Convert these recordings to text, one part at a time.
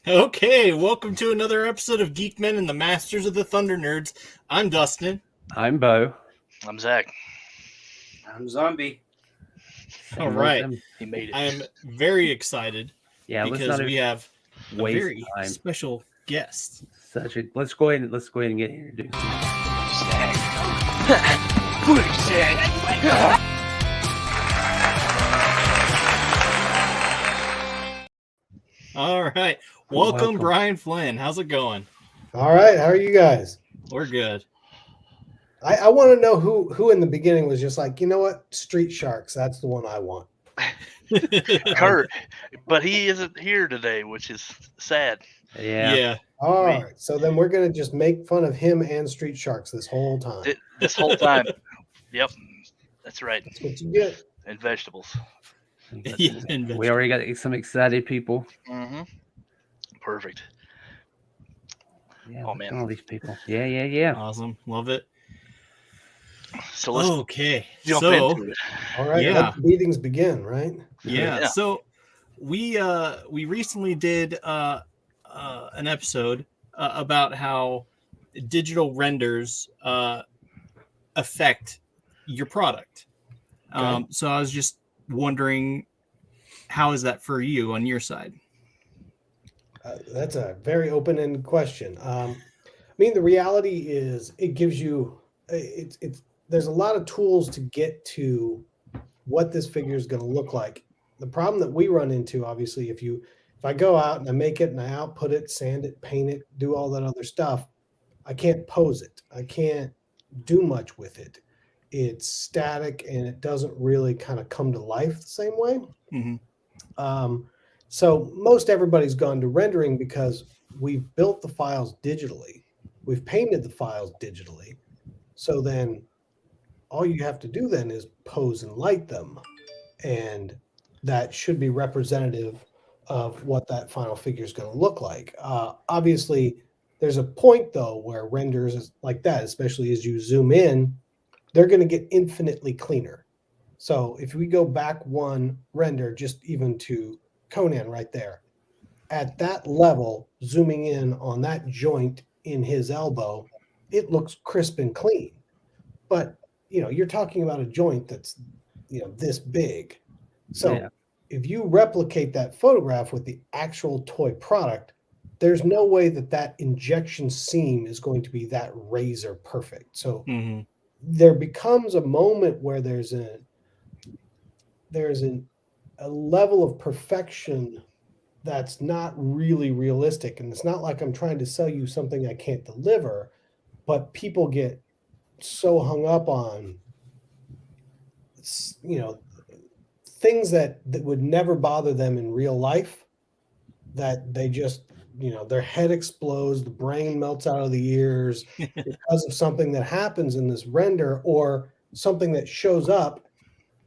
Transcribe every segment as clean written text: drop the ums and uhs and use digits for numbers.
Okay, welcome to another episode of Geek Men and the Masters of the Thunder Nerds. I'm Dustin. I'm Bo. I'm Zach. I'm Zombie. All right, He made it. I am very excited because we have a very special guest. Let's go ahead and get introduced. Zach. Who's Zach? All right, welcome Brian Flynn. How's it going? All right, how are you guys? We're good. I want to know who in the beginning was just like, you know what, Street Sharks, that's the one I want. Kurt, but he isn't here today, which is sad. Yeah. All right, so then we're gonna just make fun of him and Street Sharks this whole time. This whole time. Yep, that's right. That's what you get. And vegetables. We already got some excited people. Mm-hmm. Perfect. Yeah, oh man, all these people. Yeah. Awesome, love it. So let's jump into it. All right, let the meetings begin, right? Yeah. So we recently did an episode about how digital renders affect your product. So I was just wondering, how is that for you on your side? That's a very open-ended question. I mean, the reality is it gives you there's a lot of tools to get to what this figure is going to look like. The problem that we run into, obviously, if I go out and I make it and I output it, sand it, paint it, do all that other stuff, I can't pose it. I can't do much with it. It's static and it doesn't really kind of come to life the same way. Mm-hmm. So most everybody's gone to rendering because we've built the files digitally. We've painted the files digitally. So then all you have to do then is pose and light them. And that should be representative of what that final figure is going to look like. Obviously, there's a point, though, where renders like that, especially as you zoom in, they're going to get infinitely cleaner. So if we go back one render, just even to Conan right there, at that level, zooming in on that joint in his elbow, it looks crisp and clean. But, you're talking about a joint that's, this big. So if you replicate that photograph with the actual toy product, there's no way that injection seam is going to be that razor perfect. So there becomes a moment where there's a level of perfection that's not really realistic. And it's not like I'm trying to sell you something I can't deliver, but people get so hung up on, things that would never bother them in real life, that they just, their head explodes, the brain melts out of the ears because of something that happens in this render, or something that shows up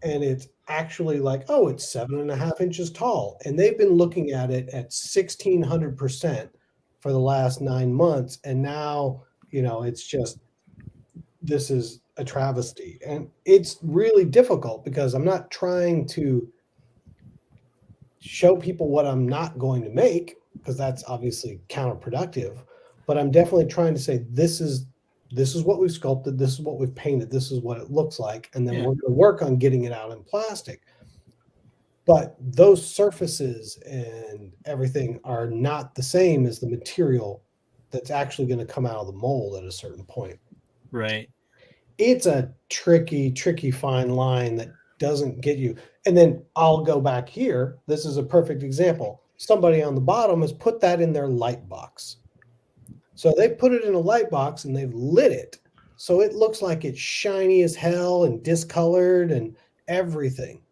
and it's actually like, oh, it's 7.5 inches tall. And they've been looking at it at 1,600% for the last 9 months. And now, it's just, this is a travesty. And it's really difficult because I'm not trying to show people what I'm not going to make, because that's obviously counterproductive, but I'm definitely trying to say, this is what we've sculpted, this is what we've painted, this is what it looks like, and then we're going to work on getting it out in plastic. But those surfaces and everything are not the same as the material that's actually going to come out of the mold at a certain point. Right. It's a tricky fine line that doesn't get you. And then I'll go back here. This is a perfect example. Somebody on the bottom has put that in their light box. So they put it in a light box and they've lit it. So it looks like it's shiny as hell and discolored and everything.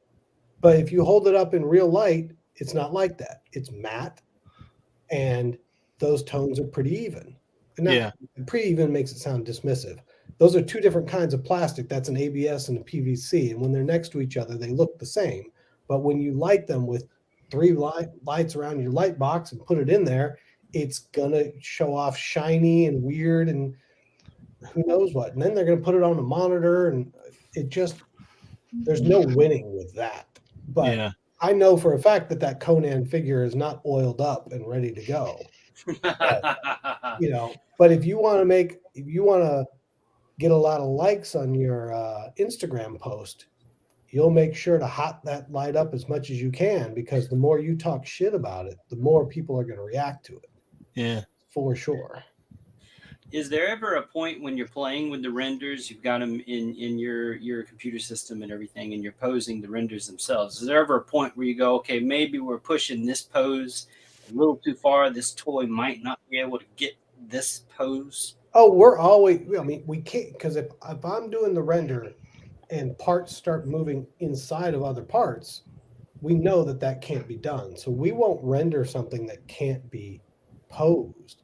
But if you hold it up in real light, it's not like that. It's matte and those tones are pretty even. And pretty even makes it sound dismissive. Those are two different kinds of plastic. That's an ABS and a PVC. And when they're next to each other, they look the same. But when you light them with 3 lights around your light box and put it in there, it's going to show off shiny and weird and who knows what. And then they're going to put it on a monitor, and it just, there's no winning with that. But I know for a fact that Conan figure is not oiled up and ready to go. But if you want to get a lot of likes on your Instagram post, you'll make sure to hot that light up as much as you can, because the more you talk shit about it, the more people are going to react to it. Yeah, for sure. Is there ever a point when you're playing with the renders, you've got them in your computer system and everything, and you're posing the renders themselves? Is there ever a point where you go, okay, maybe we're pushing this pose a little too far. This toy might not be able to get this pose? Oh, we're always, I mean, we can't, because if I'm doing the render and parts start moving inside of other parts, we know that can't be done. So we won't render something that can't be posed.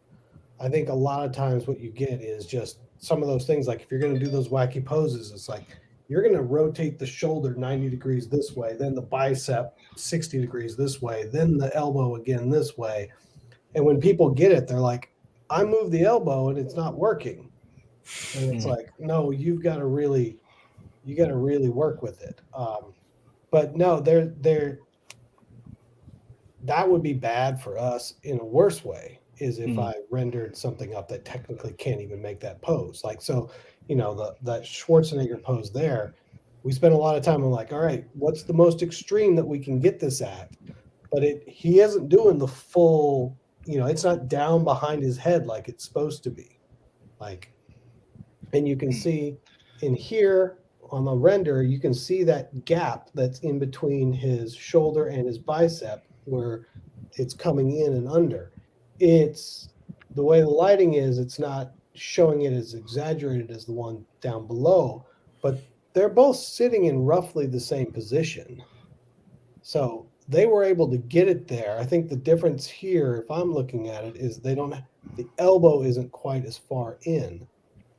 I think a lot of times what you get is just some of those things, like if you're going to do those wacky poses, it's like you're going to rotate the shoulder 90 degrees this way, then the bicep 60 degrees this way, then the elbow again this way. And when people get it, they're like, I moved the elbow and it's not working. And it's like, no, you got to really work with it. But no, that would be bad for us in a worse way, is if I rendered something up that technically can't even make that pose. Like, so, that Schwarzenegger pose there, we spent a lot of time on like, all right, what's the most extreme that we can get this at? But he isn't doing the full, it's not down behind his head like it's supposed to be. Like, and you can see in here on the render, you can see that gap that's in between his shoulder and his bicep where it's coming in and under. It's the way the lighting is, it's not showing it as exaggerated as the one down below, but they're both sitting in roughly the same position. So they were able to get it there. I think the difference here, if I'm looking at it, is the elbow isn't quite as far in,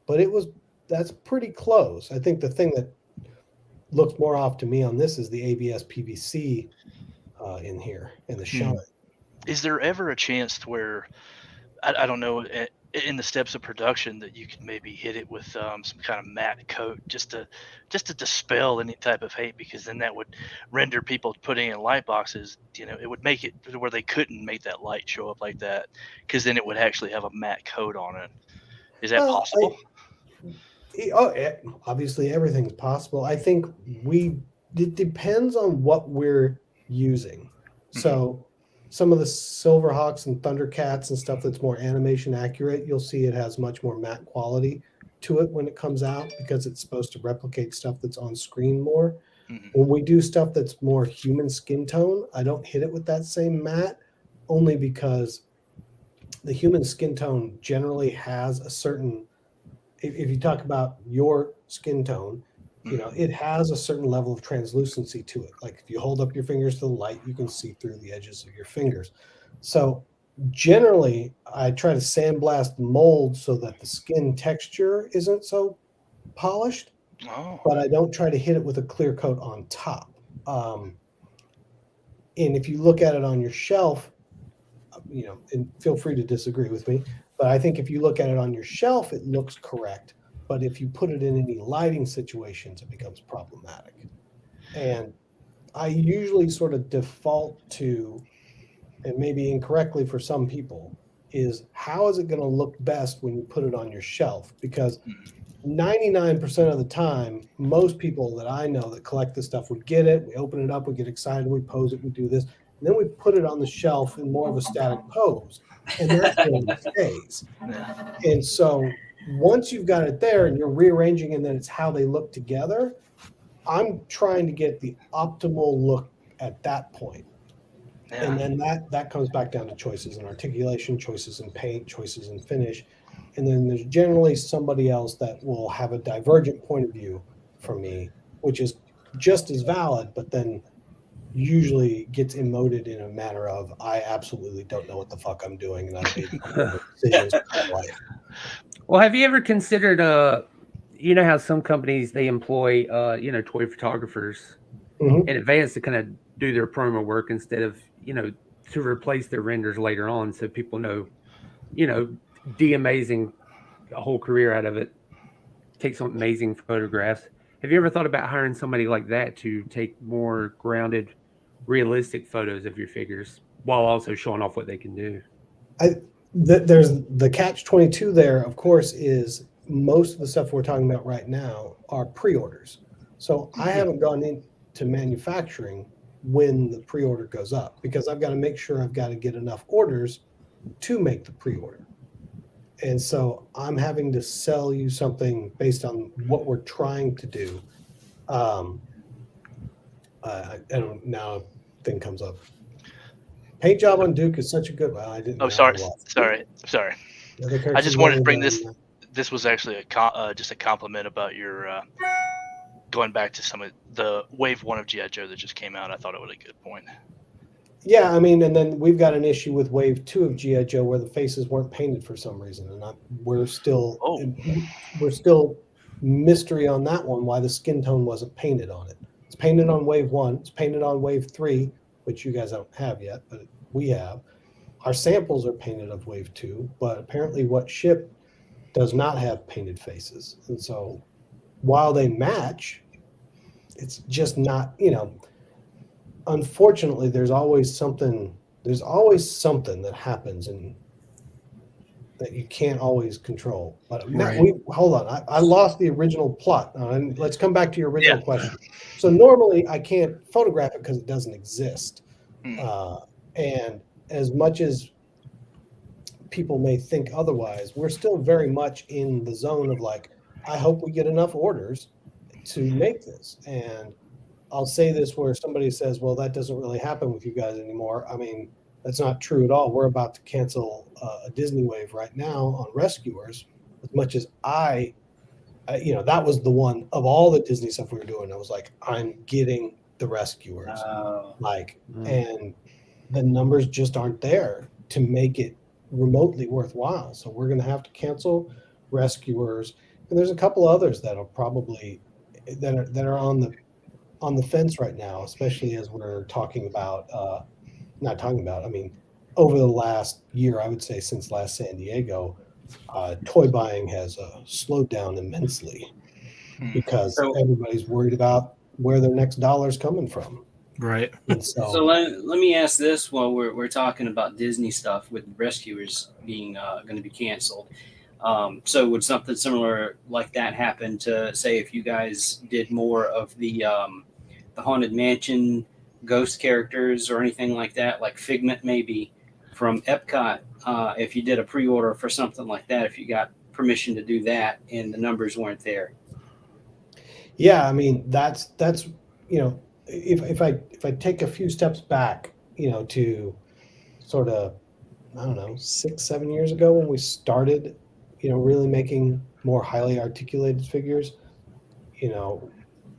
but that's pretty close. I think the thing that looks more off to me on this is the ABS PVC in here and the shine. Is there ever a chance to where, I don't know, in the steps of production, that you can maybe hit it with some kind of matte coat just to dispel any type of hate? Because then that would render people putting in light boxes, it would make it to where they couldn't make that light show up like that, because then it would actually have a matte coat on it. Is that possible? Obviously everything's possible. I think it depends on what we're using. So some of the Silverhawks and Thundercats and stuff that's more animation accurate, you'll see it has much more matte quality to it when it comes out, because it's supposed to replicate stuff that's on screen more. When we do stuff that's more human skin tone, I don't hit it with that same matte, only because the human skin tone generally has a certain, if you talk about your skin tone, it has a certain level of translucency to it. Like if you hold up your fingers to the light, you can see through the edges of your fingers. So generally, I try to sandblast the mold so that the skin texture isn't so polished, but I don't try to hit it with a clear coat on top. And if you look at it on your shelf, and feel free to disagree with me, but I think if you look at it on your shelf, it looks correct. But if you put it in any lighting situations, it becomes problematic. And I usually sort of default to, and maybe incorrectly for some people, is how is it going to look best when you put it on your shelf? Because 99% of the time, most people that I know that collect this stuff would get it, we open it up, we get excited, we pose it, we do this, and then we put it on the shelf in more of a static pose. And that's where it stays. And so once you've got it there and you're rearranging and then it's how they look together, I'm trying to get the optimal look at that point. Yeah. And then that comes back down to choices in articulation, choices in paint, choices in finish. And then there's generally somebody else that will have a divergent point of view from me, which is just as valid, but then usually gets emoted in a manner of, I absolutely don't know what the fuck I'm doing, and I've made decisions in my life. Well, have you ever considered, how some companies, they employ, toy photographers in advance to kind of do their promo work instead of, to replace their renders later on, so people know, de-amazing a whole career out of it, take some amazing photographs. Have you ever thought about hiring somebody like that to take more grounded realistic photos of your figures while also showing off what they can do. There's the catch-22 there, of course, is most of the stuff we're talking about right now are pre-orders. So I haven't gone into manufacturing when the pre-order goes up because I've got to make sure I've got to get enough orders to make the pre-order. And so I'm having to sell you something based on what we're trying to do. I don't now thing comes up. Paint job on Duke is such a good one. I didn't. Oh, sorry. I just wanted to bring this. This was actually just a compliment about your going back to some of the Wave 1 of G.I. Joe that just came out. I thought it was a good point. Yeah, I mean, and then we've got an issue with Wave 2 of G.I. Joe where the faces weren't painted for some reason, and we're still mystery on that one why the skin tone wasn't painted on it. It's painted on Wave 1. It's painted on Wave 3, which you guys don't have yet, but we have. Our samples are painted of Wave 2, but apparently what shipped does not have painted faces. And so while they match, it's just not, unfortunately, there's always something that happens and that you can't always control. But hold on, I lost the original plot. And let's come back to your original question. So normally I can't photograph it because it doesn't exist. And as much as people may think otherwise, we're still very much in the zone of like, I hope we get enough orders to make this. And I'll say this where somebody says, well, that doesn't really happen with you guys anymore. I mean, that's not true at all. We're about to cancel a Disney Wave right now on Rescuers. As much as that was the one of all the Disney stuff we were doing. I was like, I'm getting the Rescuers. And the numbers just aren't there to make it remotely worthwhile. So we're going to have to cancel Rescuers. And there's a couple others that are probably that are on the fence right now, especially as we're talking about, over the last year, I would say since last San Diego, toy buying has slowed down immensely because everybody's worried about where their next dollar's coming from. Right. So let me ask this while we're talking about Disney stuff with Rescuers being going to be canceled. So would something similar like that happen to, say, if you guys did more of the Haunted Mansion ghost characters or anything like that, like Figment maybe from Epcot, if you did a pre-order for something like that, if you got permission to do that and the numbers weren't there? Yeah, I mean, that's if I take a few steps back, to sort of, 6-7 years ago when we started, really making more highly articulated figures,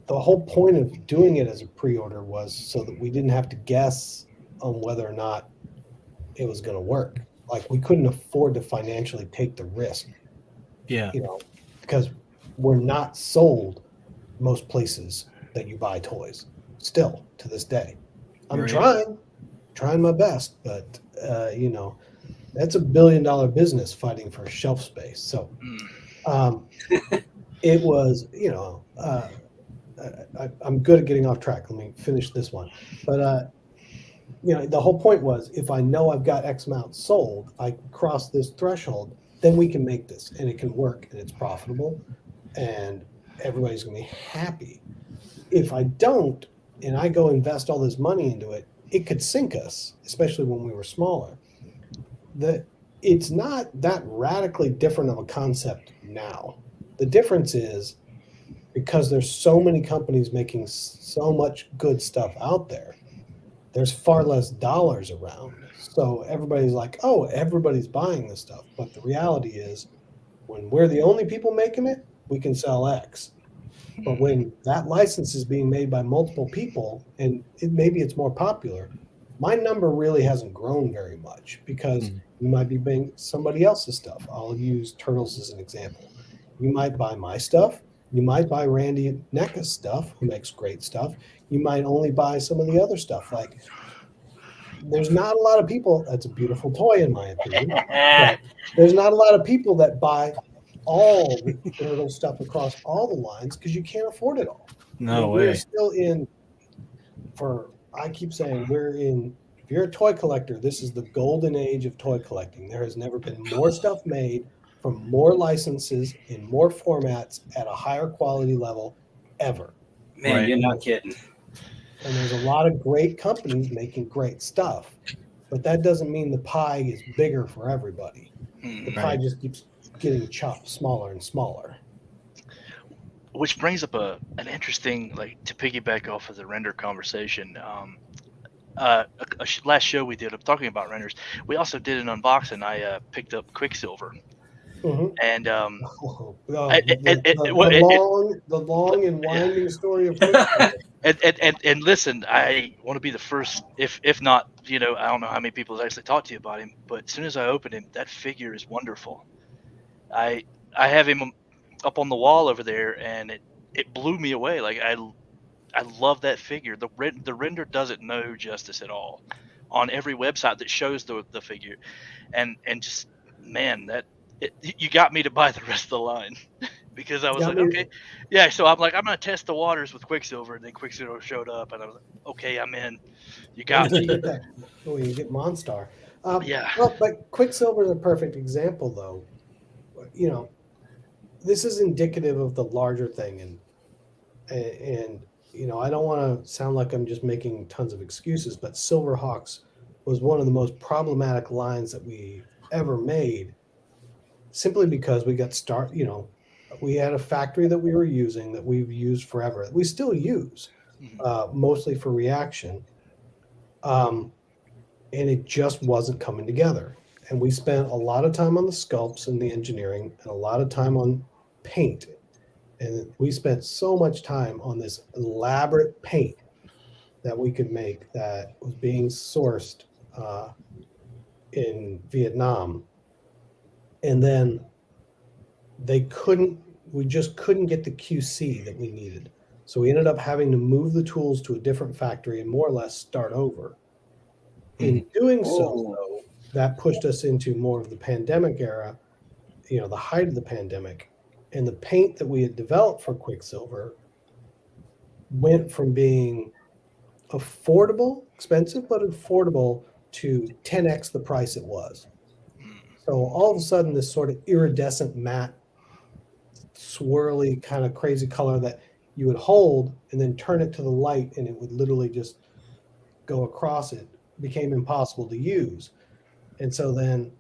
the whole point of doing it as a pre-order was so that we didn't have to guess on whether or not it was going to work. Like we couldn't afford to financially take the risk. Yeah. Because we're not sold most places that you buy toys still to this day. I'm trying my best, but that's $1 billion business fighting for shelf space. So it was, I'm good at getting off track. Let me finish this one. But, the whole point was if I know I've got X amount sold, I cross this threshold, then we can make this and it can work and it's profitable and everybody's going to be happy. If I don't, and I go invest all this money into it, it could sink us, especially when we were smaller. It's not that radically different of a concept now. The difference is because there's so many companies making so much good stuff out there, there's far less dollars around. So everybody's like, oh, everybody's buying this stuff. But the reality is when we're the only people making it, we can sell X. But when that license is being made by multiple people and maybe it's more popular, my number really hasn't grown very much because you might be buying somebody else's stuff. I'll use Turtles as an example. You might buy my stuff. You might buy Randy NECA's stuff, who makes great stuff. You might only buy some of the other stuff. Like, there's not a lot of people. That's a beautiful toy, in my opinion. But there's not a lot of people that buy all the Turtle stuff across all the lines because you can't afford it all. No way. We're still in for I keep saying if you're a toy collector, this is the golden age of toy collecting. There has never been more stuff made from more licenses in more formats at a higher quality level ever. Man, Right. you're not kidding. And there's a lot of great companies making great stuff, but that doesn't mean the pie is bigger for everybody. The pie Right. just keeps getting chopped smaller and smaller. Which brings up an interesting, like, to piggyback off of the render conversation. Last show we did, I'm talking about renders. We also did an unboxing. I picked up Quicksilver, Mhm. and Oh, it- the long and yeah. winding story of Quicksilver. And listen, I want to be the first, if not, I don't know how many people have actually talked to you about him, but as soon as I opened him, that figure is wonderful. I have him up on the wall over there, and it blew me away. Like, I love that figure. The render doesn't know justice at all on every website that shows the figure, and just, man, you got me to buy the rest of the line because I was Got like, me- okay, yeah. So I'm like, I'm gonna test the waters with Quicksilver, and then Quicksilver showed up, and I was like, okay, I'm in. You got Once you me. get that, when you get Monstar. Yeah. Well, but Quicksilver is a perfect example, though. This is indicative of the larger thing, and I don't want to sound like I'm just making tons of excuses, but Silverhawks was one of the most problematic lines that we ever made, simply because we got we had a factory that we were using that we've used forever. We still use, mostly for reaction. And it just wasn't coming together. And we spent a lot of time on the sculpts and the engineering and a lot of time on paint. And we spent so much time on this elaborate paint that we could make that was being sourced in Vietnam. And then we just couldn't get the QC that we needed. So we ended up having to move the tools to a different factory and more or less start over. In doing so, though, that pushed us into more of the pandemic era, the height of the pandemic. And the paint that we had developed for Quicksilver went from being expensive, but affordable, to 10x the price it was. So all of a sudden, this sort of iridescent matte, swirly kind of crazy color that you would hold and then turn it to the light and it would literally just go across it became impossible to use. And so then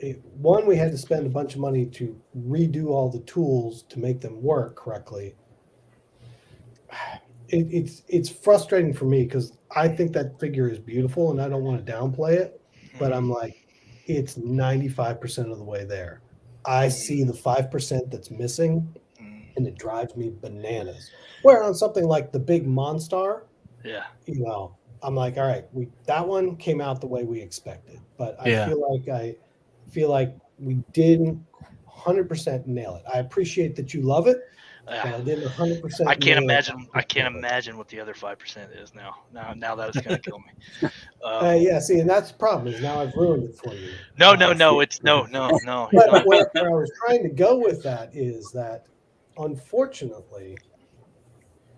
we had to spend a bunch of money to redo all the tools to make them work correctly. It's frustrating for me because I think that figure is beautiful and I don't want to downplay it, but I'm like, it's 95% of the way there. I see the 5% that's missing and it drives me bananas. Where on something like the big Monstar, Yeah. I'm like, all right, that one came out the way we expected, but I feel like we didn't 100% nail it. I appreciate that you love it, but I didn't 100%. I can't imagine what the other 5% is now. Now that it's gonna kill me. Yeah, see, and that's the problem is now I've ruined it for you. No. It's no. But where I was trying to go with that is that, unfortunately,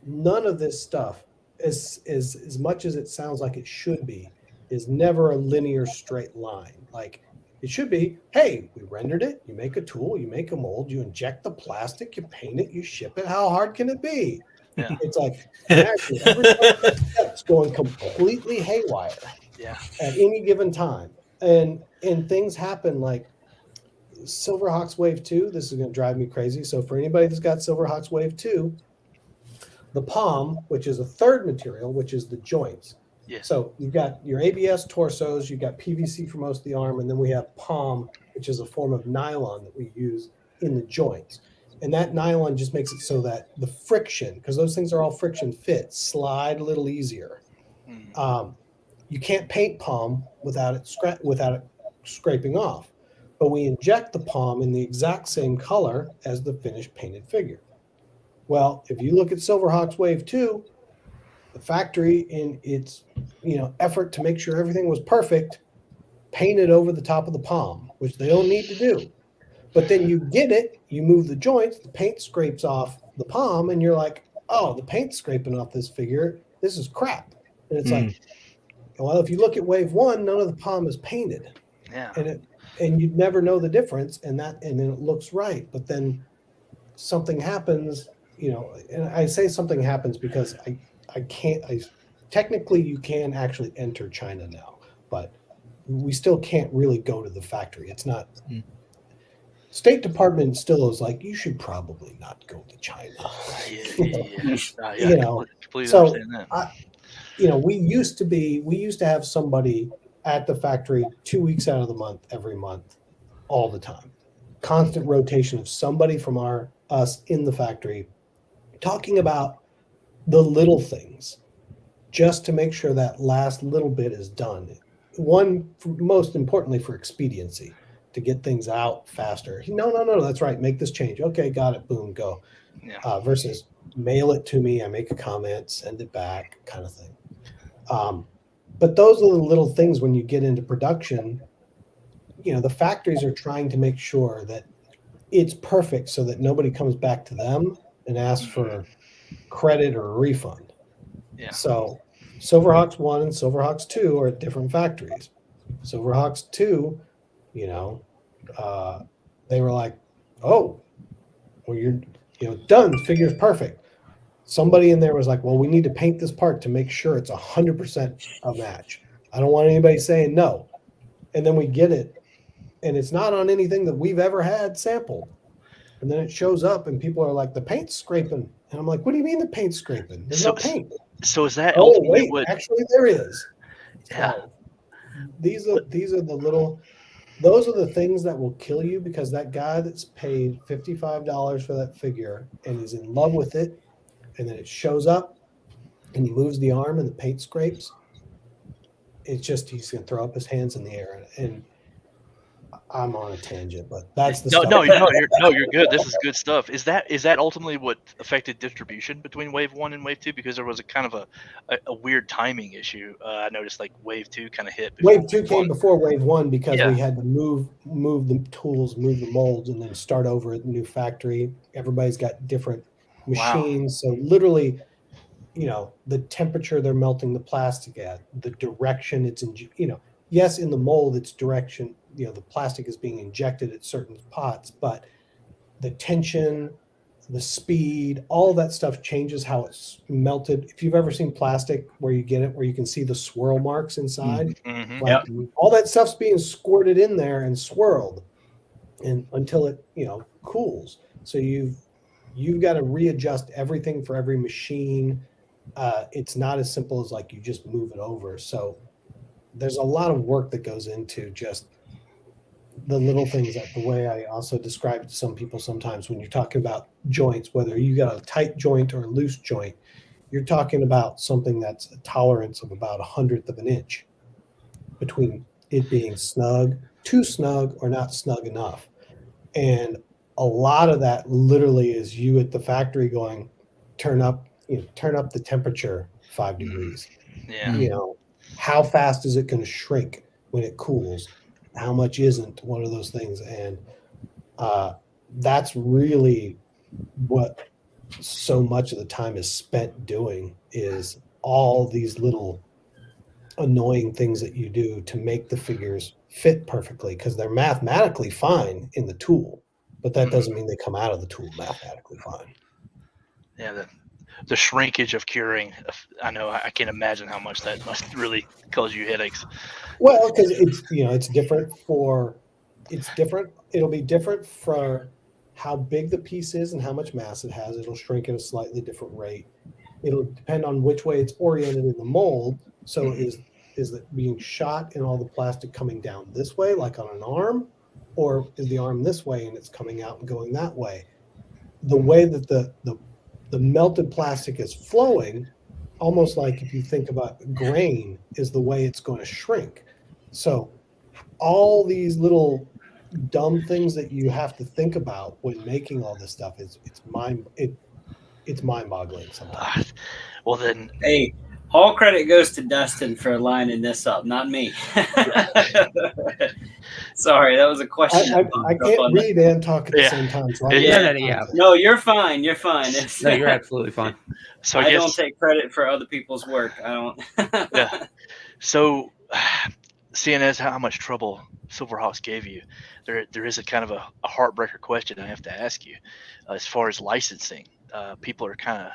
none of this stuff, as much as it sounds like it should be, is never a linear straight line. Like it should be, hey, we rendered it, you make a tool, you make a mold, you inject the plastic, you paint it, you ship it. How hard can it be? Yeah. It's like actually every step's going completely haywire at any given time. And things happen like Silverhawks Wave 2. This is going to drive me crazy. So for anybody that's got Silverhawks Wave 2, the palm, which is a third material, which is the joints. Yes. So you've got your ABS torsos, you've got PVC for most of the arm, and then we have palm, which is a form of nylon that we use in the joints. And that nylon just makes it so that the friction, because those things are all friction fit, slide a little easier. You can't paint palm without it scraping off. But we inject the palm in the exact same color as the finished painted figure. Well, if you look at Silverhawks Wave 2, the factory, in its effort to make sure everything was perfect, painted over the top of the palm, which they don't need to do. But then you get it, you move the joints, the paint scrapes off the palm, and you're like, oh, the paint's scraping off this figure. This is crap. And it's like, well, if you look at wave one, none of the POM is painted. Yeah. And you'd never know the difference, and then it looks right. But then something happens, and I say something happens because technically you can actually enter China now, but we still can't really go to the factory. It's not. State Department still is like, you should probably not go to China. Completely so understand that. we used to have somebody at the factory 2 weeks out of the month, every month, all the time. Constant rotation of somebody from us in the factory talking about the little things just to make sure that last little bit is done. One, most importantly, for expediency, to get things out faster. No, that's right. Make this change. Okay, got it. Boom, go. Yeah. Versus mail it to me. I make a comment, send it back, kind of thing. But those are the little things when you get into production. The factories are trying to make sure that it's perfect so that nobody comes back to them and asks for credit or a refund. Yeah. So Silverhawks 1 and Silverhawks 2 are at different factories. Silverhawks 2, they were like, oh, well, you're done. Figure's perfect. Somebody in there was like, well, we need to paint this part to make sure it's 100% a match. I don't want anybody saying no. And then we get it, and it's not on anything that we've ever had sampled. And then it shows up, and people are like, the paint's scraping. And I'm like, what do you mean the paint's scraping? There's no paint. So is that ultimately actually there is. Yeah. So these are those are the things that will kill you, because that guy that's paid $55 for that figure and is in love with it, and then it shows up and he moves the arm and the paint scrapes, it's just, he's going to throw up his hands in the air. And I'm on a tangent, but that's the stuff. You're good. This is good stuff. Is that ultimately what affected distribution between Wave 1 and Wave 2? Because there was a kind of a weird timing issue. I noticed like Wave 2 kind of hit. Wave 2 came before Wave 1 because we had to move the tools, move the molds, and then start over at the new factory. Everybody's got different machines. Wow. So literally, the temperature they're melting the plastic at, the direction it's in, yes, in the mold, it's direction, the plastic is being injected at certain pots, but the tension, the speed, all that stuff changes how it's melted. If you've ever seen plastic where you get it, where you can see the swirl marks inside, all that stuff's being squirted in there and swirled and until it, cools. So you've got to readjust everything for every machine. It's not as simple as like you just move it over. So there's a lot of work that goes into just the little things, that the way I also describe it to some people sometimes when you're talking about joints, whether you got a tight joint or a loose joint, you're talking about something that's a tolerance of about 1/100 of an inch between it being snug, too snug, or not snug enough. And a lot of that literally is you at the factory going, turn up the temperature 5 degrees. Yeah. How fast is it going to shrink when it cools? How much isn't? One of those things. And that's really what so much of the time is spent doing, is all these little annoying things that you do to make the figures fit perfectly, because they're mathematically fine in the tool, but that doesn't mean they come out of the tool mathematically fine. Yeah, the shrinkage of curing, I know, I can't imagine how much that must really cause you headaches. Well, because it's different. It'll be different for how big the piece is and how much mass it has. It'll shrink at a slightly different rate. It'll depend on which way it's oriented in the mold. So is it being shot and all the plastic coming down this way, like on an arm, or is the arm this way and it's coming out and going that way? The way that the melted plastic is flowing, almost like if you think about grain, is the way it's going to shrink. So all these little dumb things that you have to think about when making all this stuff it's mind-boggling sometimes. Well then, hey, All credit goes to Dustin for lining this up, not me. Sorry, that was a question. I can't read and talk at the same time. So No, you're fine. You're fine. No, you're absolutely fine. So I don't take credit for other people's work. I don't. Yeah. So, seeing as how much trouble Silverhawks gave you, there is a kind of a heartbreaker question I have to ask you. As far as licensing, people are kind of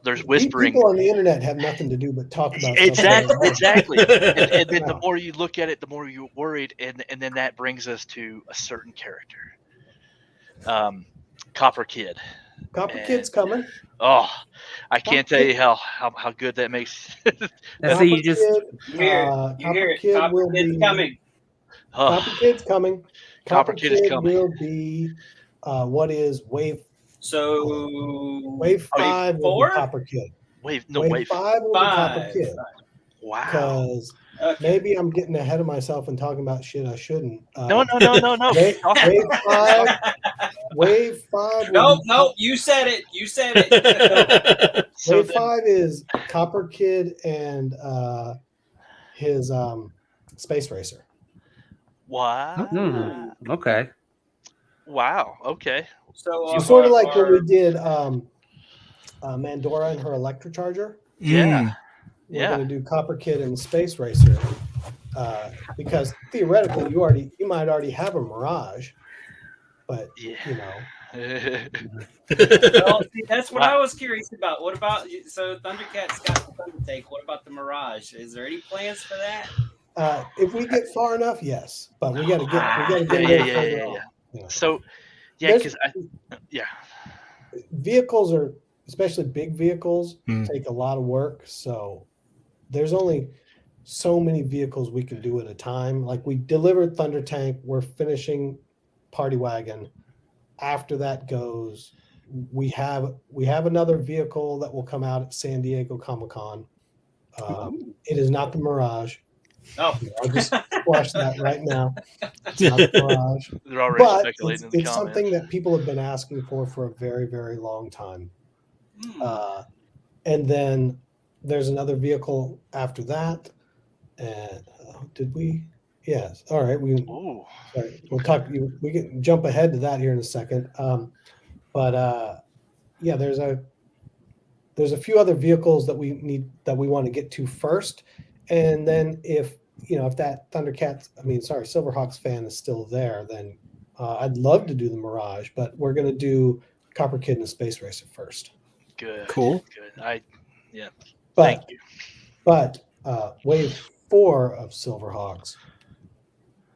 there's whispering. People on the internet have nothing to do but talk about exactly. And then the more you look at it, the more you're worried, and then that brings us to a certain character, Copper Kid. Kid's coming. Oh, I can't tell you how good that makes. So you just Copper Kid will be coming. Copper Kid's coming. Copper Kid is coming. Will be what is wave? So wave 5 will be Copper Kid. Wave 5 will be Copper Kid. Wow. Because maybe I'm getting ahead of myself and talking about shit I shouldn't. No. Wave 5. No, you said it. Wave 5 is Copper Kid and his Space Racer. Wow. Okay. Wow. Okay. So sort of like when we did Mandora and her Electrocharger. Yeah. We're going to do Copper Kid and Space Racer because theoretically you might already have a Mirage, but Well, see, that's what I was curious about. What about Thundercats got the Thundertake? What about the Mirage? Is there any plans for that? If we get far enough, yes, but we got to get So, because vehicles are, especially big vehicles, take a lot of work. So there's only so many vehicles we can do at a time. Like we delivered Thunder Tank, we're finishing Party Wagon. After that goes, we have another vehicle that will come out at San Diego Comic-Con. It is not the Mirage. Oh, I'll just squash that right now. It's not the Mirage. They're already but speculating in the it's comments. something that people have been asking for a very, very long time. And then there's another vehicle after that. And did we? Yes. All right. Sorry. We'll talk. We can jump ahead to that here in a second. There's a few other vehicles that we want to get to first, and then if that Silverhawks fan is still there, then I'd love to do the Mirage, but we're going to do Copper Kid and the Space Racer first. Good. Cool. Good. Thank you. But wave 4 of Silverhawks,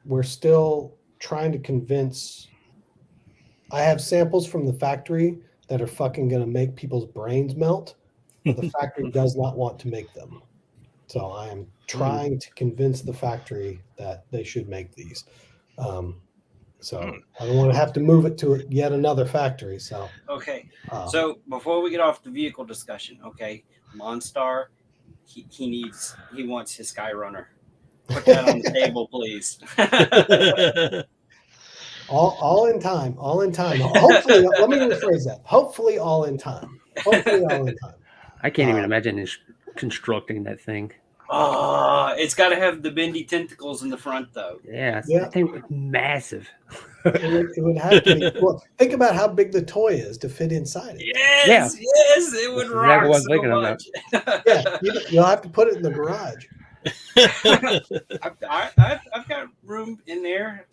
we're still trying to convince. I have samples from the factory that are fucking going to make people's brains melt, but the factory does not want to make them. So I am trying to convince the factory that they should make these. I don't want to have to move it to yet another factory. So okay. So before we get off the vehicle discussion, okay, Monstar, he wants his Skyrunner. Put that on the table, please. all in time. Hopefully, let me rephrase that. Hopefully, all in time. I can't even imagine constructing that thing. It's got to have the bendy tentacles in the front, though. Yeah. That thing was massive. It would have to be. Well, think about how big the toy is to fit inside it. Yes, it would rock so much. Yeah, you'll have to put it in the garage. I've got room in there.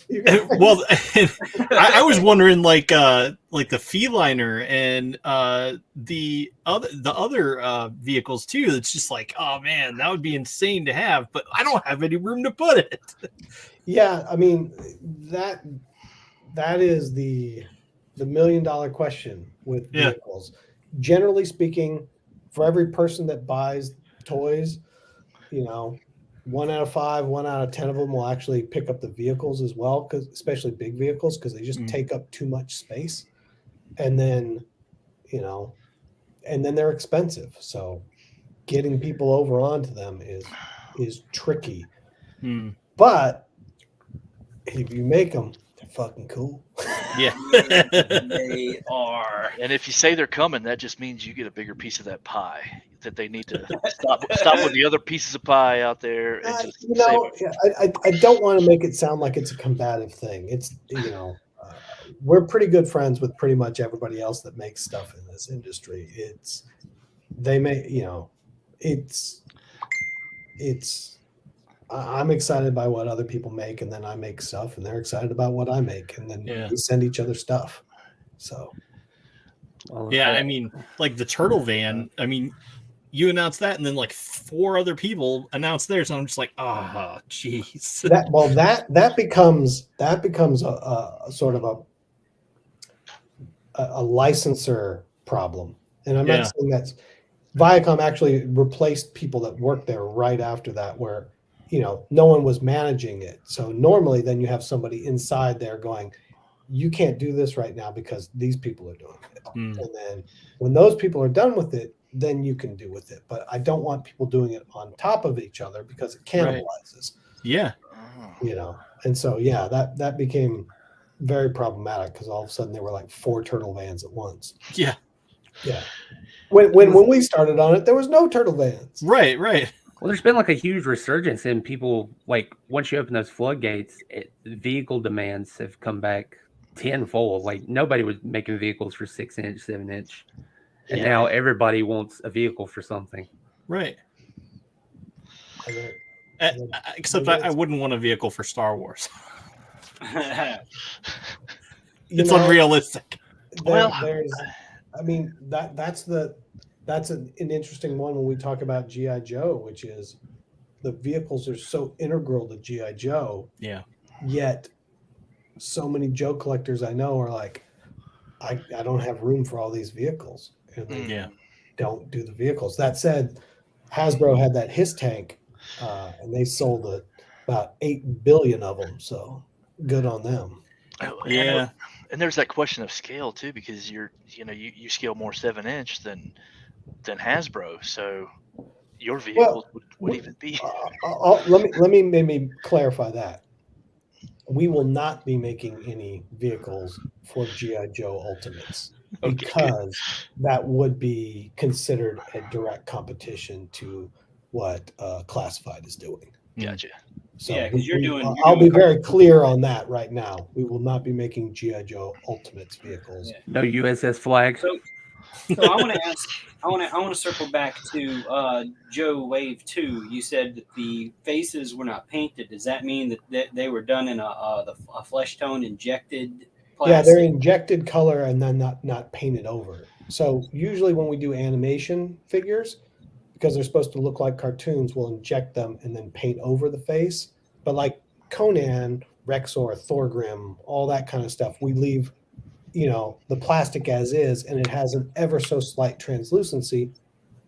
Well, I was wondering, like the Feliner and the other vehicals too. It's just like, oh man, that would be insane to have, but I don't have any room to put it. Yeah, I mean that is the $1 million question with vehicles. Generally speaking, for every person that buys toys, 1 out of 5, 1 out of 10 of them will actually pick up the vehicles as well, because especially big vehicles, because they just take up too much space, and then they're expensive. So getting people over onto them is tricky. But if you make them, they're fucking cool. Yeah, they are. And if you say they're coming, that just means you get a bigger piece of that pie. that they need to stop with the other pieces of pie out there and just You save know, I don't want to make it sound like it's a combative thing. It's, you know, we're pretty good friends with pretty much everybody else that makes stuff in this industry. I'm excited by what other people make, and then I make stuff, and they're excited about what I make, and then we send each other stuff. So, yeah, I mean, like the turtle van. I mean, you announced that, and then like 4 other people announced theirs, and I'm just like, oh, jeez. that becomes a sort of a licensor problem, and I'm not saying that's Viacom actually replaced people that worked there right after that, where, you know, no one was managing it. So normally then you have somebody inside there going, you can't do this right now because these people are doing it. And then when those people are done with it, then you can do with it. But I don't want people doing it on top of each other because it cannibalizes. Yeah. You know, and so, yeah, that became very problematic because all of a sudden there were like 4 turtle vans at once. Yeah. Yeah. When we started on it, there was no turtle vans. Right. Well, there's been like a huge resurgence in people. Like once you open those floodgates, vehicle demands have come back tenfold. Like nobody was making vehicles for 6-inch, 7-inch, and now everybody wants a vehicle for something. Right. Except I wouldn't want a vehicle for Star Wars. It's unrealistic. I mean, that's an interesting one when we talk about G.I. Joe, which is the vehicles are so integral to G.I. Joe. Yeah. Yet so many Joe collectors I know are like, I don't have room for all these vehicles. And they don't do the vehicles. That said, Hasbro had that Hiss tank, and they sold about 8 billion of them. So good on them. Yeah. And there's that question of scale too, because you scale more 7-inch than Hasbro, so your vehicles would even be. Let me maybe clarify that. We will not be making any vehicles for G.I. Joe Ultimates because that would be considered a direct competition to what Classified is doing. Gotcha. So because I'll be very clear on that right now. We will not be making G.I. Joe Ultimates vehicles. Yeah. No USS flags. So I want to ask. I want to circle back to Joe Wave 2. You said that the faces were not painted. Does that mean that they were done in a flesh tone injected plastic? Yeah, they're injected color and then not painted over. So usually when we do animation figures, because they're supposed to look like cartoons, we'll inject them and then paint over the face. But like Conan, Rexor, Thorgrim, all that kind of stuff, we leave, the plastic as is, and it has an ever so slight translucency,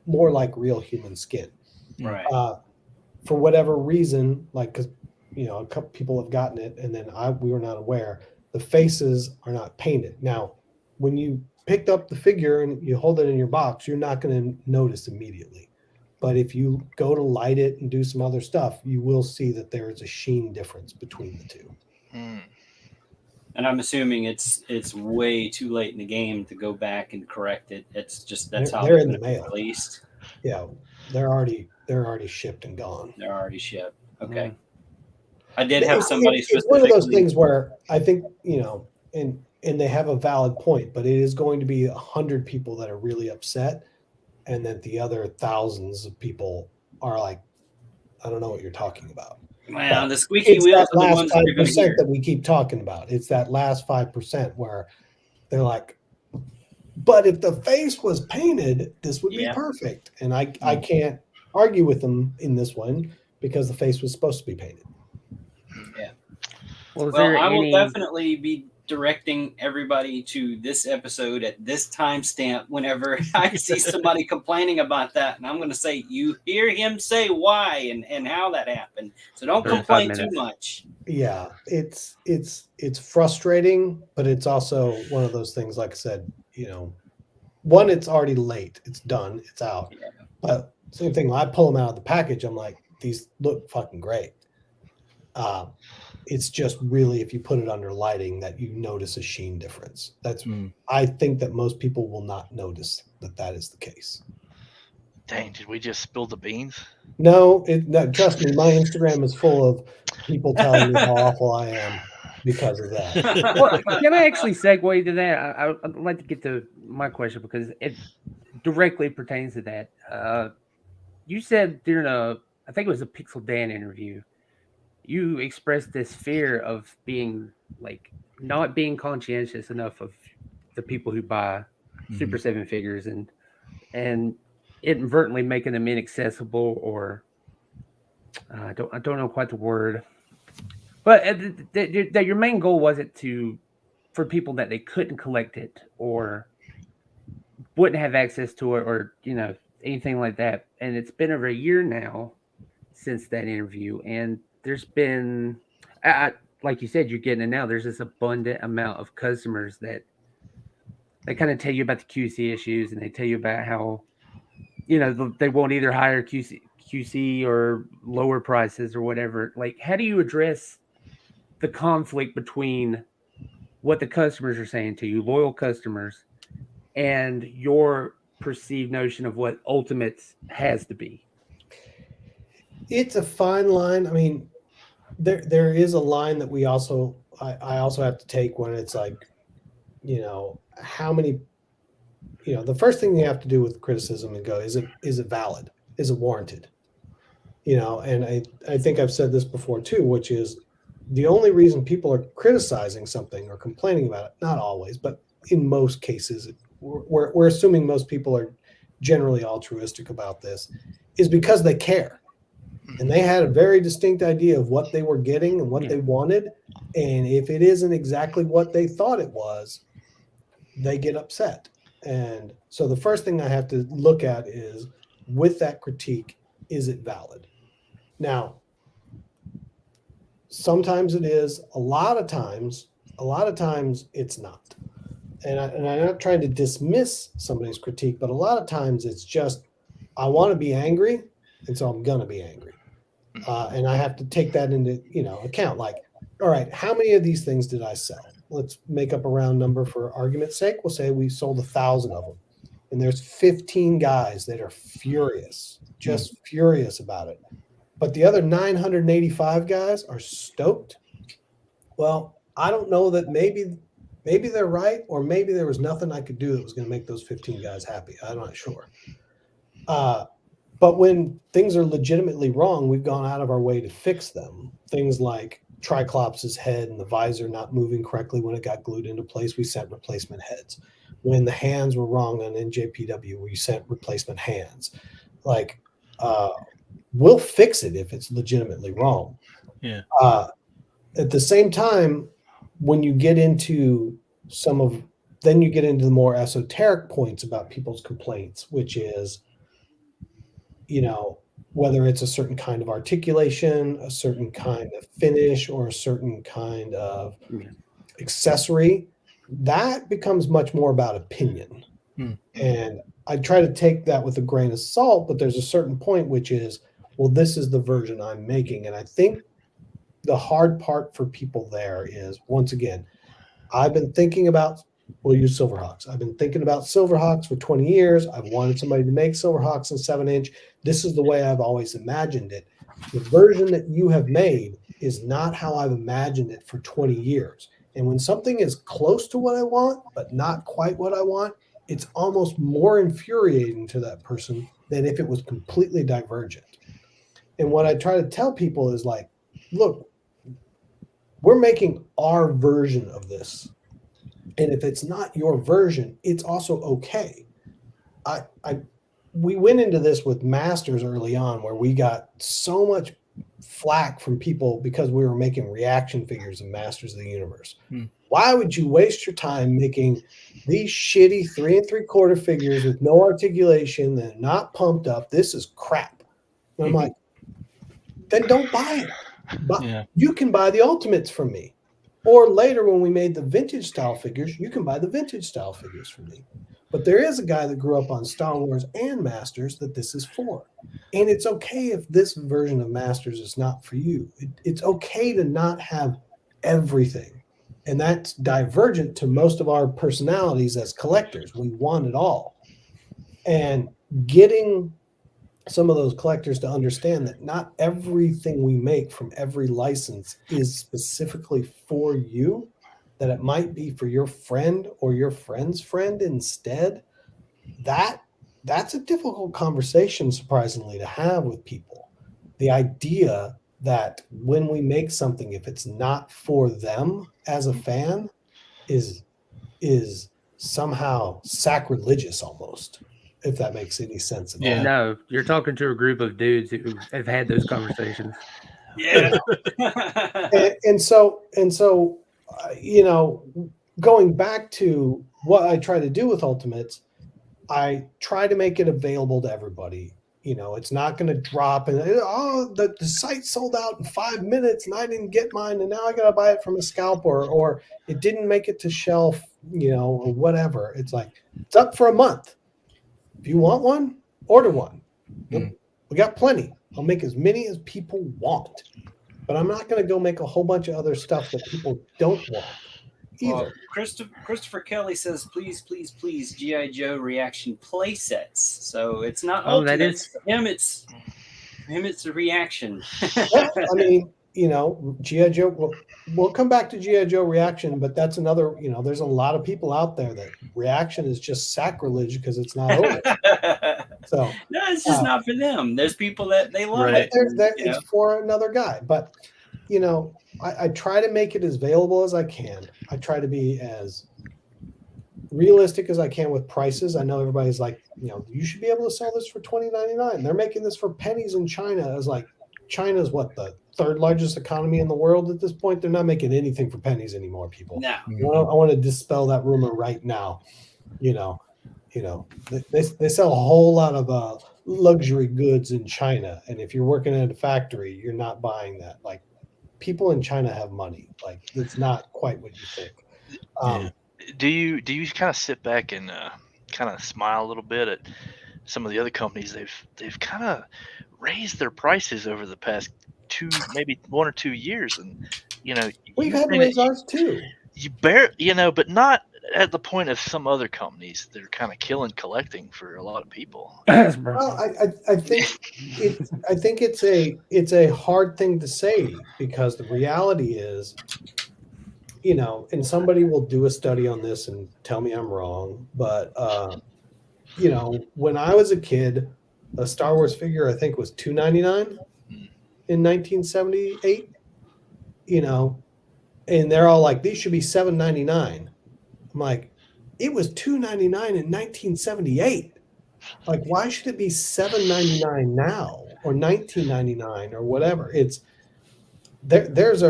more like real human skin. Right. For whatever reason, like, because, a couple people have gotten it, and then we were not aware, the faces are not painted. Now, when you picked up the figure and you hold it in your box, you're not going to notice immediately. But if you go to light it and do some other stuff, you will see that there is a sheen difference between the two. And I'm assuming it's way too late in the game to go back and correct it. It's just that's how they're in the mail. Released. Yeah, they're already shipped and gone. They're already shipped. Okay. I did have somebody it's one of those things where I think, and they have a valid point, but it is going to be 100 people that are really upset, and then the other thousands of people are like, I don't know what you're talking about. Well, the squeaky wheels are the ones that are going to hear. That we keep talking about. It's that last 5% where they're like, but if the face was painted, this would be perfect. And I can't argue with them in this one because the face was supposed to be painted. Yeah. Well, I will definitely be directing everybody to this episode at this timestamp whenever I see somebody complaining about that, and I'm going to say, you hear him say why and how that happened, so don't complain too much. Yeah, it's frustrating, but it's also one of those things, like I said, one, it's already late, it's done, it's out. But same thing, when I pull them out of the package, I'm like, these look fucking great. It's just really, if you put it under lighting, that you notice a sheen difference. I think that most people will not notice that is the case. Dang, did we just spill the beans? No, trust me, my Instagram is full of people telling me how awful I am because of that. Well, can I actually segue to that? I'd like to get to my question because it directly pertains to that. You said during I think it was a Pixel Dan interview, you expressed this fear of being like not being conscientious enough of the people who buy Super 7 figures and inadvertently making them inaccessible, or I don't know quite the word, but that your main goal wasn't for people that they couldn't collect it or wouldn't have access to it, or anything like that. And it's been over a year now since that interview, and there's been, like you said, you're getting it now. There's this abundant amount of customers that they kind of tell you about the QC issues, and they tell you about how they won't either hire QC or lower prices or whatever. Like, how do you address the conflict between what the customers are saying to you, loyal customers, and your perceived notion of what Ultimate has to be? It's a fine line. I mean, there is a line that I also have to take when it's like, how many, the first thing you have to do with criticism and go, is it valid? Is it warranted? And I think I've said this before too, which is the only reason people are criticizing something or complaining about it, not always, but in most cases, we're assuming most people are generally altruistic about this, is because they care. And they had a very distinct idea of what they were getting and what they wanted. And if it isn't exactly what they thought it was, they get upset. And so the first thing I have to look at is, with that critique, is it valid? Now, sometimes it is, a lot of times it's not. And I'm not trying to dismiss somebody's critique, but a lot of times it's just, I want to be angry, and so I'm going to be angry. And I have to take that into account. Like, all right, how many of these things did I sell? Let's make up a round number for argument's sake. We'll say we sold 1,000 of them. And there's 15 guys that are furious, just furious about it. But the other 985 guys are stoked. Well, I don't know that maybe they're right, or maybe there was nothing I could do that was going to make those 15 guys happy. I'm not sure. But when things are legitimately wrong, we've gone out of our way to fix them. Things like Triclops' head and the visor not moving correctly when it got glued into place, we sent replacement heads. When the hands were wrong on NJPW, we sent replacement hands. Like, we'll fix it if it's legitimately wrong. Yeah. At the same time, when you get into then you get into the more esoteric points about people's complaints, which is, whether it's a certain kind of articulation, a certain kind of finish, or a certain kind of accessory, that becomes much more about opinion. And I try to take that with a grain of salt, but there's a certain point which is, well, this is the version I'm making. And I think the hard part for people there is, once again, I've been thinking about, we'll use Silverhawks. I've been thinking about Silverhawks for 20 years. I've wanted somebody to make Silverhawks in 7-inch. This is the way I've always imagined it. The version that you have made is not how I've imagined it for 20 years. And when something is close to what I want, but not quite what I want, it's almost more infuriating to that person than if it was completely divergent. And what I try to tell people is like, look, we're making our version of this. And if it's not your version, it's also okay. We went into this with Masters early on, where we got so much flack from people because we were making reaction figures of Masters of the Universe. Why would you waste your time making these shitty 3 3/4 figures with no articulation that are not pumped up? This is crap. And I'm like, then don't buy it. But you can buy the Ultimates from me. Or later, when we made the vintage style figures, you can buy the vintage style figures from me. But there is a guy that grew up on Star Wars and Masters that this is for. And it's okay if this version of Masters is not for you. It's okay to not have everything. And that's divergent to most of our personalities as collectors. We want it all. And getting some of those collectors to understand that not everything we make from every license is specifically for you, that it might be for your friend or your friend's friend instead. That's a difficult conversation, surprisingly, to have with people. The idea that when we make something, if it's not for them as a fan, is somehow sacrilegious almost, if that makes any sense at all. No, you're talking to a group of dudes who have had those conversations. Yeah. And so going back to what I try to do with Ultimates, I try to make it available to everybody. It's not going to drop and the site sold out in 5 minutes and I didn't get mine and now I got to buy it from a scalper, or it didn't make it to shelf, or whatever. It's like, it's up for a month. If you want one, order one. We got plenty. I'll make as many as people want, but I'm not going to go make a whole bunch of other stuff that people don't want either. Well, Christopher Kelly says, please, please, please, G.I. Joe reaction play sets. So it's not Ultimates. For him, it's a reaction. Well, I mean, G.I. Joe, we'll come back to G.I. Joe reaction, but that's another, there's a lot of people out there that reaction is just sacrilege because it's not over. So no, it's just not for them. There's people that they love it. It's for another guy. But, I try to make it as available as I can. I try to be as realistic as I can with prices. I know everybody's like, you should be able to sell this for $20.99. They're making this for pennies in China. I was like, China's what, the third largest economy in the world at this point? They're not making anything for pennies anymore, people. No. I want to dispel that rumor right now. They sell a whole lot of luxury goods in China, and if you're working at a factory, you're not buying that. Like, people in China have money. Like, it's not quite what you think. Do you kind of sit back and kind of smile a little bit at some of the other companies? They've kind of raised their prices over the past maybe 1 or 2 years, and we've had to raise ours too. But not at the point of some other companies. They're kind of killing collecting for a lot of people. Well, I think it's a hard thing to say, because the reality is, and somebody will do a study on this and tell me I'm wrong, but when I was a kid, a Star Wars figure I think was $2.99 in 1978. And they're all like, these should be $7.99. I'm like, it was $2.99 in 1978. Like, why should it be $7.99 now or $19.99 or whatever? It's there is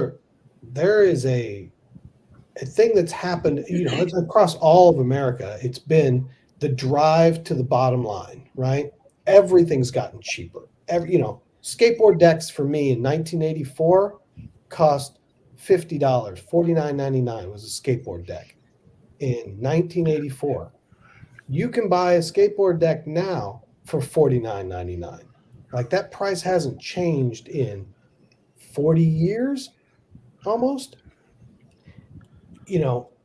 a thing that's happened. It's across all of America. It's been the drive to the bottom line, right? Everything's gotten cheaper. Skateboard decks for me in 1984 cost $50. $49.99 was a skateboard deck. In 1984, you can buy a skateboard deck now for $49.99. Like, that price hasn't changed in 40 years, almost.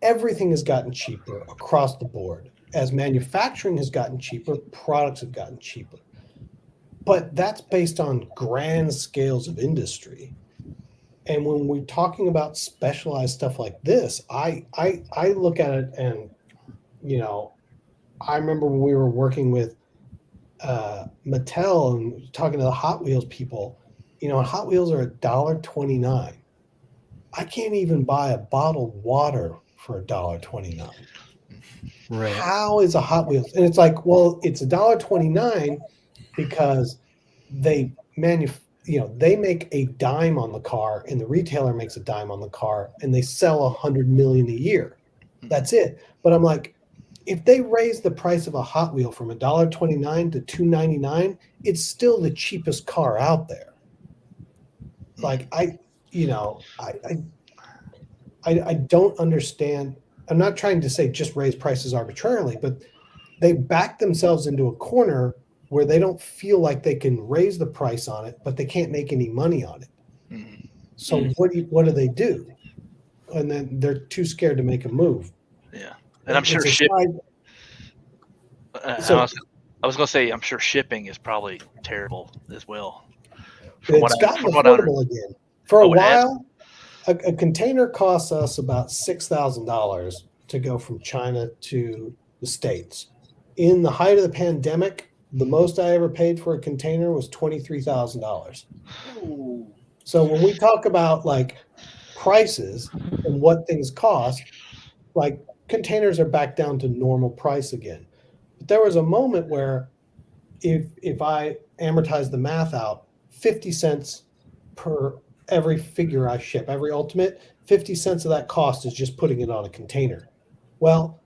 Everything has gotten cheaper across the board. As manufacturing has gotten cheaper, products have gotten cheaper. But that's based on grand scales of industry. And when we're talking about specialized stuff like this, I look at it and, I remember when we were working with Mattel and talking to the Hot Wheels people, Hot Wheels are $1.29. I can't even buy a bottled water for $1.29. Right. How is a Hot Wheels? And it's like, well, it's $1.29 because they make a dime on the car, and the retailer makes a dime on the car, and they sell 100 million a year. That's it. But I'm like, if they raise the price of a Hot Wheel from $1.29 to $2.99, it's still the cheapest car out there. Like, I don't understand. I'm not trying to say just raise prices arbitrarily, but they back themselves into a corner where they don't feel like they can raise the price on it, but they can't make any money on it. Mm-hmm. So what do they do? And then they're too scared to make a move. Yeah, and I'm sure I was gonna say, I'm sure shipping is probably terrible as well. It's gotten affordable again. For a while, a container costs us about $6,000 to go from China to the States. In the height of the pandemic, the most I ever paid for a container was $23,000. So when we talk about like prices and what things cost, like containers are back down to normal price again. But there was a moment where if I amortize the math out, 50 cents per every figure I ship, every ultimate, 50 cents of that cost is just putting it on a container. Well,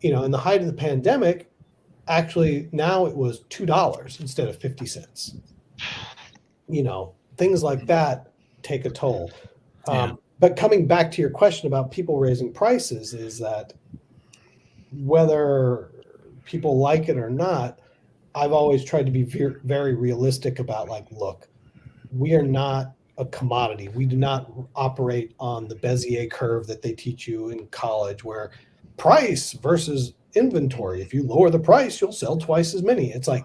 in the height of the pandemic, actually now it was $2 instead of 50 cents. Things like that take a toll. But coming back to your question about people raising prices, is that whether people like it or not, I've always tried to be very realistic about like, look, we are not a commodity. We do not operate on the Bezier curve that they teach you in college, where price versus inventory. If you lower the price, you'll sell twice as many. It's like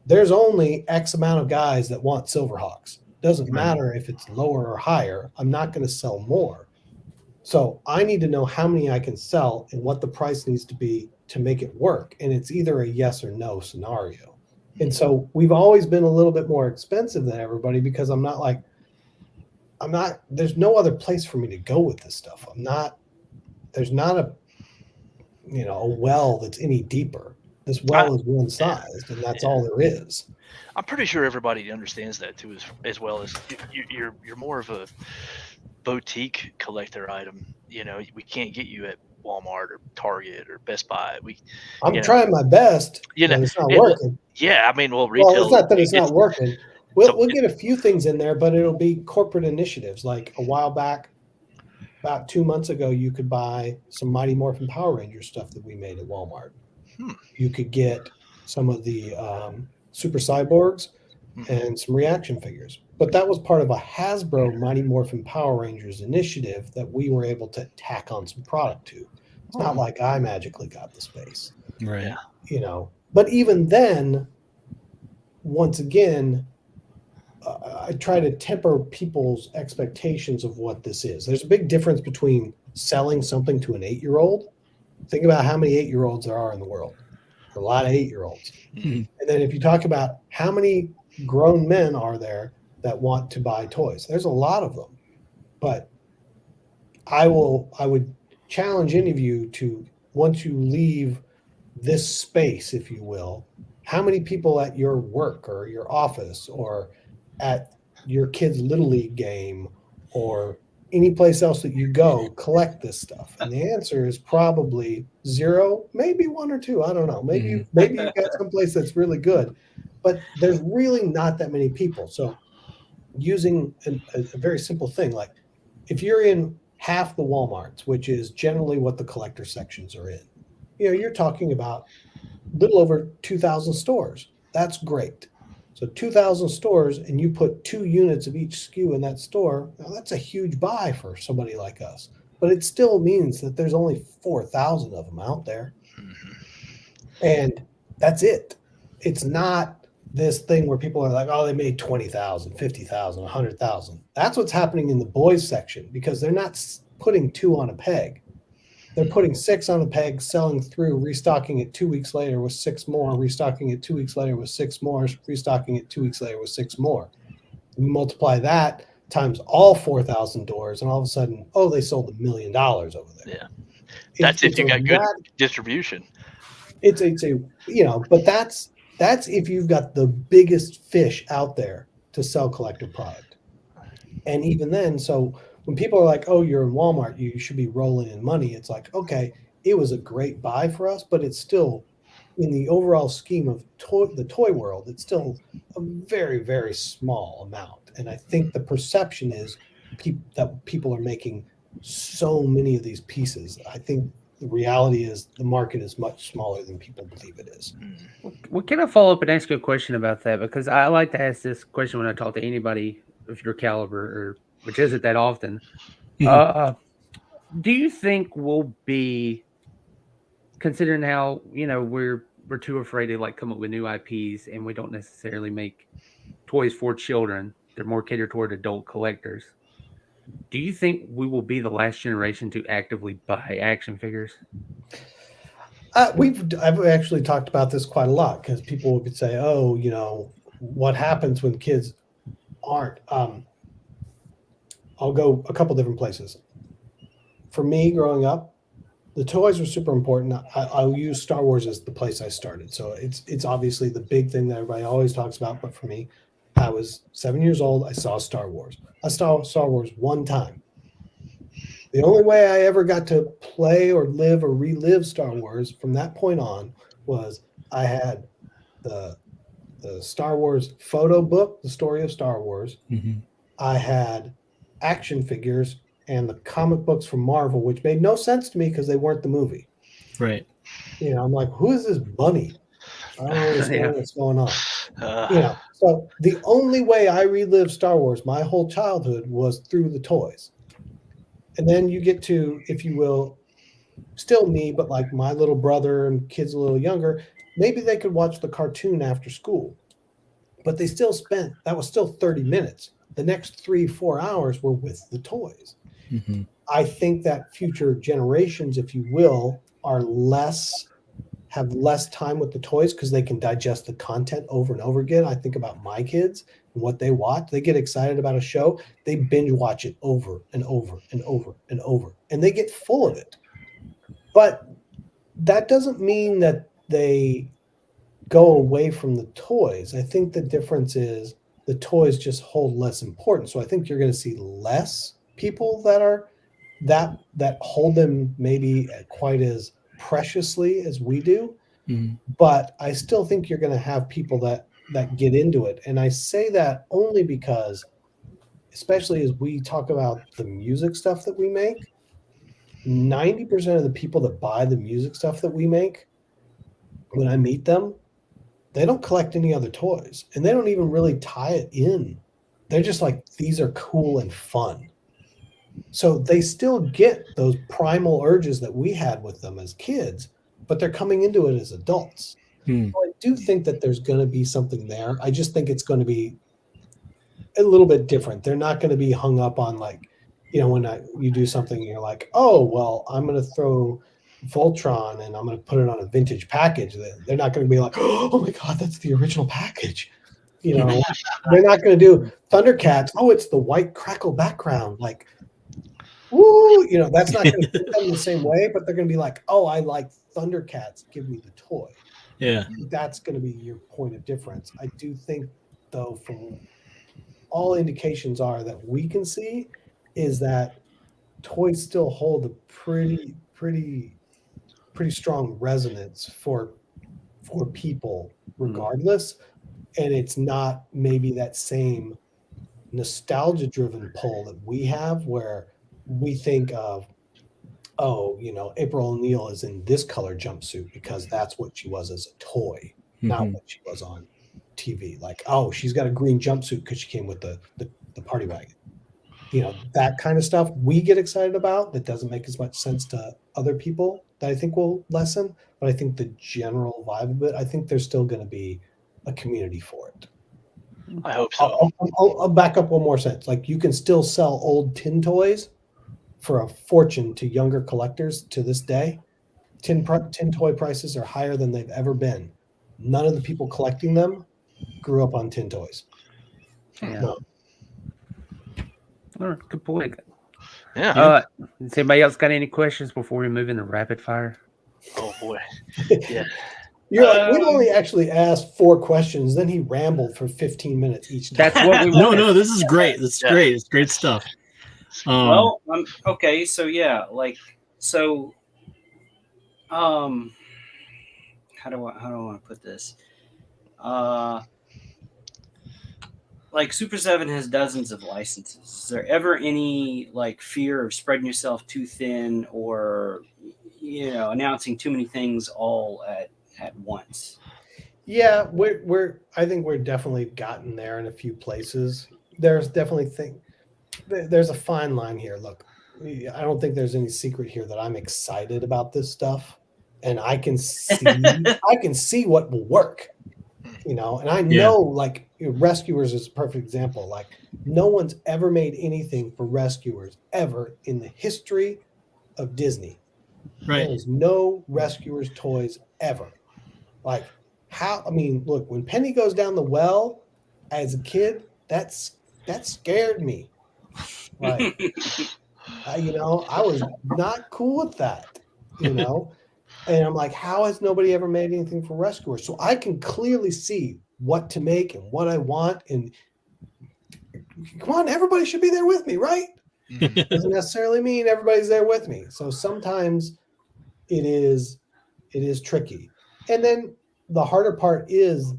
there's only X amount of guys that want Silverhawks. Doesn't matter if it's lower or higher. I'm not going to sell more. So I need to know how many I can sell and what the price needs to be to make it work. And it's either a yes or no scenario. And so we've always been a little bit more expensive than everybody because there's no other place for me to go with this stuff. There's not a well that's any deeper. This well is one sized and that's all there is. I'm pretty sure everybody understands that too, as well as you're more of a boutique collector item. We can't get you at Walmart or Target or Best Buy. I'm trying my best. It's not working. Yeah, I mean, retail. Well, it's not that it's not working. We'll get a few things in there, but it'll be corporate initiatives. Like a while back, about 2 months ago, you could buy some Mighty Morphin Power Rangers stuff that we made at Walmart. You could get some of the Super Cyborgs and some reaction figures. But that was part of a Hasbro Mighty Morphin Power Rangers initiative that we were able to tack on some product to. It's not like I magically got the space. Right. But even then, once again, I try to temper people's expectations of what this is. There's a big difference between selling something to an 8-year-old. Think about how many 8-year-olds there are in the world. A lot of 8-year-olds. And then if you talk about how many grown men are there that want to buy toys, there's a lot of them. But I would challenge any of you to, once you leave this space, if you will, how many people at your work or your office or at your kid's Little League game or any place else that you go collect this stuff? And the answer is probably 0, maybe 1 or 2. I don't know. Maybe you've got some place that's really good, but there's really not that many people. So using a very simple thing, like if you're in half the Walmarts, which is generally what the collector sections are in, you're talking about a little over 2,000 stores. That's great. So 2,000 stores, and you put 2 units of each SKU in that store, now that's a huge buy for somebody like us. But it still means that there's only 4,000 of them out there. And that's it. It's not this thing where people are like, oh, they made 20,000, 50,000, 100,000. That's what's happening in the boys section because they're not putting 2 on a peg. They're putting 6 on a peg, selling through, restocking it 2 weeks later with 6 more, restocking it 2 weeks later with 6 more, restocking it 2 weeks later with 6 more. You multiply that times all 4,000 doors, and all of a sudden, they sold $1 million over there. Yeah, that's if you got good distribution. But that's if you've got the biggest fish out there to sell collective product. And even then, so when people are like, oh, you're in Walmart, you should be rolling in money. It's like, okay, it was a great buy for us, but it's still, in the overall scheme of the toy world, it's still a very, very small amount. And I think the perception is that people are making so many of these pieces. I think the reality is the market is much smaller than people believe it is. Well, can I follow up and ask you a question about that? Because I like to ask this question when I talk to anybody of your caliber, which isn't that often. Do you think we'll be, considering how we're we're too afraid to like come up with new IPs, and we don't necessarily make toys for children. They're more catered toward adult collectors. Do you think we will be the last generation to actively buy action figures? I've actually talked about this quite a lot because people could say, "Oh, what happens when kids aren't?" I'll go a couple different places. For me, growing up, the toys were super important. I'll use Star Wars as the place I started. So it's obviously the big thing that everybody always talks about. But for me, I was 7 years old. I saw Star Wars. I saw Star Wars one time. The only way I ever got to play or live or relive Star Wars from that point on was I had the Star Wars photo book, The Story of Star Wars. Mm-hmm. I had action figures and the comic books from Marvel, which made no sense to me because they weren't the movie. Right. I'm like, who is this bunny? I don't understand what's going on. So the only way I relived Star Wars my whole childhood was through the toys. And then you get to, if you will, still me, but like my little brother and kids a little younger, maybe they could watch the cartoon after school. But they still that was still 30 minutes. The next 3-4 hours were with the toys. Mm-hmm. I think that future generations, if you will, have less time with the toys because they can digest the content over and over again. I think about my kids and what they watch. They get excited about a show. They binge watch it over and over and over and over, and they get full of it. But that doesn't mean that they go away from the toys. I think the difference is the toys just hold less importance. So I think you're going to see less people that are that hold them maybe quite as preciously as we do. Mm-hmm. But I still think you're going to have people that get into it. And I say that only because, especially as we talk about the music stuff that we make, 90% of the people that buy the music stuff that we make, when I meet them, they don't collect any other toys and they don't even really tie it in. They're just like, these are cool and fun. So they still get those primal urges that we had with them as kids, but they're coming into it as adults. So I do think that there's going to be something there. I just think it's going to be a little bit different. They're not going to be hung up on like, when you do something and you're like, oh, well, I'm going to throw Voltron and I'm going to put it on a vintage package. They're not going to be like, oh my God, that's the original package. They're not going to do Thundercats. Oh, it's the white crackle background. Like, woo, that's not going to fit them the same way, but they're going to be like, oh, I like Thundercats. Give me the toy. Yeah. That's going to be your point of difference. I do think, though, from all indications are that we can see is that toys still hold a pretty strong resonance for people regardless. And it's not maybe that same nostalgia driven pull that we have where we think of, April O'Neil is in this color jumpsuit because that's what she was as a toy, not what she was on TV. Like, oh, she's got a green jumpsuit because she came with the party wagon. That kind of stuff we get excited about that doesn't make as much sense to other people that I think will lessen. But I think the general vibe of it, I think there's still going to be a community for it. I hope so. I'll back up one more sentence. Like, you can still sell old tin toys for a fortune to younger collectors to this day. Tin toy prices are higher than they've ever been. None of the people collecting them grew up on tin toys. Yeah. No. All right, good point. Yeah. Has anybody else got any questions before we move into rapid fire? Oh boy. Yeah. You're like, we only actually asked 4 questions. Then he rambled for 15 minutes each time. That's what we want. No, this is great. This is great. It's great stuff. Okay. So yeah, how do I want to put this? Like SUPER7 has dozens of licenses. Is there ever any like fear of spreading yourself too thin or announcing too many things all at once? Yeah, I think we're definitely gotten there in a few places. There's definitely there's a fine line here. Look, I don't think there's any secret here that I'm excited about this stuff. and I can see what will work, and I know like Rescuers is a perfect example. Like no one's ever made anything for Rescuers ever in the history of Disney. Right. There's no Rescuers toys ever. Like look, when Penny goes down the well as a kid, that scared me. Like, I was not cool with that, and I'm like, how has nobody ever made anything for Rescuers? So I can clearly see what to make and what I want. And come on, everybody should be there with me, right? Doesn't necessarily mean everybody's there with me. So sometimes it is tricky. And then the harder part is,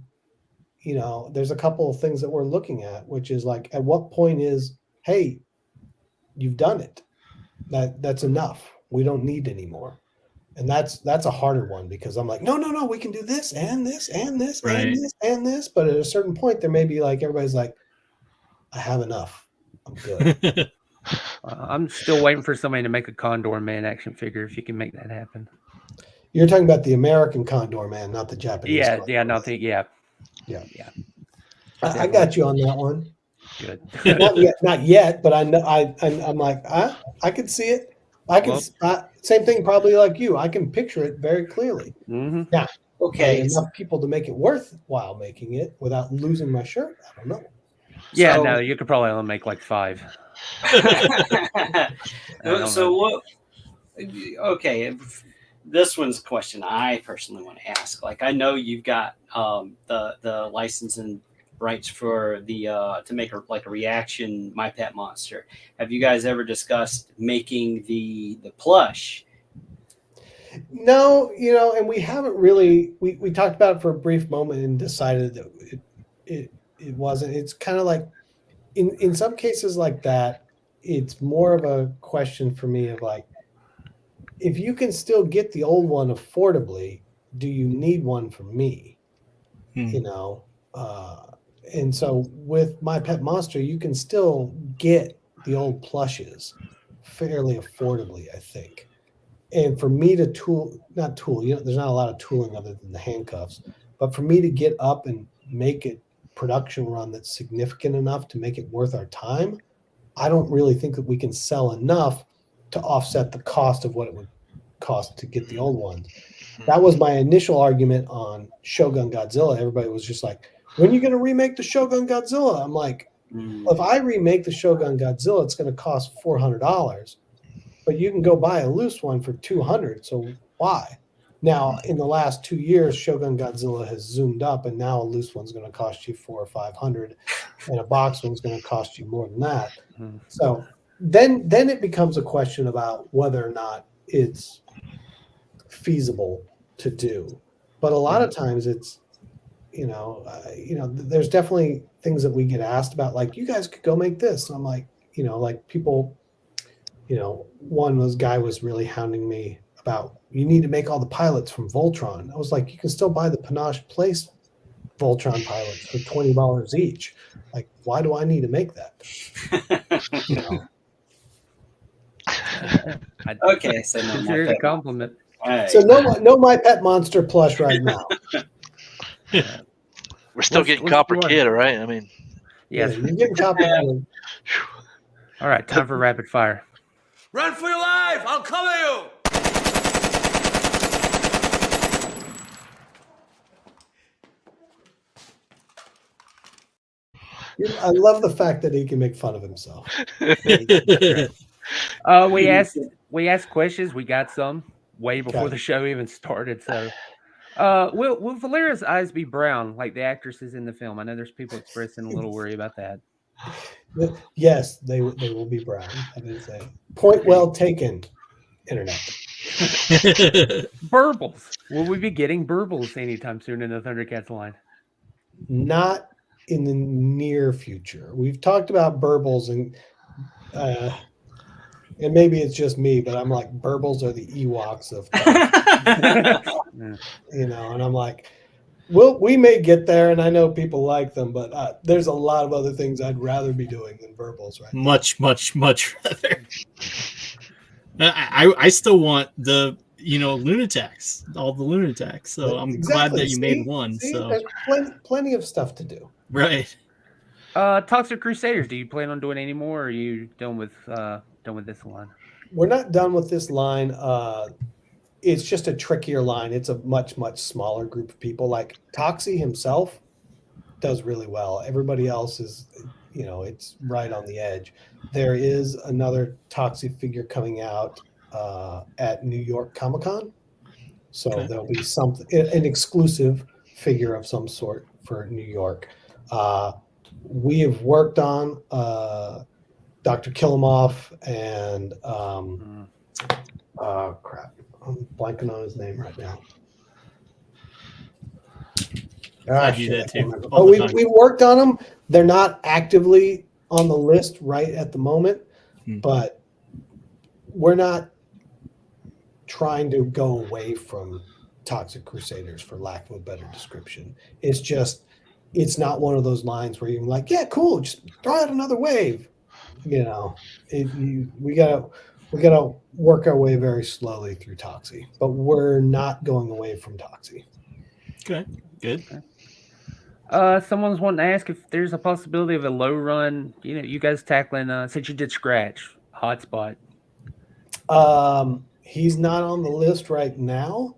there's a couple of things that we're looking at, which is like, at what point is, hey, you've done it. That's enough. We don't need any more. And that's a harder one, because I'm like, no, we can do this and this and this Right. and this and this. But at a certain point, there may be like, everybody's like, I have enough. I'm good. I'm still waiting for somebody to make a Condor Man action figure, if you can make that happen. You're talking about the American Condor Man, not the Japanese. Yeah. I got you on that one. Good. not yet, but I know I'm like, I can see it. I can same thing, probably like you. I can picture it very clearly. Mm-hmm. Now, Okay. enough people to make it worthwhile making it without losing my shirt. I don't know. Yeah, no, you could probably only make like 5. So what? Okay, this one's a question I personally want to ask. Like, I know you've got the license and rights for the to make a reaction My Pet Monster. Have you guys ever discussed making the plush? No, and we haven't really. We talked about it for a brief moment and decided that it wasn't. It's kind of like in some cases like that, it's more of a question for me of like, if you can still get the old one affordably, do you need one from me? And so with My Pet Monster, you can still get the old plushes fairly affordably, I think. And for me to there's not a lot of tooling other than the handcuffs, but for me to get up and make it production run that's significant enough to make it worth our time, I don't really think that we can sell enough to offset the cost of what it would cost to get the old ones. That was my initial argument on Shogun Godzilla. Everybody was just like, when are you going to remake the Shogun Godzilla? I'm like, if I remake the Shogun Godzilla, it's going to cost $400, but you can go buy a loose one for $200. So why? Now, in the last 2 years, Shogun Godzilla has zoomed up, and now a loose one's going to cost you $400 or $500, and a box one's going to cost you more than that. So then it becomes a question about whether or not it's feasible to do. But a lot of times it's, there's definitely things that we get asked about, like, you guys could go make this. And I'm like, like people, one guy was really hounding me about, you need to make all the pilots from Voltron. I was like, you can still buy the Panache Place Voltron pilots for $20 each. Like, why do I need to make that? Okay, so no, consider it a compliment. Right. So no My Pet Monster plush right now. We're still getting Copper Kid, all right? I mean, yes. You're getting Copper Kid. All right, time for rapid fire. Run for your life! I'll cover you! I love the fact that he can make fun of himself. We asked questions. We got some way before the show even started. So, will Valera's eyes be brown like the actresses in the film? I know there's people expressing a little worry about that. Yes, they will be brown. That is a point well taken, Internet. Burbles. Will we be getting Burbles anytime soon in the Thundercats line? Not in the near future. We've talked about Burbles, and maybe it's just me, but I'm like, Burbles are the Ewoks of and I'm like, we may get there, and I know people like them, but there's a lot of other things I'd rather be doing than Burbles right now. Much rather. I still want the Lunatics, all the Lunatics. So I'm glad that you made one. So there's plenty of stuff to do. Right. Toxic Crusaders, do you plan on doing any more, or are you done with this line? We're not done with this line. It's just a trickier line. It's a much, much smaller group of people. Like Toxie himself does really well. Everybody else is, it's right on the edge. There is another Toxie figure coming out at New York Comic-Con. So there'll be an exclusive figure of some sort for New York. We have worked on Dr. Killamoff and crap. I'm blanking on his name right now. I do that too. Oh, we worked on them. They're not actively on the list right at the moment, but we're not trying to go away from Toxic Crusaders, for lack of a better description. It's just, it's not one of those lines where you're like, yeah, cool, just throw out another wave. We gotta work our way very slowly through Toxie, but we're not going away from Toxie. Okay, good. Someone's wanting to ask if there's a possibility of a low run. You guys tackling since you did Scratch Hotspot. He's not on the list right now,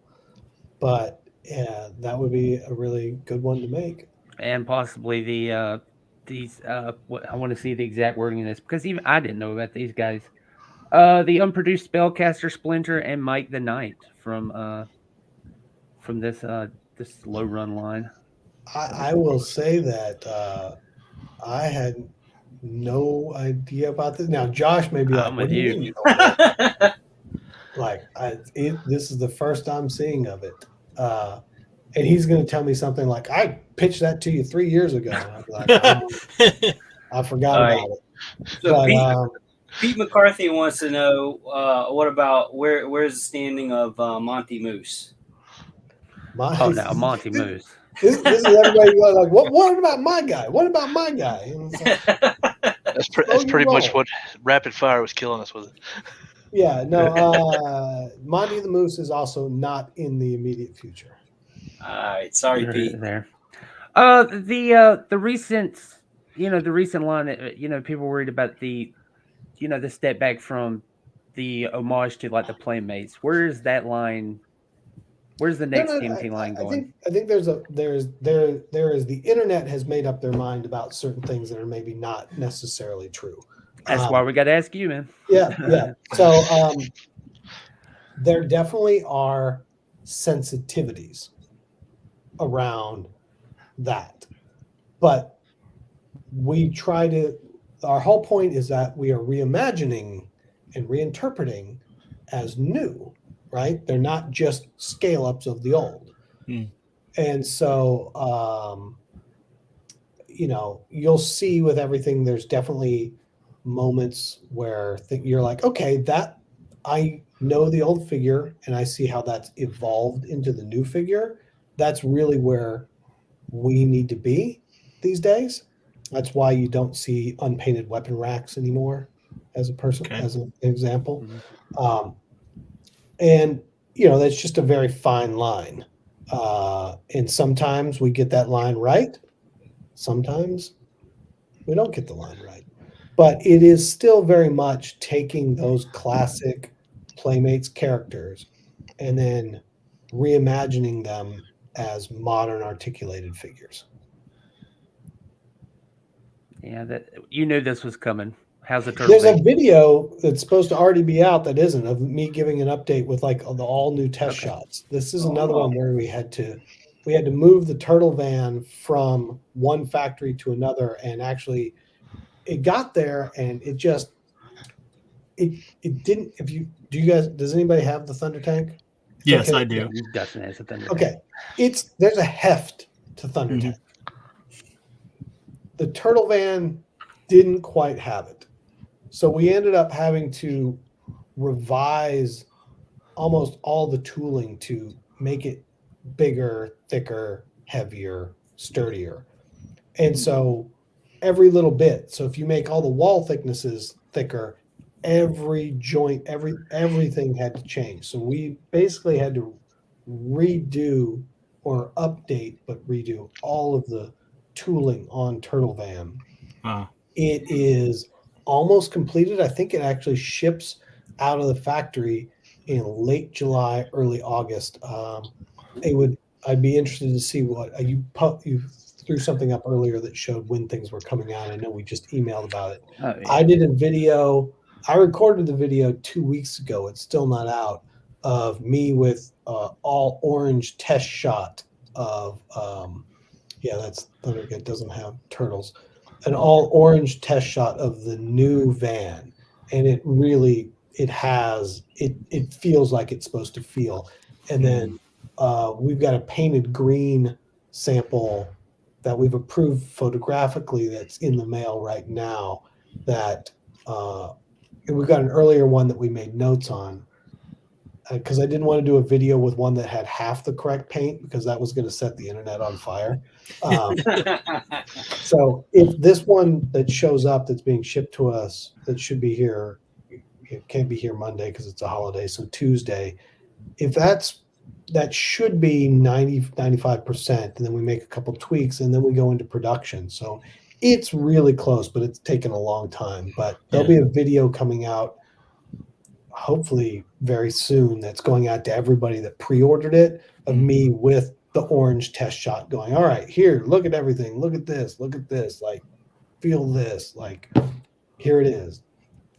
but yeah, that would be a really good one to make. And possibly I want to see the exact wording in this, because even I didn't know about these guys. The unproduced Spellcaster Splinter and Mike the Knight from this low run line. I will say that I had no idea about this. Now Josh may be like, I'm with you. This is the first I'm seeing of it. And he's going to tell me something like, I pitched that to you 3 years ago. And I'm like, I forgot about it. So Pete McCarthy wants to know, what about where's the standing of Monty Moose? Monty Moose. This is everybody going like, what about my guy? What about my guy? And it's like, that's pretty much what Rapid Fire was killing us with. Yeah, no. Monty the Moose is also not in the immediate future. All right, sorry, Pete. There. The recent line. People worried about the step back from the homage to like the Playmates. Where is that line? Where's the next TMT line going? I think there is the internet has made up their mind about certain things that are maybe not necessarily true. That's why we got to ask you, man. Yeah. So there definitely are sensitivities around that, but our whole point is that we are reimagining and reinterpreting as new. Right? They're not just scale ups of the old. And so, you'll see with everything, there's definitely moments where you're like, okay, that I know the old figure and I see how that's evolved into the new figure. That's really where we need to be these days. That's why you don't see unpainted weapon racks anymore as an example. And, that's just a very fine line. And sometimes we get that line right. Sometimes we don't get the line right. But it is still very much taking those classic Playmates characters and then reimagining them as modern articulated figures. Yeah, you knew this was coming. How's the turtle? There's a video that's supposed to already be out that isn't, of me giving an update with like the all new test shots. This is another one where we had to move the turtle van from one factory to another, and actually it got there and it didn't. Does anybody have the Thunder Tank? Yes, okay. I do. Dustin has a Thunder Tank. There's a heft to Thunder Tank. The turtle van didn't quite have it. So we ended up having to revise almost all the tooling to make it bigger, thicker, heavier, sturdier. And so every little bit. So if you make all the wall thicknesses thicker, every joint, everything had to change. So we basically had to redo or update, but redo all of the tooling on Turtle Van. Wow. It is almost completed. I think it actually ships out of the factory in late July, early August. I'd be interested to see what you threw something up earlier that showed when things were coming out. I know we just emailed about it. Oh, yeah. I did a video. I recorded the video 2 weeks ago. It's still not out, of me with all orange test shot of that's Thundercat doesn't have turtles. An all orange test shot of the new van, and it feels like it's supposed to feel. And then we've got a painted green sample that we've approved photographically that's in the mail right now, that we've got an earlier one that we made notes on, because I didn't want to do a video with one that had half the correct paint, because that was going to set the internet on fire. So if this one that shows up that's being shipped to us, that should be here, it can't be here Monday because it's a holiday, so Tuesday, if that should be 95%, and then we make a couple tweaks and then we go into production. So it's really close, but it's taken a long time. But there'll be a video coming out hopefully very soon that's going out to everybody that pre-ordered it, of me with the orange test shot going, all right, here, look at everything, look at this, like, feel this, like, here it is.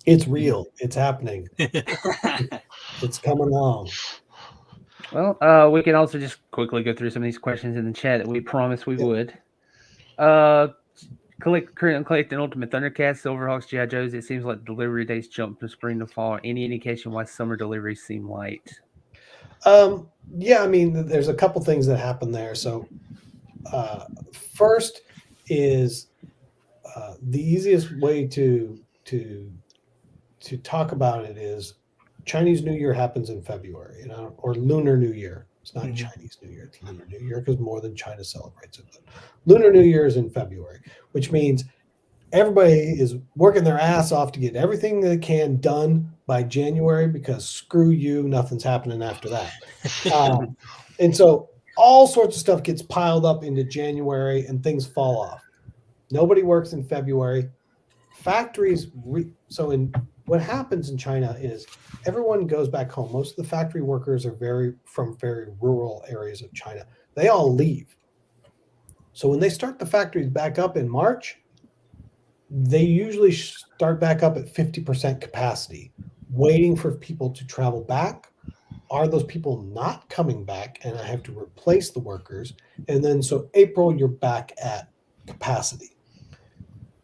It's real. It's happening. It's coming along. Well, we can also just quickly go through some of these questions in the chat that we promised we would. Collecting Ultimate Thundercats, Silverhawks, G.I. Joes. It seems like delivery dates jump from spring to fall. Any indication why summer deliveries seem light? Yeah, I mean, there's a couple things that happen there. So first is the easiest way to talk about it is Chinese New Year happens in February, or Lunar New Year. It's not Chinese New Year, it's Lunar New Year, because more than China celebrates it. But Lunar New Year is in February, which means everybody is working their ass off to get everything they can done by January, because screw you, nothing's happening after that. And so all sorts of stuff gets piled up into January and things fall off. Nobody works in February. Factories, what happens in China is everyone goes back home. Most of the factory workers are from very rural areas of China. They all leave. So when they start the factories back up in March, they usually start back up at 50% capacity, waiting for people to travel back. Are those people not coming back? And I have to replace the workers. And then so April, you're back at capacity.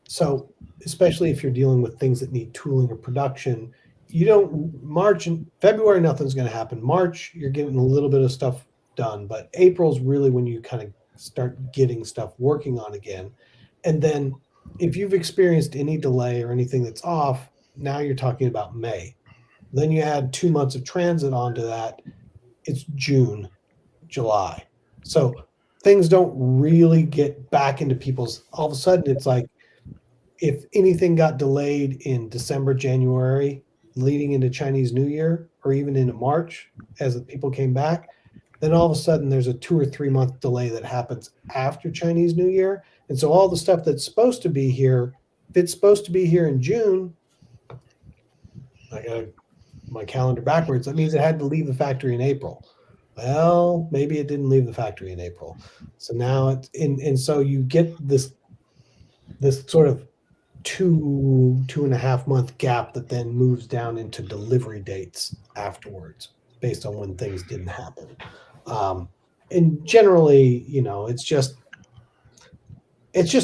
So especially if you're dealing with things that need tooling or production, March and February, nothing's going to happen. March, you're getting a little bit of stuff done, but April's really when you kind of start getting stuff working on again. And then if you've experienced any delay or anything that's off, now you're talking about May. Then you add 2 months of transit onto that, it's June, July. So things don't really get back into people's, all of a sudden it's like, if anything got delayed in December, January, leading into Chinese New Year, or even into March as the people came back, then all of a sudden there's a 2 or 3 month delay that happens after Chinese New Year. And so all the stuff that's supposed to be here, if it's supposed to be here in June, I got my calendar backwards, that means it had to leave the factory in April. Well, maybe it didn't leave the factory in April. So now it's and so you get this sort of 2.5 month gap that then moves down into delivery dates afterwards based on when things didn't happen. And generally, it's just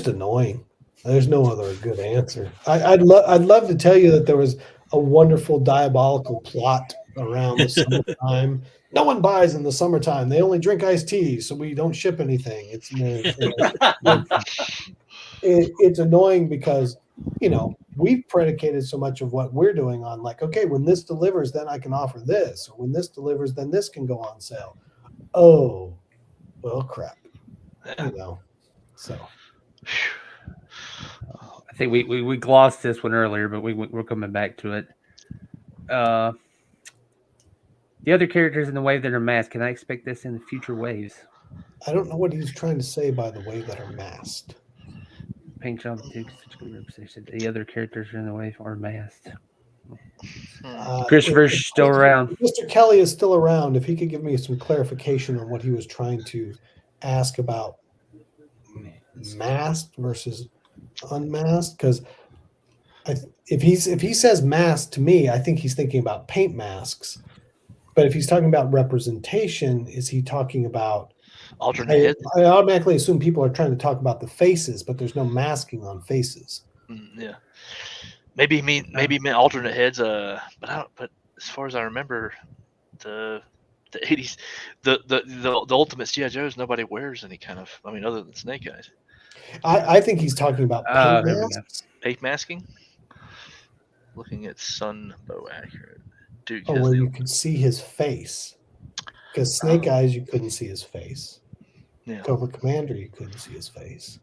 annoying. There's no other good answer. I'd love to tell you that there was a wonderful diabolical plot around the summertime. No one buys in the summertime. They only drink iced tea, so we don't ship anything. It's annoying because we've predicated so much of what we're doing on, like, okay, when this delivers, then I can offer this, or when this delivers, then this can go on sale. Oh, well, crap. So I think we glossed this one earlier, but we're coming back to it. the other characters in the wave that are masked. Can I expect this in the future waves? I don't know what he's trying to say by the wave that are masked. Paint job takes such a good representation. The other characters in the wave are masked. Christopher's If still around. Mr. Kelly is still around. If he could give me some clarification on what he was trying to ask about masked versus unmasked, because if he says masked to me, I think he's thinking about paint masks. But if he's talking about representation, is he talking about alternate heads? I automatically assume people are trying to talk about the faces, but there's no masking on faces. Yeah, maybe mean alternate heads. But as far as I remember, the 80s, the Ultimate G.I. Joes, nobody wears any kind of. I mean, other than Snake Eyes. I think he's talking about paint masks. Paint masking. Looking at Sunbow accurate. Dude, where you could see his face. Because Snake Eyes, you couldn't see his face. Yeah. Cobra Commander, you couldn't see his face.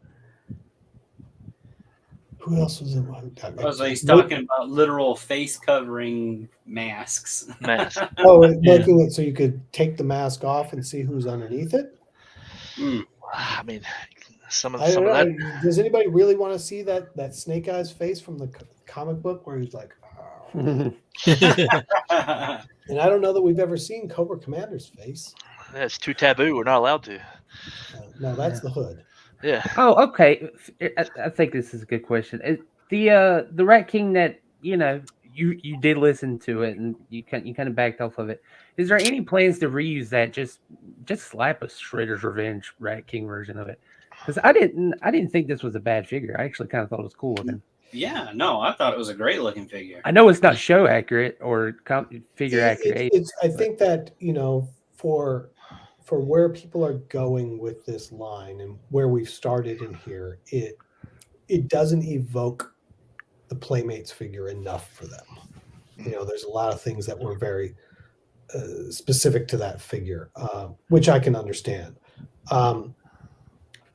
Who else was in one? So he's talking about literal face covering masks. Mask. Making it so you could take the mask off and see who's underneath it? I mean, some of that. that. Does anybody really want to see that Snake Eyes face from the comic book where he's like, and I don't know that we've ever seen Cobra Commander's face. That's too taboo. We're not allowed to. No, that's the hood. Yeah. Oh, okay. I think this is a good question. The Rat King that you did listen to it and you kind of backed off of it. Is there any plans to reuse that? Just slap a Shredder's Revenge Rat King version of it? Because I didn't think this was a bad figure. I actually kind of thought it was cool looking. Yeah, no, I thought it was a great looking figure. I know it's not show accurate or figure accurate. I think that for where people are going with this line and where we've started in here, it doesn't evoke the Playmates figure enough for them. There's a lot of things that were very specific to that figure, which I can understand.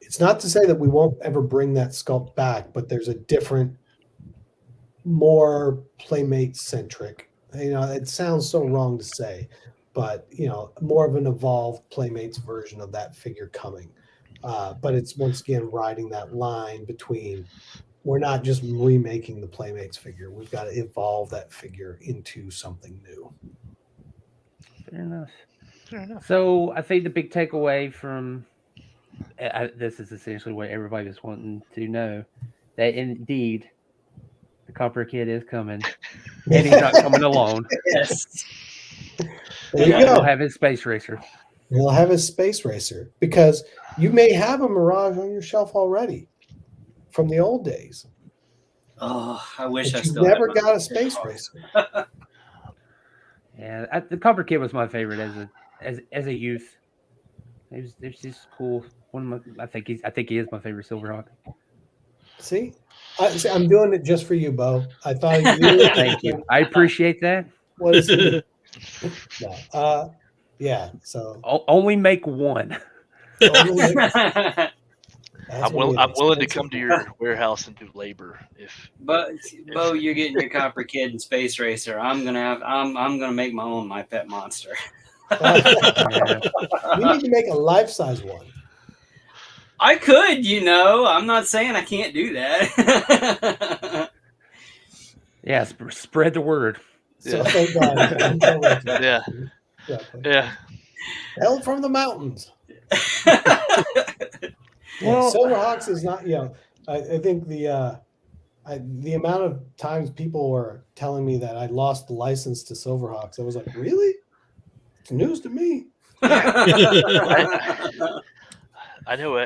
It's not to say that we won't ever bring that sculpt back, but there's a different, more Playmate centric. It sounds so wrong to say, but more of an evolved Playmates version of that figure coming. But it's once again riding that line between, we're not just remaking the Playmates figure. We've got to evolve that figure into something new. Fair enough. So I think the big takeaway from this is essentially what everybody was wanting to know, that indeed the Copper Kid is coming, and he's not coming alone. Yes. There you go. He'll have his space racer. He'll have his space racer, because you may have a Mirage on your shelf already from the old days. Oh, I wish but I still never got a space racer. Yeah, the Copper Kid was my favorite as a youth. It was just cool. I think he is my favorite Silverhawk. See, I'm doing it just for you, Bo. I thought you. Thank you. I appreciate that. What is it? No. Yeah. So only make one. I'm willing to come to your warehouse and do labor But Bo, you're getting your Copper Kid and Space Racer. I'm gonna make my own My Pet Monster. You need to make a life-size one. I could, I'm not saying I can't do that. Yeah, spread the word. So thank God. Yeah. Hell from the mountains. Well, Silverhawks is not. I think the amount of times people were telling me that I lost the license to Silverhawks, I was like, really? It's news to me. I know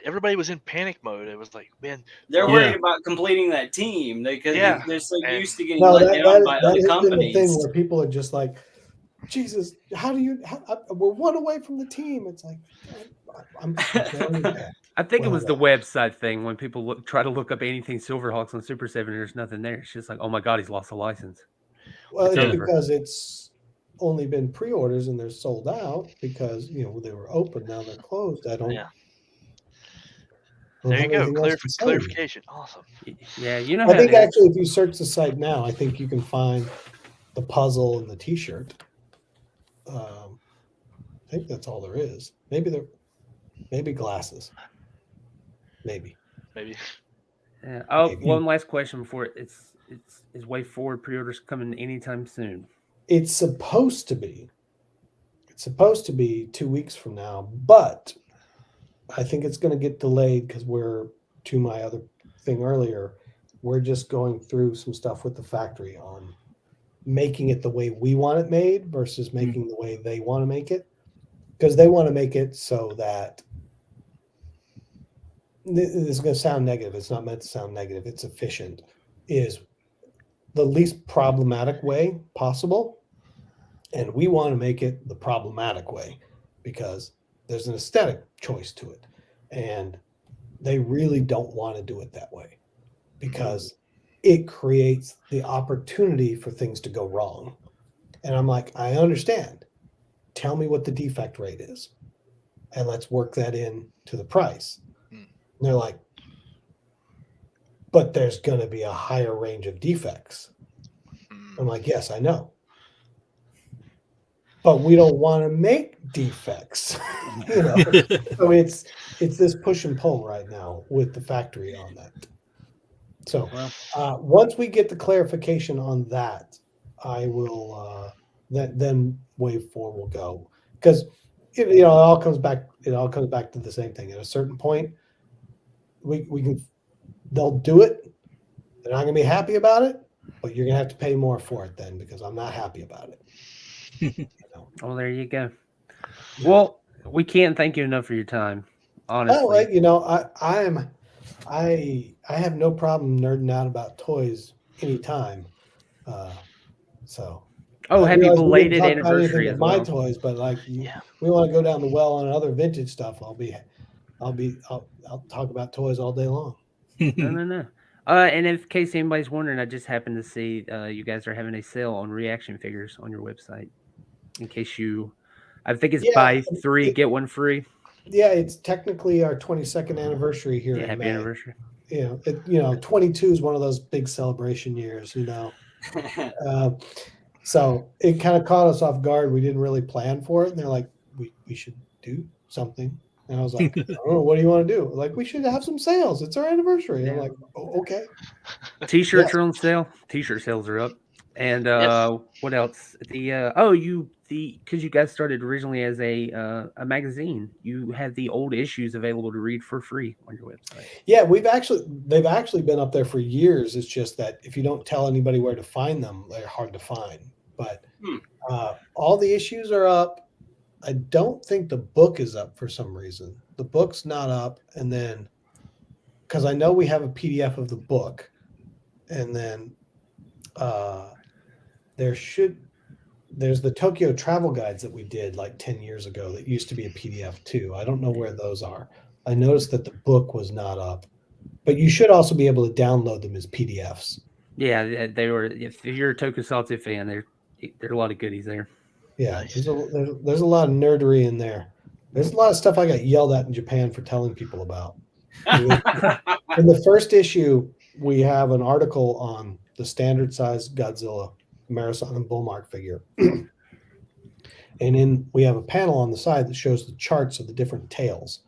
everybody was in panic mode. It was like, man, they're worried about completing that team because they're so used to getting let down by other has companies. Been the thing where people are just like, Jesus, we're one away from the team. It's like, I think it was the website thing when people try to look up anything Silverhawks on SUPER7. There's nothing there. It's just like, oh my God, he's lost a license. Well, it's because it's only been pre-orders and they're sold out because they were open. Now they're closed. I don't. Yeah. There you go. Clarification. Awesome. Yeah, I think actually, if you search the site now, I think you can find the puzzle and the T-shirt. I think that's all there is. Maybe glasses. Maybe. Yeah. Maybe. One last question before is Way Forward pre-orders coming anytime soon? It's supposed to be. It's supposed to be 2 weeks from now, but I think it's going to get delayed because to my other thing earlier, we're just going through some stuff with the factory on making it the way we want it made versus making the way they want to make it. Because they want to make it so that this is going to sound negative. It's not meant to sound negative. It's efficient. Is the least problematic way possible. And we want to make it the problematic way because there's an aesthetic choice to it. And they really don't want to do it that way because it creates the opportunity for things to go wrong. And I'm like, I understand. Tell me what the defect rate is. And let's work that in to the price. And they're like, but there's going to be a higher range of defects. I'm like, yes, I know. But we don't want to make defects. So it's this push and pull right now with the factory on that. So once we get the clarification on that, I will then Wave 4 will go because it all comes back to the same thing. At a certain point, they'll do it. They're not going to be happy about it, but you're going to have to pay more for it then because I'm not happy about it. Well, there you go. Well, we can't thank you enough for your time. Honestly, I have no problem nerding out about toys anytime. happy belated anniversary as well. My toys, but we want to go down the well on other vintage stuff. I'll talk about toys all day long. No. And in case anybody's wondering, I just happened to see you guys are having a sale on reaction figures on your website. In case I think it's buy 3 get 1 free. Yeah, it's technically our 22nd anniversary here. Yeah, happy anniversary. 22 is one of those big celebration years. So it kind of caught us off guard. We didn't really plan for it, and they're like, "We should do something." And I was like, "Oh, what do you want to do?" Like, we should have some sales. It's our anniversary. I'm like, "Oh, okay." T-shirts are on sale. T-shirt sales are up. And what else? Because you guys started originally as a magazine, you have the old issues available to read for free on your website. Yeah, they've actually been up there for years. It's just that if you don't tell anybody where to find them, they're hard to find. But all the issues are up. I don't think the book is up for some reason. The book's not up, and then because I know we have a PDF of the book, and then there's the Tokyo travel guides that we did like 10 years ago that used to be a PDF too. I don't know where those are. I noticed that the book was not up, but you should also be able to download them as PDFs. Yeah, they were. If you're a Tokusatsu fan, there are a lot of goodies there. Yeah, there's a lot of nerdery in there. There's a lot of stuff I got yelled at in Japan for telling people about. In the first issue, we have an article on the standard size Godzilla Marathon and Bullmark figure. And then we have a panel on the side that shows the charts of the different tails.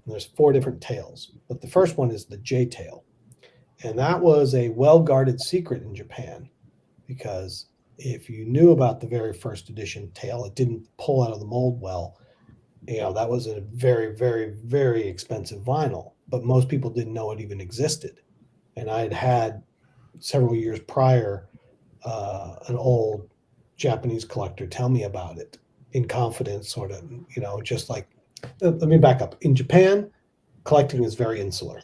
And there's 4 different tails, but the first one is the J tail. And that was a well-guarded secret in Japan because if you knew about the very first edition tail, it didn't pull out of the mold well. That was a very, very, very expensive vinyl, but most people didn't know it even existed. And I had several years prior, an old Japanese collector tell me about it in confidence, sort of, just like, let me back up. In Japan, collecting is very insular.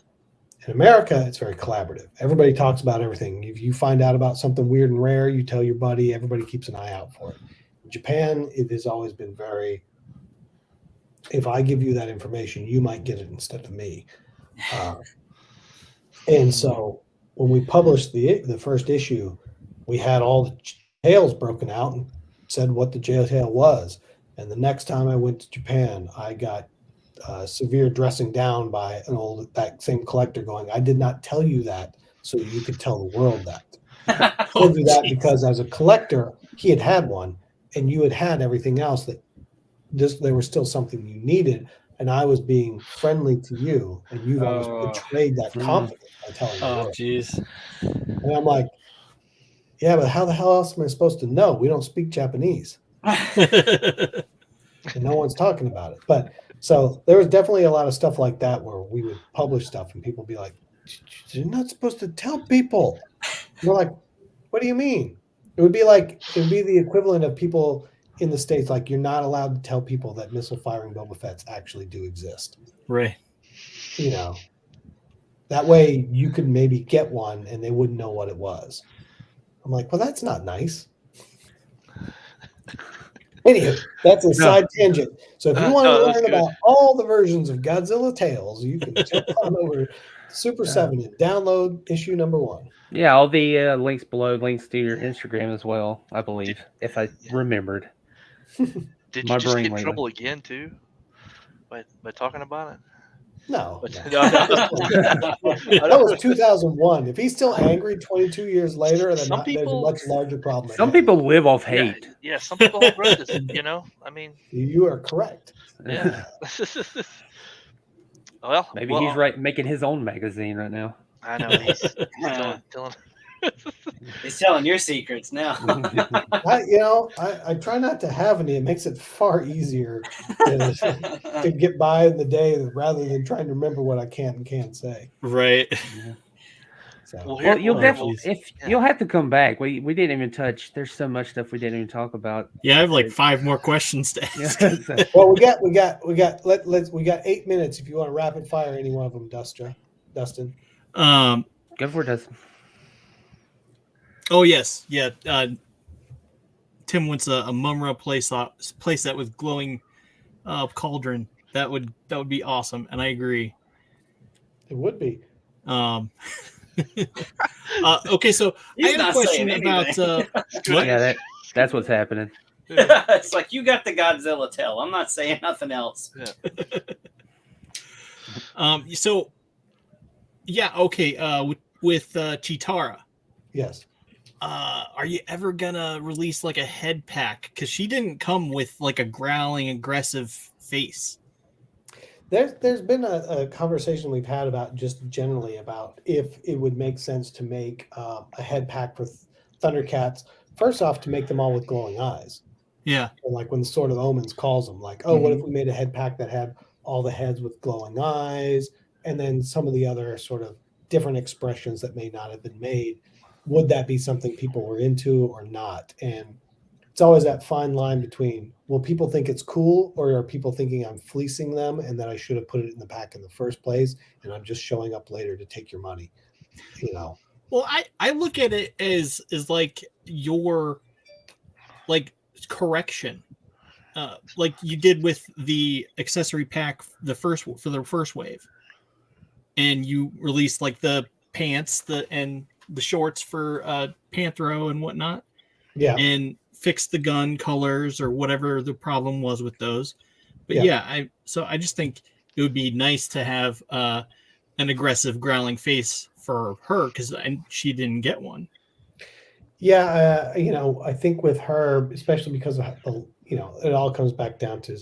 In America, it's very collaborative. Everybody talks about everything. If you find out about something weird and rare, you tell your buddy, everybody keeps an eye out for it. In Japan, it has always been very, if I give you that information, you might get it instead of me. And so when we published the first issue, we had all the tails broken out and said what the J tail was. And the next time I went to Japan, I got severe dressing down by that same collector going, "I did not tell you that so you could tell the world that." I told you that because as a collector, he had one, and you had everything else that there was still something you needed, and I was being friendly to you, and you've almost betrayed that confidence by telling me. Oh, jeez. And I'm like, yeah, but how the hell else am I supposed to know? We don't speak Japanese, and no one's talking about it. But so there was definitely a lot of stuff like that where we would publish stuff, and people would be like, "You're not supposed to tell people." And we're like, "What do you mean?" It would be the equivalent of people in the States, like, you're not allowed to tell people that missile firing Boba Fett's actually do exist. Right. You know, that way you could maybe get one and they wouldn't know what it was. I'm like, well, that's not nice. Anywho, that's a side tangent. So if you want to learn about all the versions of Godzilla Tales, you can jump on over to SUPER7 and download issue number 1. Yeah, all the links below, links to your Instagram as well, I believe, if I remembered. Did you just get in trouble again, too, by talking about it? No. That was 2001. If he's still angry 22 years later, then there's a much larger problem. Some people live off hate. Yeah, some people have grudges, I mean. You are correct. Yeah. Well, maybe he's making his own magazine right now. I know. He's telling He's telling your secrets now. I try not to have any. It makes it far easier to get by in the day rather than trying to remember what I can and can't say. Right. Yeah. So. Well, you'll definitely you'll have to come back. We didn't even touch. There's so much stuff we didn't even talk about. Yeah, I have like 5 more questions to ask. Well, we got 8 minutes if you want to rapid fire any one of them, Dustin. Go for it, Dustin. Oh yes, yeah. Tim wants a Mumra playset with glowing cauldron. That would be awesome, and I agree. It would be. Okay, so I had a question about yeah, that's what's happening. It's like you got the Godzilla tail. I'm not saying nothing else. Yeah. So yeah, okay. With Chitara. Yes. Are you ever gonna release like a head pack? Because she didn't come with like a growling, aggressive face. There's been a conversation we've had about just generally about if it would make sense to make a head pack for Thundercats. First off, to make them all with glowing eyes. Yeah. And like when the Sword of Omens calls them, like, oh, what if we made a head pack that had all the heads with glowing eyes, and then some of the other sort of different expressions that may not have been made? Would that be something people were into or not? And it's always that fine line between, will people think it's cool, or are people thinking I'm fleecing them and that I should have put it in the pack in the first place and I'm just showing up later to take your money? Well, I look at it as like your like correction, like you did with the accessory pack for the first wave, and you released like the pants and the shorts for Panthro and whatnot. Yeah. And fix the gun colors or whatever the problem was with those. But I just think it would be nice to have an aggressive growling face for her because she didn't get one. Yeah, I think with her, especially because of it all comes back down to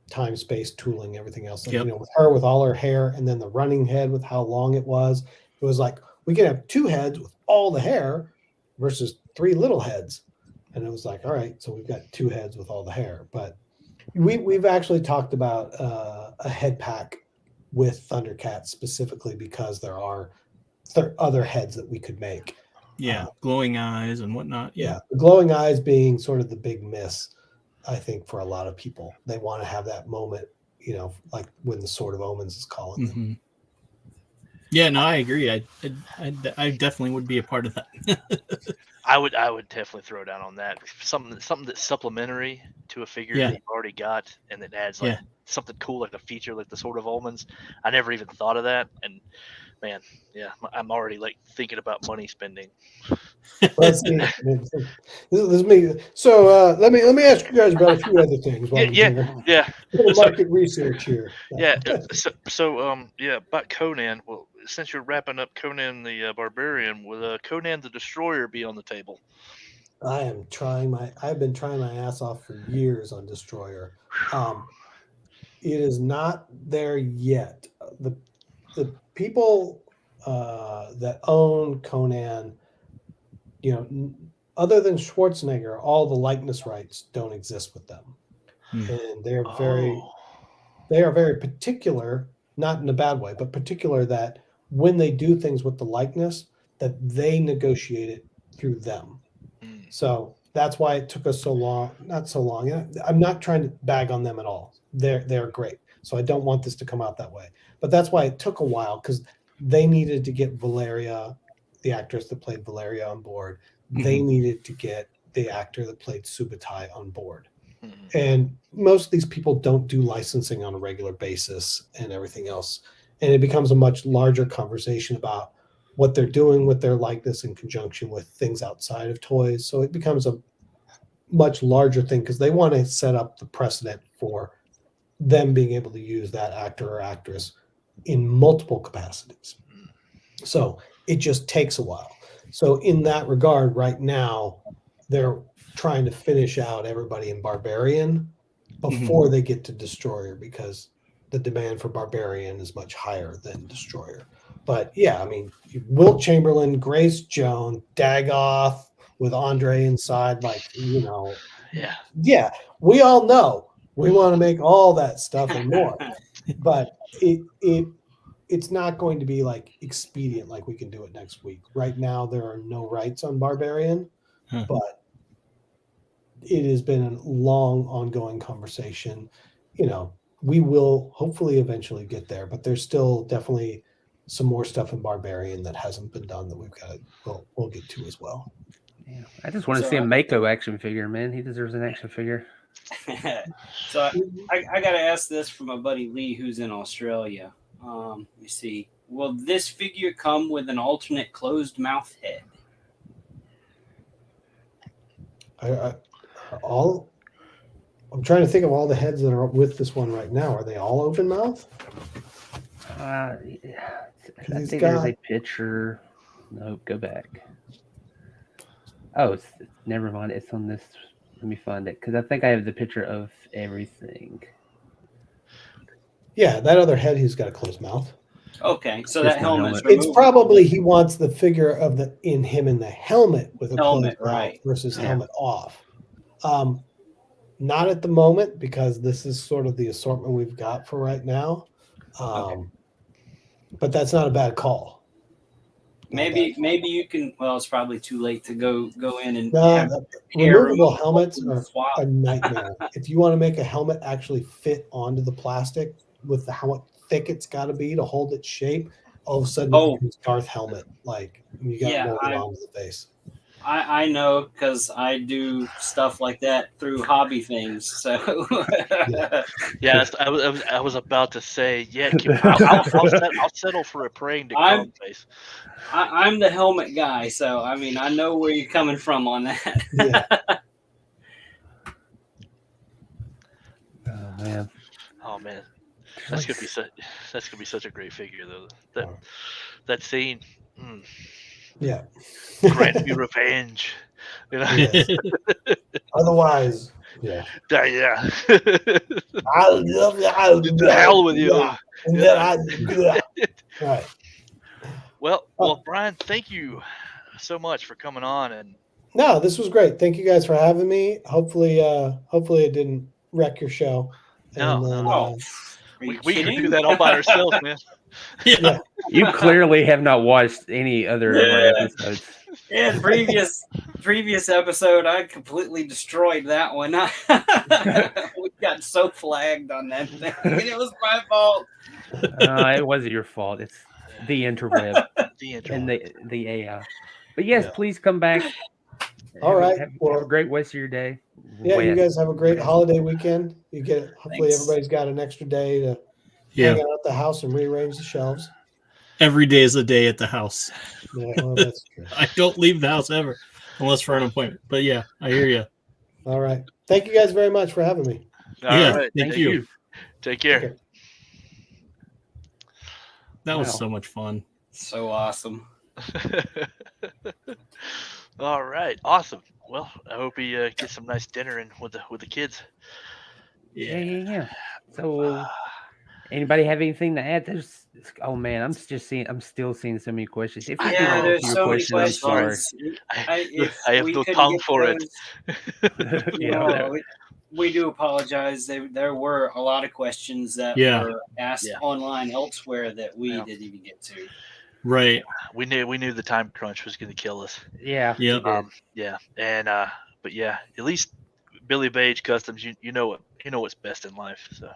time, space, tooling, everything else. And, with her, with all her hair, and then the running head with how long it was like we can have 2 heads with all the hair versus 3 little heads. And it was like, all right, so we've got 2 heads with all the hair. But we've actually talked about a head pack with Thundercats specifically because there are other heads that we could make. Yeah, glowing eyes and whatnot. Yeah, the glowing eyes being sort of the big miss, I think, for a lot of people. They want to have that moment, like when the Sword of Omens is calling them. Yeah, no, I agree. I definitely would be a part of that. I would definitely throw down on that. Something that's supplementary to a figure that you've already got, and that adds like something cool, like a feature like the Sword of Omens. I never even thought of that, and man, I'm already like thinking about money spending. Let's see. This is me. So let me ask you guys about a few other things. Yeah. Market research here. Yeah. So about Conan. Well, since you're wrapping up Conan the Barbarian, will Conan the Destroyer be on the table? I've been trying my ass off for years on Destroyer. It is not there yet. The people that own Conan, other than Schwarzenegger, all the likeness rights don't exist with them, and they are very particular, not in a bad way, but particular that when they do things with the likeness, that they negotiate it through them. So that's why it took us so long. Not so long. I'm not trying to bag on them at all. They're great. So I don't want this to come out that way. But that's why it took a while, because they needed to get Valeria, the actress that played Valeria, on board. They needed to get the actor that played Subutai on board. And most of these people don't do licensing on a regular basis and everything else. And it becomes a much larger conversation about what they're doing with their likeness in conjunction with things outside of toys. So it becomes a much larger thing, because they want to set up the precedent for them being able to use that actor or actress in multiple capacities. So it just takes a while. So in that regard, right now, they're trying to finish out everybody in Barbarian before they get to Destroyer, because the demand for Barbarian is much higher than Destroyer. But yeah, I mean, Wilt Chamberlain, Grace Jones, Dagoth with Andre inside, yeah, we all know we want to make all that stuff and more. But it's not going to be like expedient, like we can do it next week. Right now, there are no rights on Barbarian, but it has been a long, ongoing conversation. We will hopefully eventually get there, but there's still definitely some more stuff in Barbarian that hasn't been done that we'll get to as well. Yeah, I just want to see a Mako action figure, man. He deserves an action figure. So I got to ask this from my buddy Lee, who's in Australia. Let me see. Will this figure come with an alternate closed mouth head? I'm trying to think of all the heads that are with this one right now. Are they all open mouth? I think there's a picture. No, go back. Oh, never mind. It's on this. Let me find it, because I think I have the picture of everything. Yeah, that other head, he's got a closed mouth. Okay, so that helmet's It's probably he wants the figure of him in the helmet with a helmet, closed mouth versus Yeah. helmet off. Not at the moment, because this is sort of the assortment we've got for right now. But that's not a bad call. Maybe you can. Well, it's probably too late to go in and removable helmets are a nightmare. If you want to make a helmet actually fit onto the plastic with how thick it's got to be to hold its shape, all of a sudden it becomes Darth helmet. Like you got to mold it onto the face. I know, because I do stuff like that through hobby things. So yeah, I was about to say, I'll settle for a praying to come face. I'm the helmet guy, so I mean I know where you're coming from on that. Yeah. Oh man, that's gonna be such a great figure though. That scene. Yeah. Grant me revenge. Yes. Otherwise, yeah. Yeah. I'll to hell with you. Right. Well, Brian, thank you so much for coming on. And no, this was great. Thank you guys for having me. Hopefully it didn't wreck your show. No. We can do that all by ourselves, man. Yeah. You clearly have not watched any other of our episodes. Yeah, previous episode, I completely destroyed that one. We got so flagged on that thing. It was my fault. It wasn't your fault. It's the interweb and the AI. But yes, please come back. All right. Have a great rest of your day. Yeah, you guys have a great holiday weekend. Hopefully everybody's got an extra day to hang out at the house and rearrange the shelves. Every day is a day at the house. Yeah, well, that's true. I don't leave the house ever, unless for an appointment. But yeah, I hear you. All right. Thank you guys very much for having me. All right. Thank you. Take care. Okay. That was so much fun. So awesome. All right, awesome. Well, I hope he gets some nice dinner in with the kids. Yeah. So, anybody have anything to add? Oh man, I'm still seeing so many questions. If we Yeah, didn't there's answer your so many question, I'm sorry. questions. I have no tongue for it. We do apologize. There were a lot of questions that were asked online elsewhere that we didn't even get to. Right. We knew the time crunch was going to kill us. Yeah. Yep. Yeah. And but yeah, at least Billy Beige Customs, you know what's best in life. So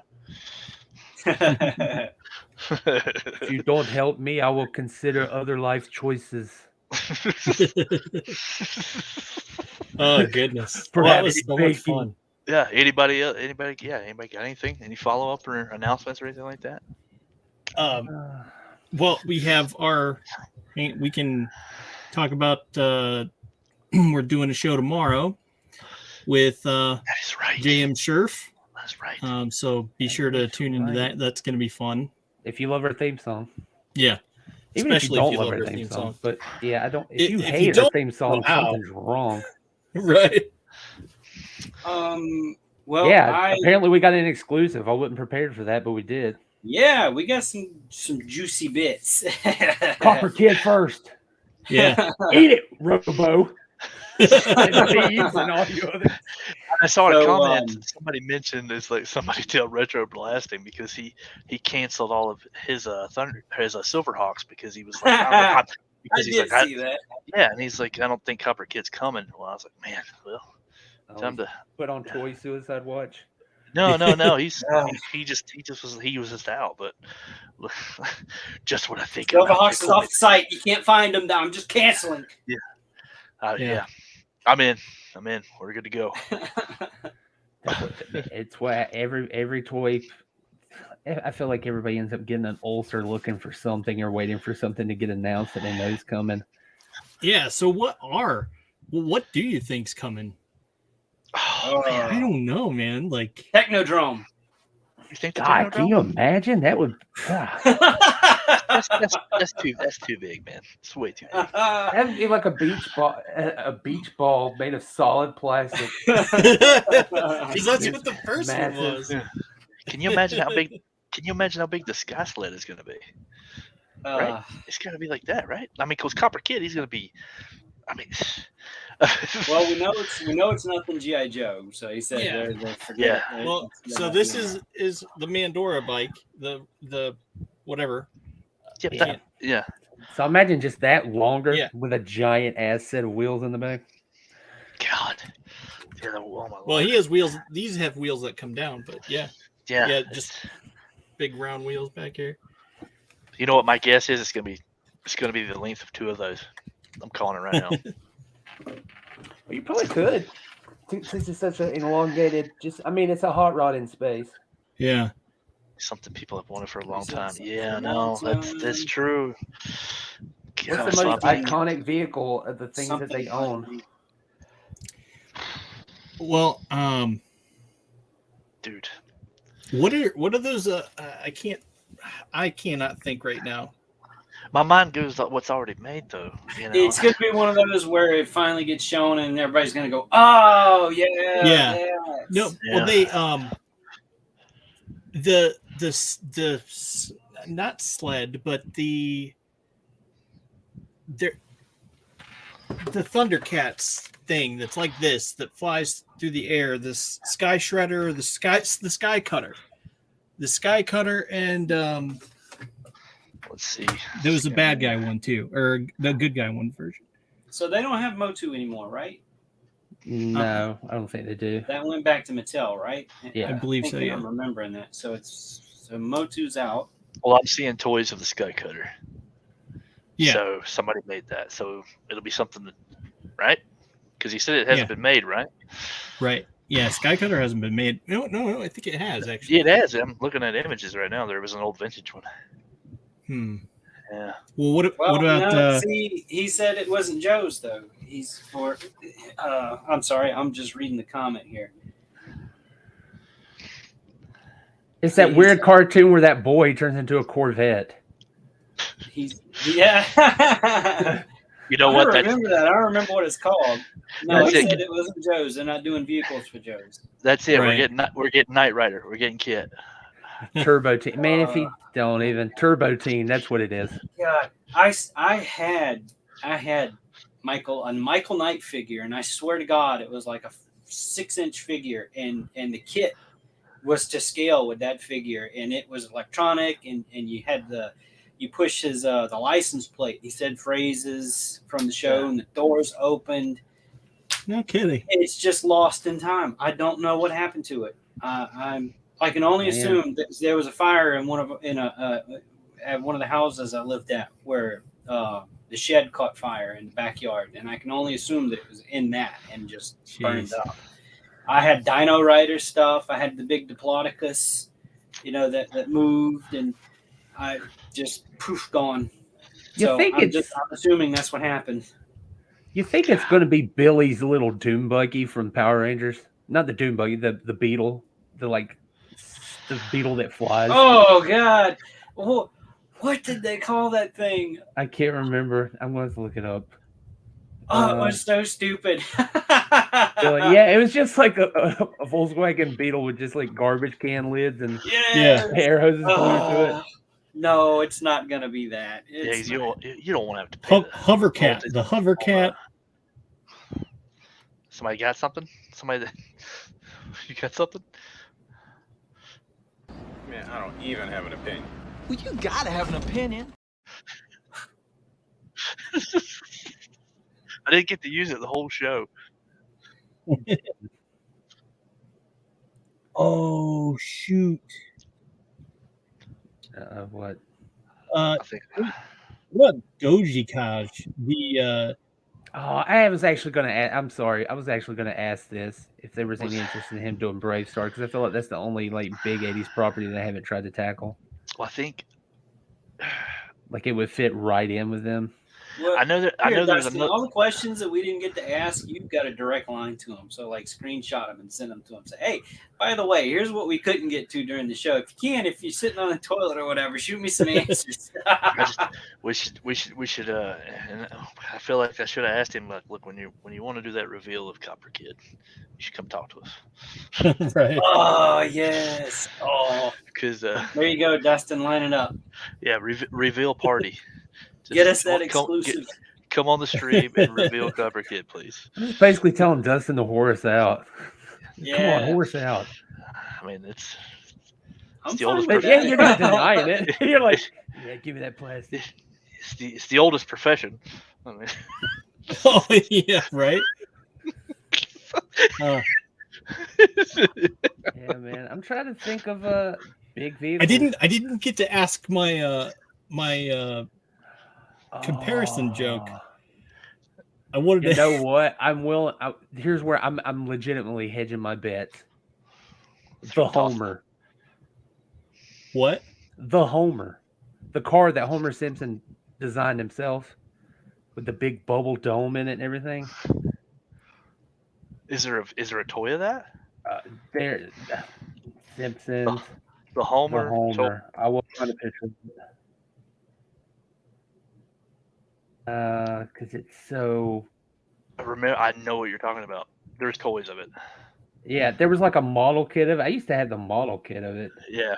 if you don't help me, I will consider other life choices. Oh goodness. That was so much fun. Yeah. Anybody else? Anybody got anything? Any follow up or announcements or anything like that? Well, we have we can talk about we're doing a show tomorrow with that is right. JM Scherf. That's right. So be sure to tune into that. That's going to be fun. If you love our theme song. Yeah. Even especially if you don't love our theme song. But yeah, I don't. If you hate our theme song, something's wrong. Right. Well, yeah. Apparently, we got an exclusive. I wasn't prepared for that, but we did. Yeah, we got some juicy bits. Copper Kid first. Yeah. Eat it, Robo. and all you other. I saw a comment. Somebody mentioned it's like somebody tell Retro Blasting because he canceled all of his Silverhawks because he was like, I did see that. Yeah, and he's like, I don't think Copper Kid's coming. Well, I was like, man, well, time to put on Toy Suicide Watch. No. He was just out, but just what I think. Silverhawks is off the site. You can't find them. I'm just canceling. Yeah. Yeah. I'm in. We're good to go. It's why every toy. I feel like everybody ends up getting an ulcer looking for something or waiting for something to get announced that they know is coming. Yeah. So what do you think's coming? Oh, man. I don't know, man. Like Technodrome. You think God, can you imagine? That would. That's too big, man. It's way too big. That'd be like a beach ball made of solid plastic. Because that's what the first Massive. one was. Can you imagine how big? Can you imagine how big the Sky Sled is going to be? Right? It's going to be like that, right? I mean, because Copper Kid, he's going to be. I mean. Well, we know it's nothing G.I. Joe, so he said yeah. Well, so this is the Mandora bike, the whatever. Yeah. So imagine just that longer with a giant ass set of wheels in the back. God. Yeah, oh my well, he has wheels. These have wheels that come down, but yeah, just big round wheels back here. You know what my guess is? It's gonna be the length of two of those. I'm calling it right now. Well, you probably could. Since it's such an elongated, it's a hot rod in space. Yeah. Something people have wanted for a long time. Yeah, no, that's true. What's the most iconic vehicle of the things that they own? Well, dude, what are those? I cannot think right now. My mind goes to what's already made, though. You know? It's going to be one of those where it finally gets shown and everybody's going to go, "Oh yeah." No, well they the not sled, but the Thundercats thing that's like this that flies through the air. This Sky Shredder, the Sky Cutter, and let's see. There was a bad guy one too, or the good guy one version. So they don't have Motu anymore, right? No, I don't think they do. That went back to Mattel, right? Yeah, I believe so. Yeah, I'm remembering that. So Motu's out. Well, I'm seeing toys of the Sky Cutter. Yeah. So somebody made that. So it'll be something that, right? Because you said it hasn't been made, right? Right. Yeah, Sky Cutter hasn't been made. No, I think it has actually. Yeah, it has. I'm looking at images right now. There was an old vintage one. Yeah. Well, what about? See, he said it wasn't Joe's though. He's for. I'm sorry. I'm just reading the comment here. It's that weird cartoon where that boy turns into a Corvette. Yeah. You know what? I remember that. I don't remember what it's called. No, That's he it. said it wasn't Joe's. They're not doing vehicles for Joe's. That's it. Right. We're getting Knight Rider. We're getting Kit. Turbo Team. Man, if you don't even Turbo Team, that's what it is. God, I had Michael Knight figure, and I swear to God, it was like a 6-inch figure, and the kit was to scale with that figure, and it was electronic, and you push his the license plate. He said phrases from the show, and the doors opened. No kidding. It's just lost in time. I don't know what happened to it. I can only assume that there was a fire in at one of the houses I lived at where the shed caught fire in the backyard, and I can only assume that it was in that and just burned up. I had Dino Rider stuff. I had the big Diplodocus, that moved, and I just poof gone. I'm assuming that's what happened. You think it's going to be Billy's little Doom Buggy from Power Rangers? Not the Doom Buggy, the beetle, the beetle that flies. Oh God! What did they call that thing? I can't remember. I'm going to look it up. Oh, it was so stupid. Yeah, it was just like a Volkswagen Beetle with just like garbage can lids and air hoses glued to it. No, it's not gonna be that. You don't want to have to pay Hovercat. The Hovercat. Somebody got something? You got something? Man, I don't even have an opinion. Well, you gotta have an opinion. I didn't get to use it the whole show. Oh shoot! What? I think. What Doji Kaj? The I was actually going to ask. I'm sorry. I was actually going to ask this if there was any interest in him doing Brave Star, because I feel like that's the only big '80s property that I haven't tried to tackle. Well, I think it would fit right in with them. Well, I know there's Dustin, all the questions that we didn't get to ask, you've got a direct line to them. So screenshot them and send them to them. Say, hey, by the way, here's what we couldn't get to during the show. If you're sitting on the toilet or whatever, shoot me some answers. we should. And I feel like I should have asked him. Look, when you want to do that reveal of Copper Kid, you should come talk to us. Right. Oh yes. Oh, because there you go, Dustin. Line it up. Yeah, reveal party. Get us that exclusive. Come on the stream and reveal Copper Kid, please. Just basically telling Dustin to whore us out. Yeah. Come on, whore us out. I mean, it's I'm the fine oldest with profession. Yeah, you're not denying it. You're like, yeah, give me that plastic. It's the oldest profession. I mean, Oh yeah, right. Yeah, man. I'm trying to think of a big vehicle. I didn't get to ask my comparison joke. I wanted You to know what? I'm willing. Here's where I'm legitimately hedging my bets. The Homer. What? The Homer. The car that Homer Simpson designed himself with the big bubble dome in it and everything. is there a toy of that? There, Simpsons. The Homer. The Homer. I will find a picture of it. Because it's so. I know what you're talking about. There's toys of it. Yeah, there was like a model kit of it. I used to have the model kit of it. Yeah.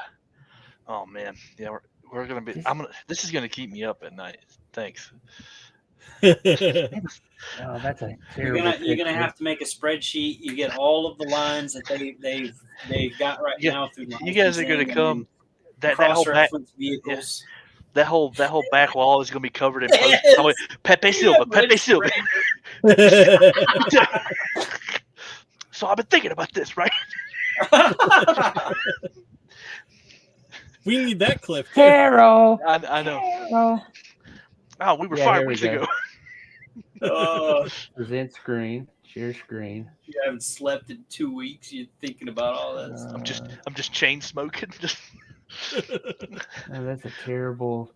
Oh man. Yeah, we're gonna be. This is gonna keep me up at night. Thanks. Oh, that's a terrible. You're gonna have to make a spreadsheet. You get all of the lines that they've got right now through. You guys are gonna come. That whole back vehicles. Yeah. That whole back wall is gonna be covered in post. Pepe Silva. So I've been thinking about this, right? We need that clip. Carol. I know. Carol. Oh, we were 5 weeks ago. Present screen. Share screen. You haven't slept in 2 weeks. You're thinking about all that stuff. I'm just chain smoking. Oh, that's a terrible.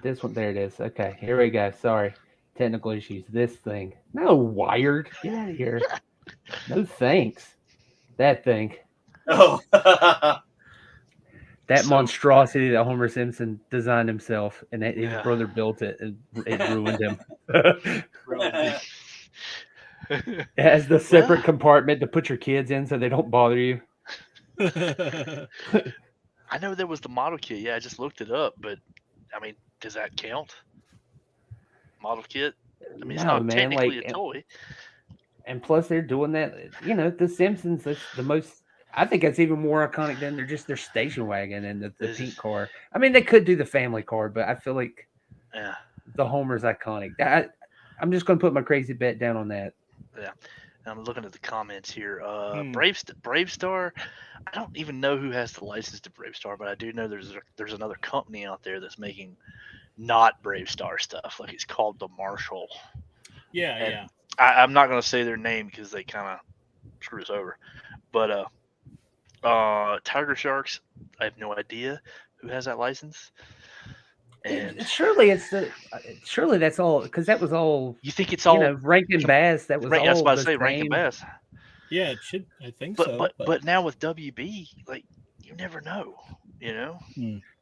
This one. There it is. Okay, here we go. Sorry, technical issues. This thing. No, wired. Get out of here. No thanks. That thing. Oh. That So- monstrosity that Homer Simpson designed himself, and that his Yeah. brother built it, and it ruined him. It has the separate compartment to put your kids in so they don't bother you. I know there was the model kit. Yeah, I just looked it up, but I mean, does that count? Model kit? I mean, it's No, not man, technically like, a toy. and plus they're doing that. You know, the Simpsons. That's the most. I think that's even more iconic than their station wagon and the This pink is- car. I mean, they could do the family car, but I feel like Yeah, the Homer's iconic. I'm just going to put my crazy bet down on that. yeah. I'm looking at the comments here. Hmm. Bravestar. I don't even know who has the license to Bravestar, but I do know there's another company out there that's making not Bravestar stuff. Like it's called the Marshall. Yeah, And yeah. I'm not gonna say their name because they kind of screw us over. But Tiger Sharks. I have no idea who has that license. And Surely surely that's all because that was all. you think it's You all know, Rankin Bass. That was right? I was all about the to say Rankin same. Bass. Yeah, it should. I think But so. but now with WB, like you never know, you know?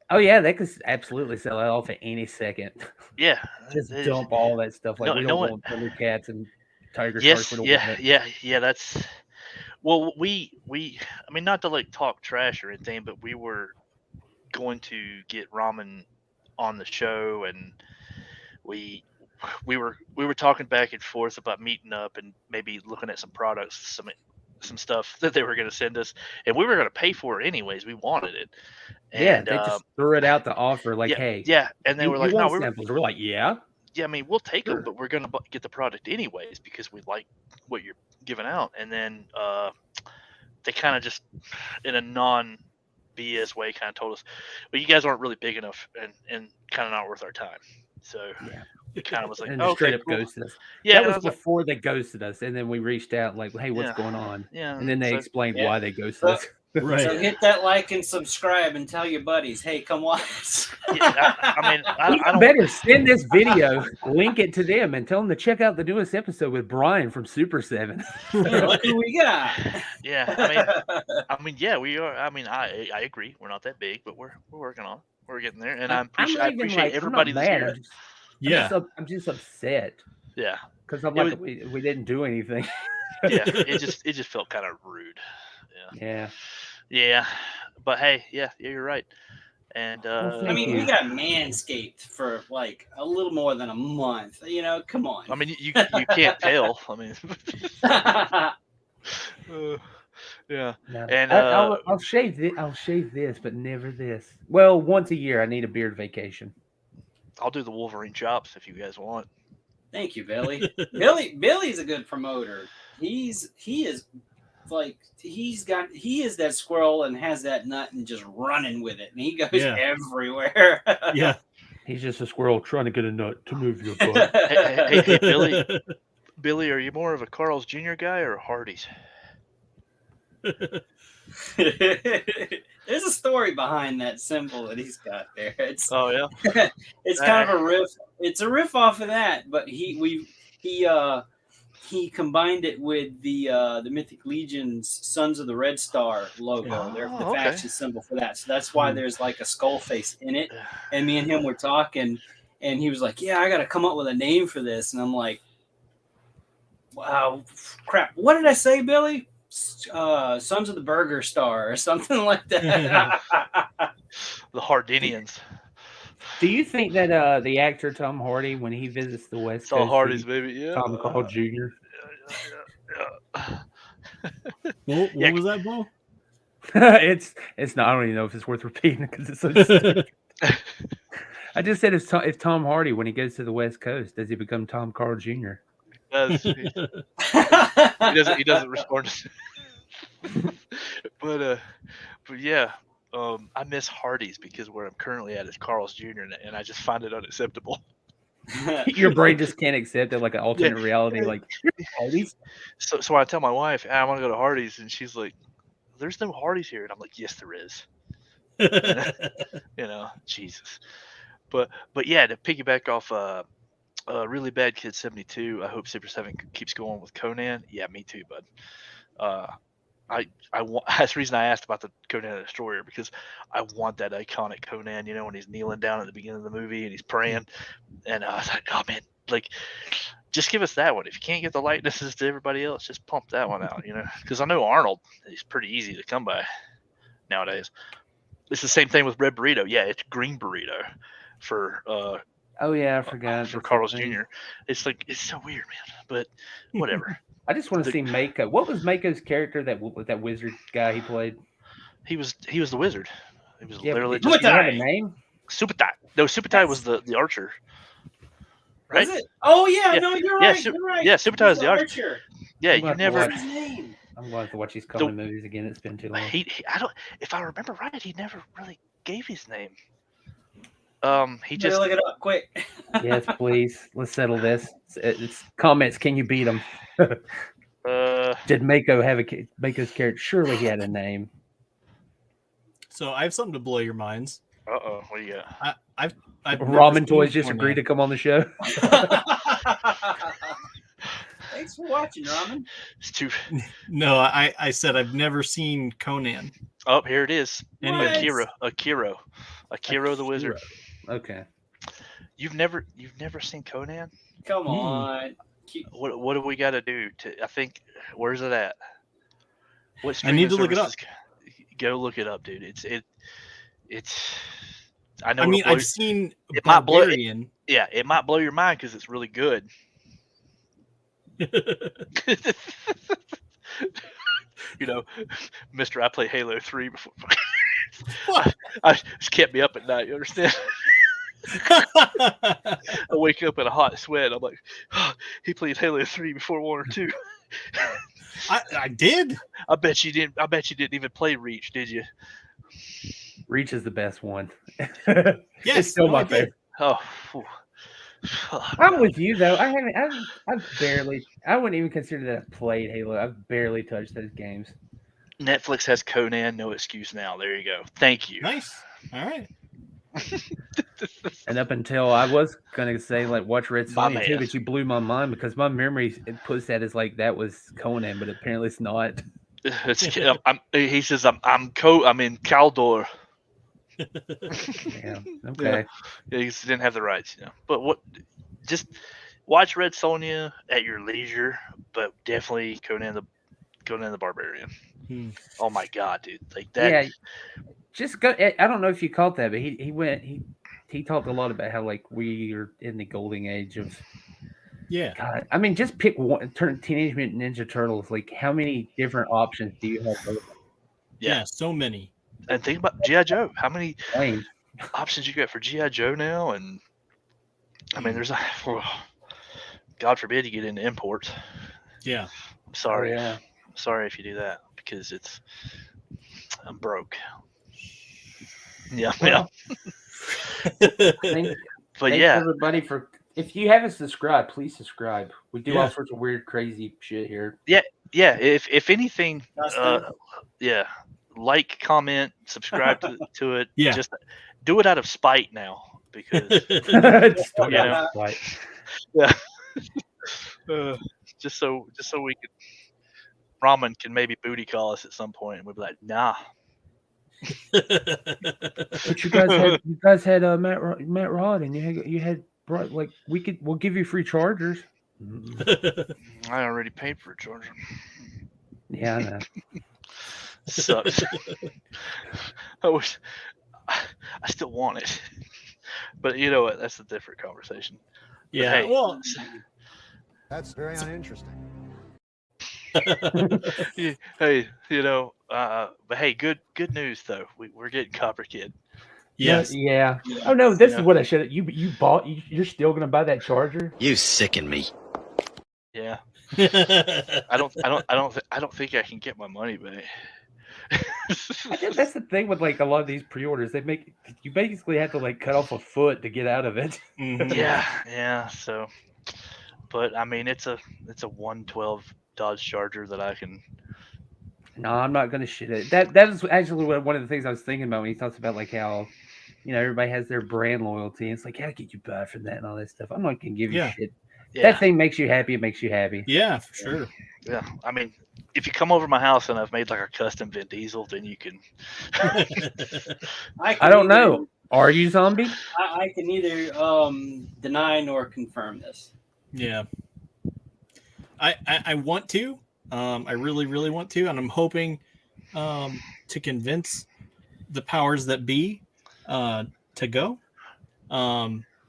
Oh yeah, they could absolutely sell that off at any second. Yeah, Just they- dump all that stuff. Like No- we no don't one- want Thundercats and Tiger Yes, Sharks. We don't want it. yeah. That's well, we. I mean, not to like talk trash or anything, but we were going to get Ramen on the show, and we were talking back and forth about meeting up and maybe looking at some products, some stuff that they were going to send us, and we were going to pay for it anyways. We wanted it, Yeah, and they just threw it out to offer. Like, yeah, hey, yeah, and they you, were you like, no, want samples? We're like, yeah. yeah, I mean, we'll take Sure. them, but we're going to get the product anyways because we like what you're giving out. And then they kind of just, in a non BS way, kind of told us, well, you guys aren't really big enough and kind of not worth our time. So Yeah. it kind of was like, And oh, straight okay, up cool. ghosted us. Yeah, that and I was was like, before they ghosted us, and then we reached out like, "Hey, what's Yeah. going on?" yeah. And then they so- explained Yeah. why they ghosted Well, us. Right. So hit that like and subscribe and tell your buddies, hey, come watch. yeah, I mean, I Even don't. better, send this video, link it to them, and tell them to check out the newest episode with Brian from SUPER7. Look who we got. Yeah, I mean, yeah, we are. I mean, I agree. We're not that big, but we're working on it. We're getting there, and I not appreciate even, like, everybody I'm not that's mad. here. Yeah. I'm just upset Yeah, because I'm It like, we didn't do anything. yeah. It just felt kind of rude. Yeah. Yeah, but hey, yeah, you're right. And Well, I thank mean, you. we got Manscaped for like a little more than a month. You know, come on. I mean, you can't tell. I mean, yeah. No, And I'll shave this. I'll shave this, but never this. Well, once a year, I need a beard vacation. I'll do the Wolverine chops if you guys want. Thank you, Billy. Billy's a good promoter. He is that squirrel and has that nut and just running with it, and he goes Yeah. everywhere. Yeah. He's just a squirrel trying to get a nut to move your butt. Hey, Billy. Billy, are you more of a Carl's Jr. guy or a Hardee's? There's a story behind that symbol that he's got there. It's Oh yeah. it's kind of a riff. It's a riff off of that, but he combined it with the Mythic Legion's Sons of the Red Star logo. Oh, They're the okay. faction symbol for that. So that's why there's like a skull face in it. And me and him were talking, and he was like, "Yeah, I got to come up with a name for this." And I'm like, "Wow, crap! What did I say, Billy? Sons of the Burger Star or something like that." The Hardinians. Do you think that the actor Tom Hardy, when he visits the West It's all Coast, Hardee's, baby. Yeah. Tom Carl Jr. Yeah. What was that, Bo? it's not. I don't even know if it's worth repeating because it's so stupid. I just said if Tom Hardy, when he goes to the West Coast, does he become Tom Carl Jr.? He doesn't respond. But yeah, I miss Hardee's because where I'm currently at is Carl's Jr. and I just find it unacceptable. Your brain just can't accept it, like an alternate reality. Like Hardee's. So I tell my wife, I want to go to Hardee's, and she's like, "There's no Hardee's here," and I'm like, "Yes, there is." You know, Jesus. But yeah, to piggyback off Really Bad Kid 72, I hope SUPER7 keeps going with Conan. Yeah, me too, bud. That's the reason I asked about the Conan the Destroyer, because I want that iconic Conan, when he's kneeling down at the beginning of the movie and he's praying, and I was like, oh man, like, just give us that one. If you can't get the likenesses to everybody else, just pump that one out, because I know Arnold is pretty easy to come by nowadays. It's the same thing with Red Burrito. Yeah, it's Green Burrito for oh yeah, I forgot for Carlos Jr. It's like, it's so weird, man, but whatever. I just want to see Mako. What was Mako's character, that wizard guy he played? He was the wizard. He was literally did just he have a name? Supatai. No, Supatai was the archer. Right? Was it? Oh yeah, no, you're right. You're right. Yeah, Supatai is the archer. Yeah, you never. What's his name? I'm going to have to watch these Conan movies again. It's been too long. I don't. If I remember right, he never really gave his name. He Better just look it up quick. Yes, please. Let's settle this. It's comments. Can you beat him? Did Mako have Mako's character? Surely he had a name. So I have something to blow your minds. What do you got? I've Ramen Toys just agreed to come on the show. Thanks for watching, Ramen. It's too. No, I said I've never seen Conan. Oh, here it is. Anyways. Akira the wizard. Okay. You've never seen Conan? Come on. What do we got to do to? I think, where's it at? What I need to look it up. Go look it up, dude. It's. I know. I mean, I've seen it. Might blow. It might blow your mind because it's really good. Mister, I play Halo 3 before. I just kept me up at night. You understand? I wake up in a hot sweat. I'm like, oh, he played Halo 3 before 1 or 2. I did. I bet you didn't. I bet you didn't even play Reach, did you? Reach is the best one. Yes, it's still my favorite. Oh, I'm with you though. I've barely. I wouldn't even consider that I've played Halo. I've barely touched those games. Netflix has Conan. No excuse now. There you go. Thank you. Nice. All right. And up until I was gonna say watch Red Sonja too, but you blew my mind because my memory puts that as that was Conan, but apparently it's not. He says I'm in Caldor. Yeah. Okay. Yeah, he didn't have the rights, But just watch Red Sonja at your leisure, but definitely Conan the Barbarian. Oh my god, dude! Like that. Yeah. Just go. I don't know if you caught that, but he talked a lot about how we are in the golden age of. Yeah. God, I mean, just pick one. Teenage Mutant Ninja Turtles. How many different options do you have? Yeah, so many. And think about G.I. Joe. How many options you got for G.I. Joe now? And I mean, there's God forbid you get into imports. Yeah. I'm sorry. Oh, yeah. I'm sorry if you do that because I'm broke. Yeah. Well, Thanks everybody if you haven't subscribed, please subscribe. We do all sorts of weird, crazy shit here. Yeah. If anything, like, comment, subscribe to it. Yeah. Just do it out of spite now because yeah. Just so we could. Ramen can maybe booty call us at some point, and we'll be like, nah. But you guys had Matt Rod, and you had we'll give you free chargers. I already paid for a charger. Yeah, I know. Sucks. I still want it, but you know what? That's a different conversation. Yeah. Well, that's very uninteresting. Hey, but hey, good news though. We're getting Copper Kid. Yes. Yeah. Oh no, this is what I should. You bought. You're still gonna buy that charger? You sicken me. Yeah. I don't think I can get my money back. I think that's the thing with a lot of these pre-orders. You basically have to cut off a foot to get out of it. Mm-hmm. Yeah. So, but I mean, it's a 112 Dodge Charger that I can. No, I'm not gonna shit it. That is actually one of the things I was thinking about when he talks about how, everybody has their brand loyalty. It's how could you buy from that and all that stuff? I'm not gonna give you shit. Yeah. That thing makes you happy. It makes you happy. Yeah, for sure. Yeah, I mean, if you come over my house and I've made like a custom Vin Diesel, then you can. I don't know. Are you zombie? I can neither deny nor confirm this. Yeah. I want to. I really, really want to, and I'm hoping to convince the powers that be to go.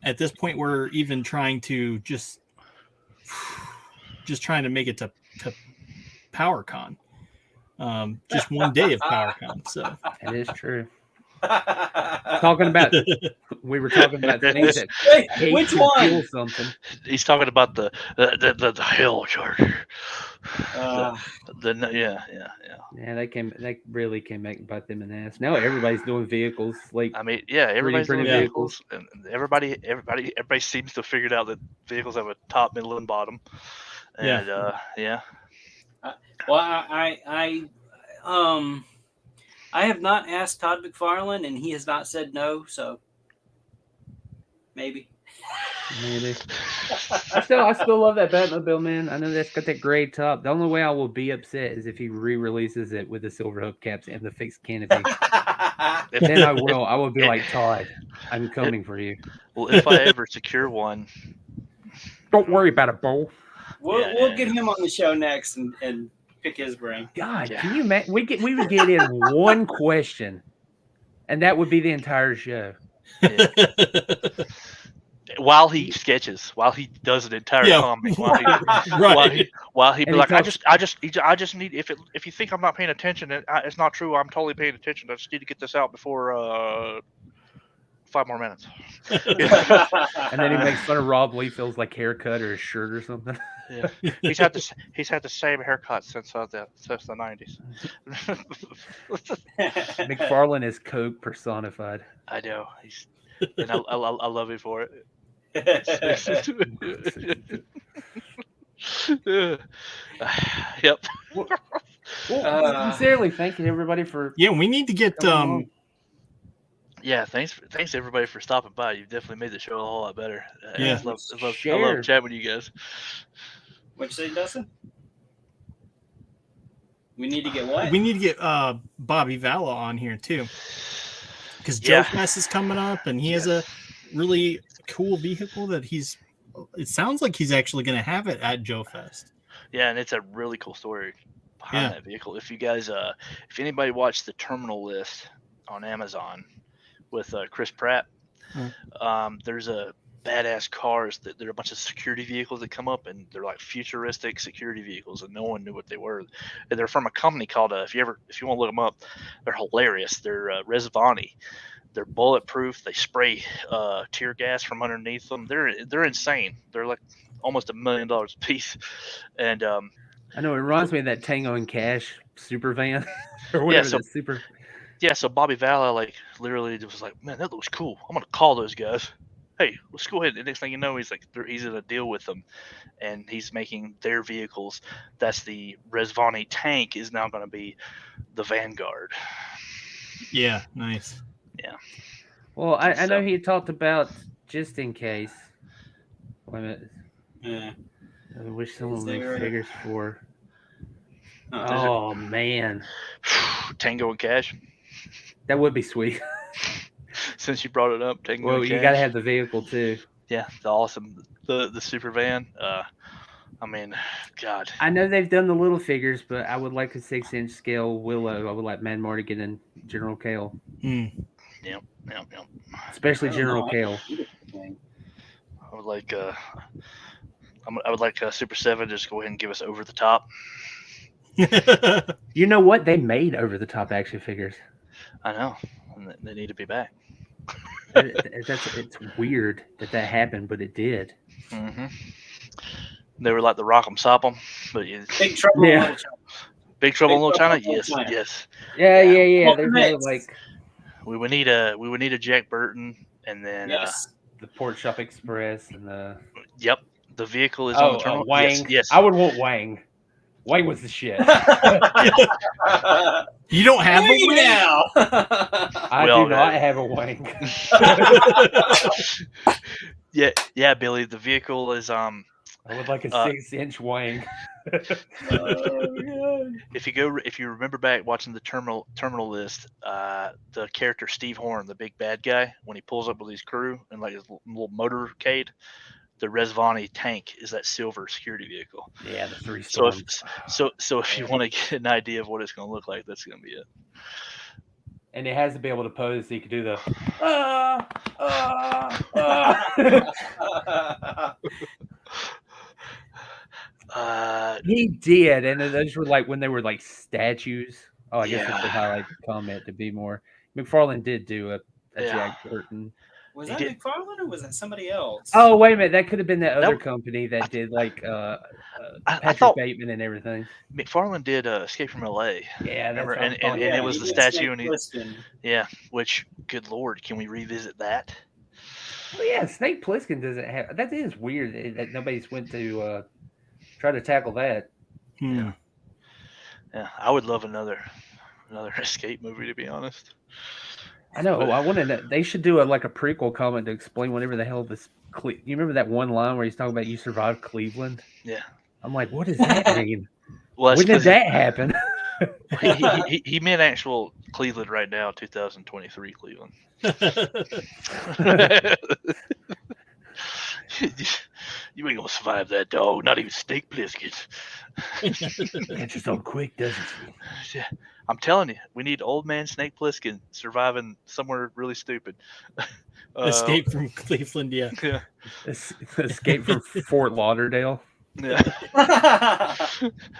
At this point, we're even trying to just trying to make it to PowerCon. Just one day of PowerCon. So that is true. Talking about, we were talking about things that which one? Something. He's talking about the hell charger. Yeah. They really came back and bite them in the ass. Now everybody's doing vehicles. Like, I mean, yeah, everybody's doing vehicles, and everybody seems to have figured out that vehicles have a top, middle, and bottom. And well, I have not asked Todd McFarlane, and he has not said no. So maybe. I still love that Batmobile, man. I know that's got that gray top. The only way I will be upset is if he re-releases it with the Silverhawks caps and the fixed canopy. Then I will be like, Todd, I'm coming for you. Well, if I ever secure one, don't worry about it, Bo. We'll get him on the show next and pick his brain. God, can you imagine? We would get in one question, and that would be the entire show. Yeah. While he sketches, while he does an entire comic, while he be like, I just need, if you think I'm not paying attention, it's not true. I'm totally paying attention. I just need to get this out before 5 more minutes. And then he makes fun of Rob Liefeld's like haircut or his shirt or something. Yeah, he's had the same haircut since the 90s. McFarlane is Coke personified. I know, and I love him for it. Yep. Well, sincerely, thank you everybody for. Yeah, we need to get. Yeah, thanks everybody for stopping by. You've definitely made the show a whole lot better. Yeah, I love chatting with you guys. What'd you say, Dustin? We need to get what? We need to get Bobby Valla on here too, because Joe Fest is coming up, and he has a really cool vehicle that it sounds like he's actually going to have it at Joe Fest. Yeah, and it's a really cool story behind that vehicle. If you guys, if anybody watched the Terminal List on Amazon with Chris Pratt, there's a badass cars that they're a bunch of security vehicles that come up, and they're like futuristic security vehicles, and no one knew what they were. And they're from a company called if you want to look them up, they're hilarious. They're Resvani. They're bulletproof. They spray tear gas from underneath them. They're insane. They're like almost $1 million a piece. And I know it reminds me of that Tango and Cash super van or whatever. So Bobby Valla like literally was like, man, that looks cool. I'm gonna call those guys. Hey, let's go ahead. And next thing you know, he's in a deal with them, and he's making their vehicles. That's the Resvani tank is now going to be the Vanguard. Yeah, nice. Yeah. Well, I know he talked about just in case. Wait a minute. Yeah. I wish someone made figures for. Oh man. Tango and Cash. That would be sweet. Since you brought it up, Tango and Cash. You got to have the vehicle too. Yeah, the super van. I mean, God. I know they've done the little figures, but I would like a 6-inch scale Willow. I would like Mad Mardigan and General Kale. Yep. Especially General Kale. I would like SUPER7 just go ahead and give us over the top. You know what? They made over the top action figures. I know. And they need to be back. It's weird that happened, but it did. Mm-hmm. They were like the Rock'em Sock'em, but Big Trouble in Little China. Big Trouble in Little China. Yes. Yeah. There's like we would need a Jack Burton, and then the Port Shop Express and the the vehicle is on the terminal. Wang. Yes. I would want Wang. Wang was the shit. You don't have a Wang now. I do not have a Wang. Yeah, Billy. The vehicle is I would like a 6-inch Wang. If you remember back watching the terminal list, the character Steve Horn, the big bad guy, when he pulls up with his crew and like his little motorcade, the Resvani tank is that silver security vehicle. Yeah, the 3 So storms. if you want to get an idea of what it's going to look like, that's going to be it. And it has to be able to pose so you can do the He did, and those were like when they were like statues. Oh, I guess I should highlight the comment to be more. McFarlane did do a Jack Burton. Was that McFarlane or was that somebody else? Oh, wait a minute. That could have been that other company that did like Patrick Bateman and everything. McFarlane did Escape from L.A. Yeah, that's and it was the statue. Which, good Lord, can we revisit that? Well, yeah, Snake Plissken doesn't have. That is weird that nobody's went to try to tackle that. Yeah, I would love another escape movie, to be honest. I know. I wanted to. They should do a prequel comment to explain whatever the hell this. You remember that one line where he's talking about you survived Cleveland? Yeah. I'm like, what does that mean? Well, when did that happen? he meant actual Cleveland right now, 2023 Cleveland. You ain't gonna survive that, dog. Not even Snake Plissken. It's so quick, doesn't it? Yeah, I'm telling you, we need old man Snake Plissken surviving somewhere really stupid. Escape from Cleveland, yeah. Escape from Fort Lauderdale. Yeah.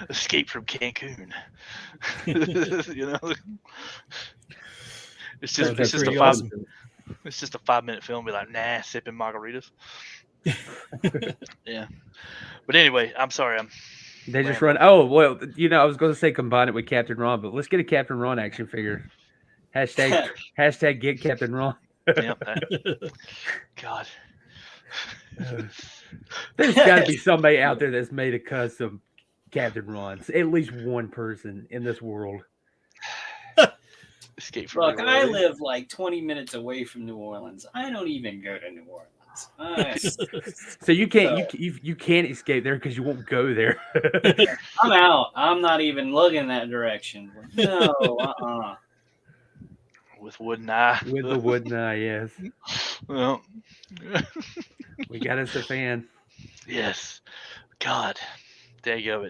Escape from Cancun. It's just a 5-minute film. Be like, nah, sipping margaritas. Yeah, but anyway, I'm sorry. They just run. Oh well, I was going to say combine it with Captain Ron, but let's get a Captain Ron action figure. Hashtag get Captain Ron. Yep. God. There's got to be somebody out there that's made a custom Captain Rons. At least one person in this world. Escape from Look, I live like 20 minutes away from New Orleans. I don't even go to New Orleans. So you can't you can't escape there because you won't go there. I'm out. I'm not even looking that direction. No, With wooden eye. With the wooden eye, yes. Well, we got us a fan. Yes. God. There you go.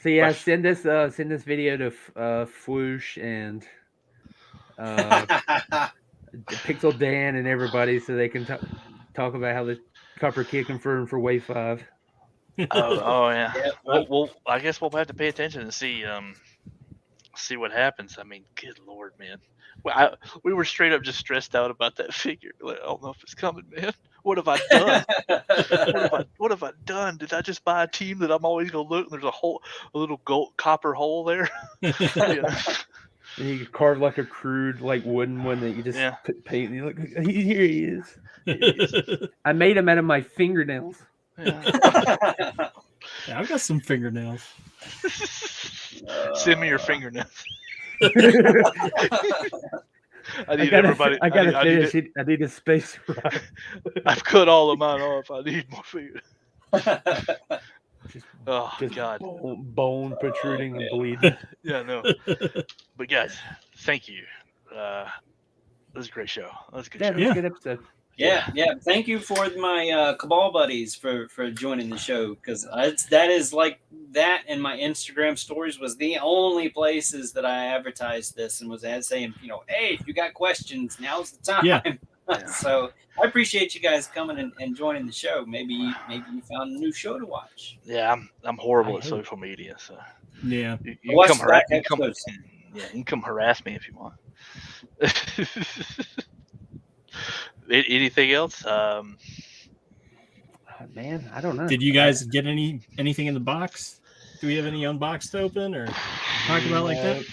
So yeah, send this video to Fwoosh and Pixel Dan and everybody so they can talk about how the Copper Kid confirmed for Wave 5. Oh yeah. Yep. Well, I guess we'll have to pay attention and see what happens. I mean, good Lord, man. We were straight up just stressed out about that figure. Like, I don't know if it's coming, man. What have I done? What have I done? Did I just buy a team that I'm always gonna look and there's a little gold copper hole there? And you could carve like a crude wooden one that you just paint. And you look, here he is. I made him out of my fingernails. Yeah, I've got some fingernails. Send me your fingernails. I need a space ride. I've cut all of mine off. I need more fingers. Just God. Bone protruding and bleeding. Yeah, no. But guys, thank you. That was a great show. That was a good show. That was a good episode. Yeah. Thank you for my Cabal buddies for joining the show, because that is like that, and my Instagram stories was the only places that I advertised this and was saying, hey, if you got questions, now's the time. Yeah. So I appreciate you guys coming and joining the show. Maybe you found a new show to watch. Yeah, I'm horrible at social media, so yeah, you can come harass me if you want. Anything else? Man, I don't know. Did you guys get anything in the box? Do we have any unboxed to open or talk about like that?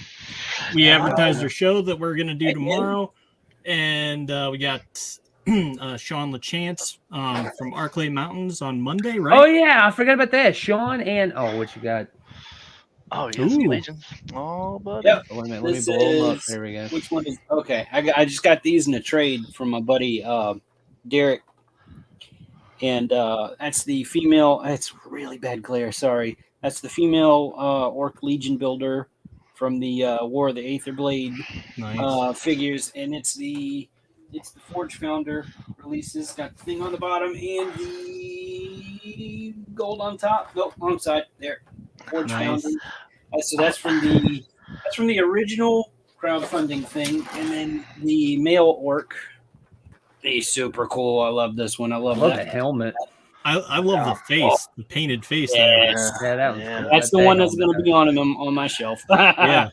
We advertised our show that we're going to do tomorrow, and we got Sean LaChance from Arclay Mountains on Monday, right? Oh yeah, I forgot about that. Sean and what you got? Oh yes, Legends. Oh, buddy. Yep. Wait a minute, let me blow them up. There we go. Which one is okay? I just got these in a trade from my buddy Derek, and that's the female. It's really bad glare. Sorry. That's the female Orc Legion builder from the War of the Aether Blade figures, and it's the Forge Founder releases. Got the thing on the bottom and the gold on top. Nope, wrong side. There, Forge Founder. So that's from the original crowdfunding thing, and then the male Orc. He's super cool. I love this one. I love the helmet. I love the face, the painted face. Yes. Yeah, that was cool. That's the one that's going to be on my shelf. Yeah.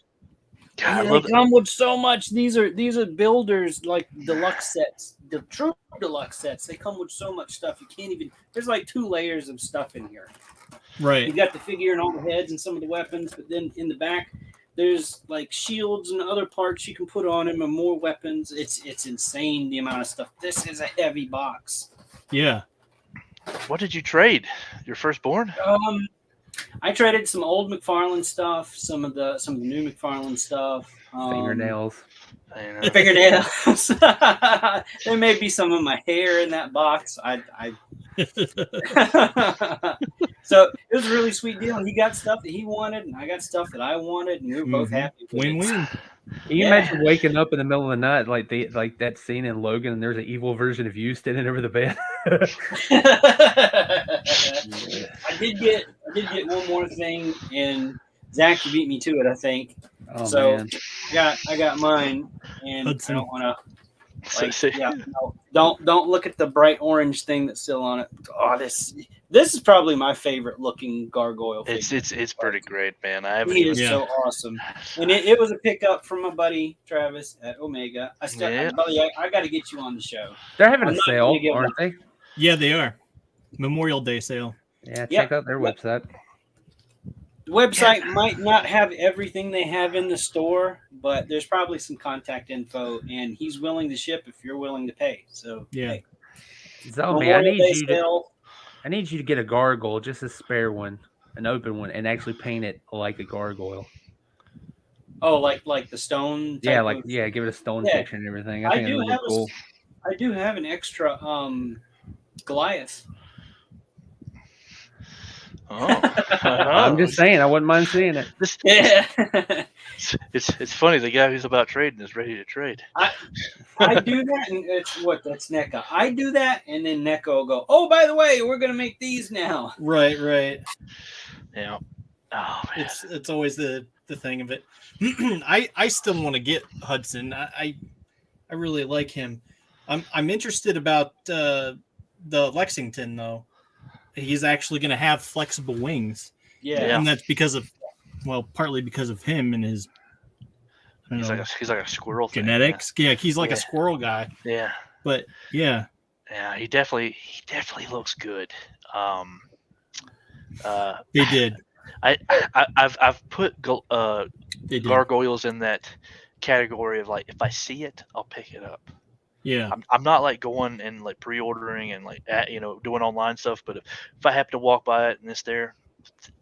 God, they come with so much. These are builders like deluxe sets, the true deluxe sets. They come with so much stuff. You can't even. There's like 2 layers of stuff in here. Right. You got the figure and all the heads and some of the weapons, but then in the back, there's like shields and other parts you can put on him and more weapons. It's insane the amount of stuff. This is a heavy box. Yeah. What did you trade? Your firstborn? I traded some old McFarlane stuff, some of the new McFarlane stuff. Fingernails. Fingernails. There may be some of my hair in that box. So it was a really sweet deal. He got stuff that he wanted, and I got stuff that I wanted, and we were both happy. Win-win. Can you imagine waking up in the middle of the night like that scene in Logan, and there's an evil version of you standing over the bed? I did get one more thing, and Zach beat me to it, I think. Oh, so man. I got mine, and Hudson. I don't want to. Don't look at the bright orange thing that's still on it. Oh, this is probably my favorite looking gargoyle figure. It's pretty great, man. I haven't He even. is so awesome, and it was a pickup from my buddy Travis at Omega. Buddy, I got to get you on the show. They're having a sale, aren't they? Yeah, they are. Memorial Day sale. Yeah, check out their website. The website might not have everything they have in the store, but there's probably some contact info, and he's willing to ship if you're willing to pay. So yeah. Hey. So, man, I need you to get a gargoyle, just a spare one, an open one, and actually paint it like a gargoyle. Oh, like the stone? Yeah, give it a stone texture and everything. I think it's really cool. I do have an extra Goliath. Oh, I'm just saying, I wouldn't mind seeing it. It's funny. The guy who's about trading is ready to trade. I do that, and that's NECA. I do that, and then NECA will go, oh, by the way, we're going to make these now. Right. Yeah. Oh, man. It's always the thing of it. I still want to get Hudson. I really like him. I'm interested about the Lexington though. He's actually going to have flexible wings. Yeah. And that's partly because of him and his He's like a squirrel genetics. Thing, yeah, he's like a squirrel guy. Yeah. But yeah. Yeah, he definitely looks good. They did. I've put gargoyles in that category of like, if I see it, I'll pick it up. Yeah, I'm not like going and like pre-ordering and like doing online stuff, but if I happen to walk by it and it's there,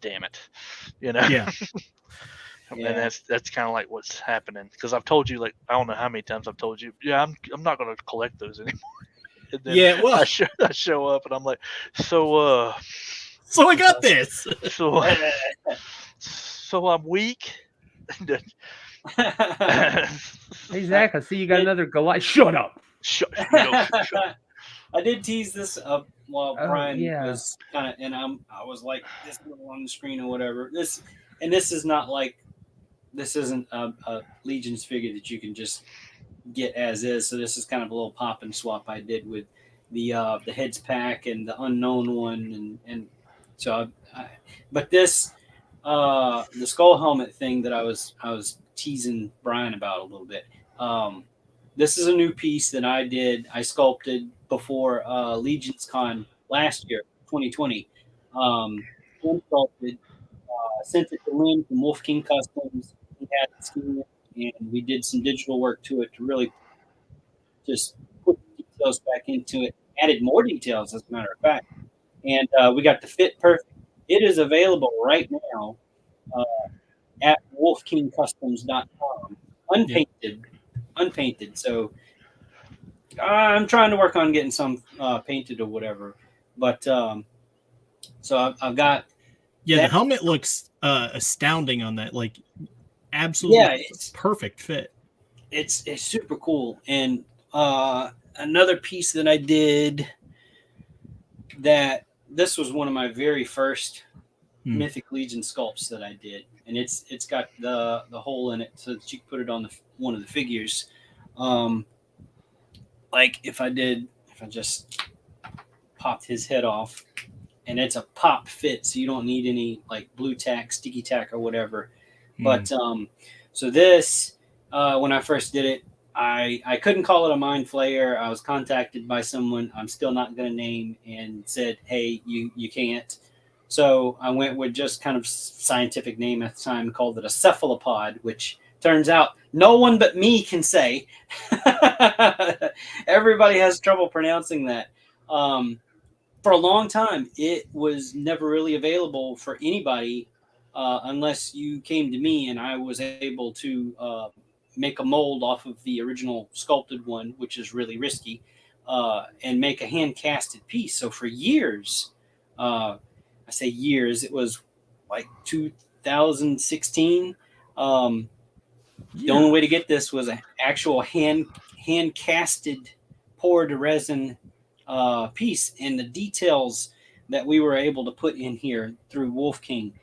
damn it, Yeah. And that's kind of like what's happening, because I've told you, like, I don't know how many times I've told you, I'm not going to collect those anymore. And then I show up and I'm like, so I got this. So I'm weak. Hey Zach, I see you got another Goliath. Shut up. Shut. I did tease this up while Brian was kind of, and I was like, this little on the screen or whatever. This isn't a Legion's figure that you can just get as is. So this is kind of a little pop and swap I did with the heads pack and the unknown one, and so but this the skull helmet thing that I was teasing Brian about a little bit. This is a new piece that I sculpted before Legion's Con last year, 2020. Sculpted, sent it to Lynn from Wolf King Customs. He had it scanned, and we did some digital work to it to really just put the details back into it. Added more details, as a matter of fact. And we got the fit perfect. It is available right now at wolfkingcustoms.com, unpainted. So I'm trying to work on getting some painted or whatever. But so I've got Yeah, the That- helmet looks astounding on that. Like, absolutely it's perfect fit. it's super cool. And another piece that I did, that this was one of my very first Mythic Legion sculpts that I did, and it's got the hole in it so that you can put it on one of the figures. Like if I just popped his head off, and it's a pop fit, so you don't need any like blue tack, sticky tack, or whatever. But so this, when I first did it, I couldn't call it a mind flayer. I was contacted by someone I'm still not going to name and said, hey, you can't. So I went with just kind of scientific name at the time, called it a cephalopod, which turns out no one but me can say. Everybody has trouble pronouncing that. For a long time, it was never really available for anybody unless you came to me, and I was able to make a mold off of the original sculpted one, which is really risky, and make a hand-casted piece. So for years, I say years, it was like 2016. The only way to get this was an actual hand-casted poured resin piece, and the details that we were able to put in here through Wolf King,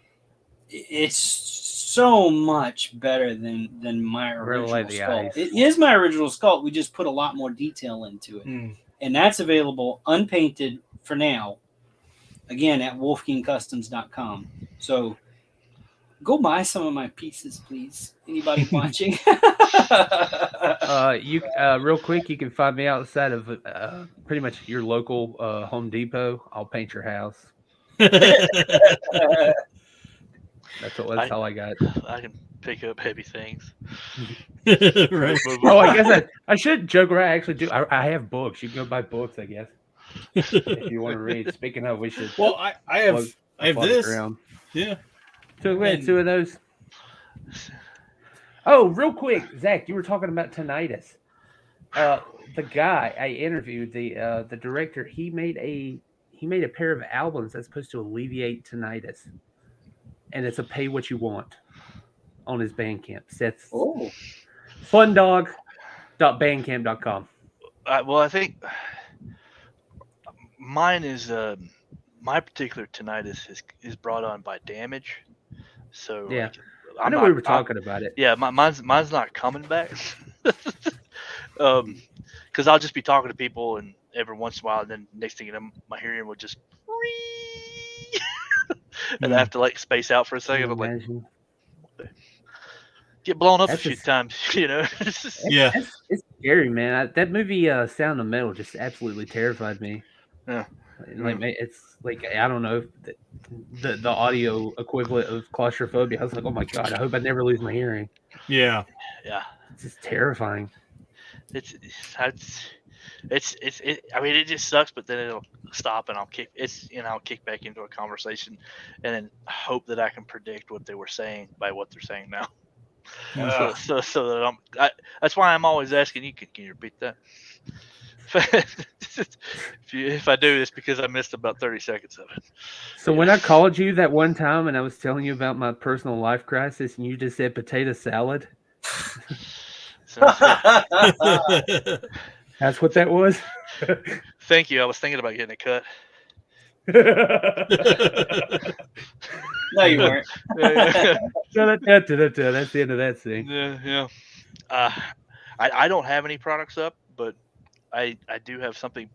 it's so much better than my original sculpt. It is my original sculpt. We just put a lot more detail into it, and that's available unpainted for now. Again, at wolfkingcustoms.com. So go buy some of my pieces, please. Anybody watching? You real quick, you can find me outside of pretty much your local Home Depot. I'll paint your house. That's all I got. I can pick up heavy things. Right. Oh, I guess I should joke around. I actually do. I have books. You can go buy books, I guess, if you want to read. Speaking of, we should. Well, I have this. Yeah. So we had two of those. Oh, real quick, Zach, you were talking about tinnitus. The guy I interviewed, the director, he made a pair of albums that's supposed to alleviate tinnitus, and it's a pay what you want on his Bandcamp. Seth's fundog.bandcamp.com. Well, I think mine is my particular tinnitus is brought on by damage. So yeah, like, I know we were talking about it. Yeah, mine's not coming back. Because I'll just be talking to people, and every once in a while, and then next thing you know, my hearing will just and I have to like space out for a second. I'm like, get blown up a few times, you know. Yeah, it's scary, man. That movie, Sound of Metal, just absolutely terrified me. Yeah, like it's like I don't know the audio equivalent of claustrophobia. I was like, oh my god, I hope I never lose my hearing. Yeah. It's just terrifying. It's I mean, it just sucks, but then it'll stop, and I'll kick back into a conversation, and then hope that I can predict what they were saying by what they're saying now. So that that's why I'm always asking you, can you repeat that? If I do, it's because I missed about 30 seconds of it. So when I called you that one time and I was telling you about my personal life crisis, and you just said potato salad. That's what that was. Thank you. I was thinking about getting a cut. No, you weren't. That's the end of that thing. Yeah. I don't have any products up, but I do have something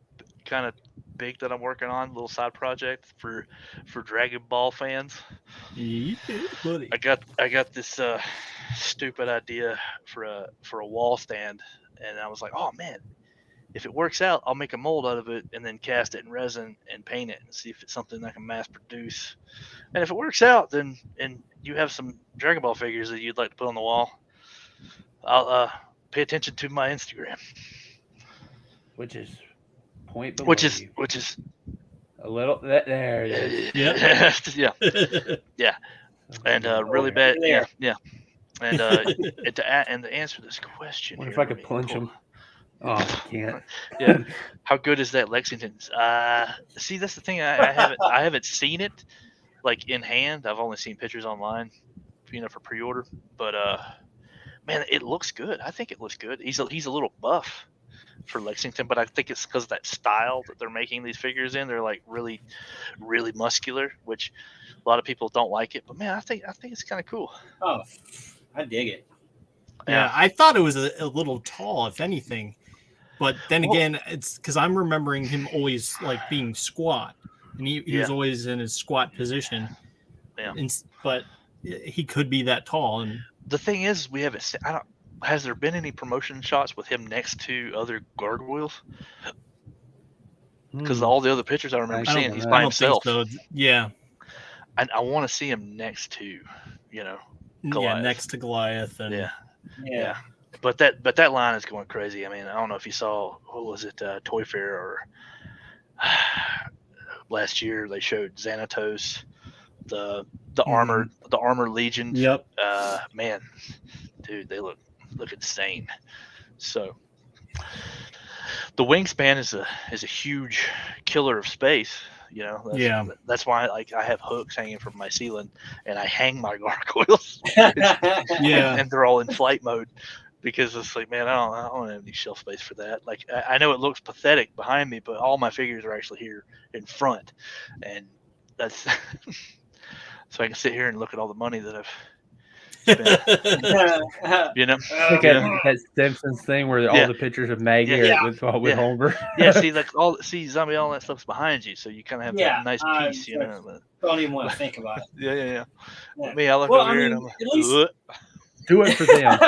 kind of big that I'm working on, a little side project for Dragon Ball fans. Yeah, buddy. I got this stupid idea for a wall stand, and I was like, oh man, if it works out, I'll make a mold out of it and then cast it in resin and paint it and see if it's something I can mass produce. And if it works out, then and you have some Dragon Ball figures that you'd like to put on the wall, I'll pay attention to my Instagram. Which is point below which is a little there it is. Yeah. And really bad. Yeah. And to answer this question, What if I could punch him? Oh, I can't. Yeah. How good is that Lexington's? See, that's the thing. I haven't seen it. like in hand. I've only seen pictures online, for pre-order. But man, it looks good. I think it looks good. He's a little buff for Lexington, but I think it's because of that style that they're making these figures in. They're like really, really muscular, which a lot of people don't like it. But man, I think it's kind of cool. Oh, I dig it. Yeah, I thought it was a little tall, if anything. But then again, it's because I'm remembering him always like being squat, and he was always in his squat position. Yeah. But he could be that tall. And the thing is, we haven't. Has there been any promotion shots with him next to other gargoyles? Because all the other pictures I remember seeing, he's by himself. So. Yeah. I want to see him next to, Goliath. Yeah, next to Goliath. And yeah. But that line is going crazy. I mean, I don't know if you saw, what was it, Toy Fair or last year they showed Xanatos, the armored legions. Yep. Man, dude, they look insane. So the wingspan is a huge killer of space. That's why I have hooks hanging from my ceiling, and I hang my gargoyles. And they're all in flight mode, because it's like, man, I don't have any shelf space for that. Like, I know it looks pathetic behind me, but all my figures are actually here in front, and that's so I can sit here and look at all the money that I've spent. Look at that Simpsons thing where all the pictures of Maggie are with Homer. See, Zombie, all that stuff's behind you, so you kind of have that nice piece, But, don't even want to think about it. Yeah. Me, I look over here and I'm like, at least do it for them.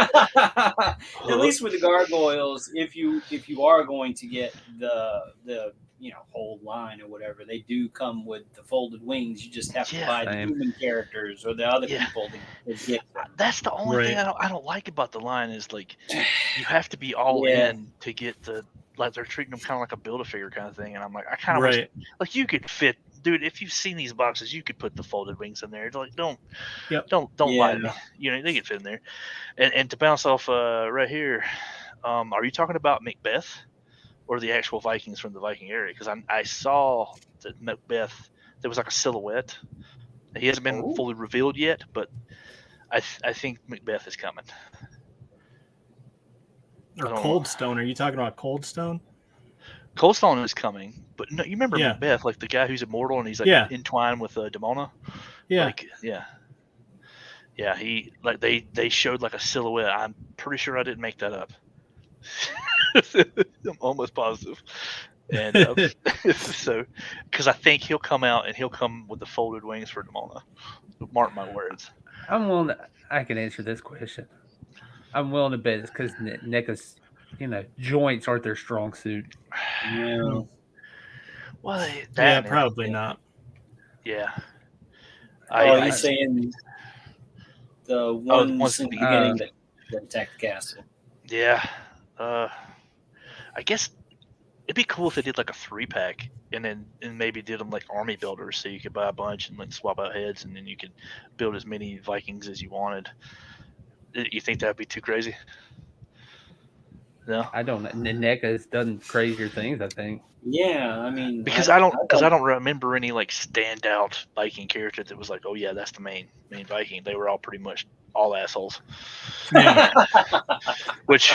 At least with the gargoyles, if you are going to get the whole line or whatever, they do come with the folded wings. You just have to buy the human characters or the other people to get them. That's the only thing I don't like about the line is, like, you have to be all in to get the, like, they're treating them kind of like a Build-A-Figure kind of thing, and I'm like, I kind of wish, like, you could fit, dude, if you've seen these boxes, you could put the folded wings in there. It's like, don't lie to me. They can fit in there. And to bounce off right here, are you talking about Macbeth or the actual Vikings from the Viking area? Because I saw that Macbeth, there was like a silhouette. He hasn't been fully revealed yet, but I think Macbeth is coming. Or Cold Stone. Are you talking about Cold Stone? Cold Stone is coming, but no, you remember Macbeth, like the guy who's immortal and he's like entwined with Demona? Yeah. He, like, they showed like a silhouette. I'm pretty sure I didn't make that up. I'm almost positive. And so, because I think he'll come out and he'll come with the folded wings for Demona. Mark my words. I can answer this question. I'm willing to bet it's because NECA's, joints aren't their strong suit. Yeah. Well, probably not. Yeah. Are you saying the ones in the beginning that attacked the castle? Yeah. I guess it'd be cool if they did like a 3-pack and maybe did them like army builders, so you could buy a bunch and like swap out heads, and then you could build as many Vikings as you wanted. You think that'd be too crazy? No, I don't. NECA's done crazier things, I think. Yeah, I mean, because I don't remember any like standout Viking character that was like, oh yeah, that's the main Viking. They were all pretty much all assholes. Yeah. Which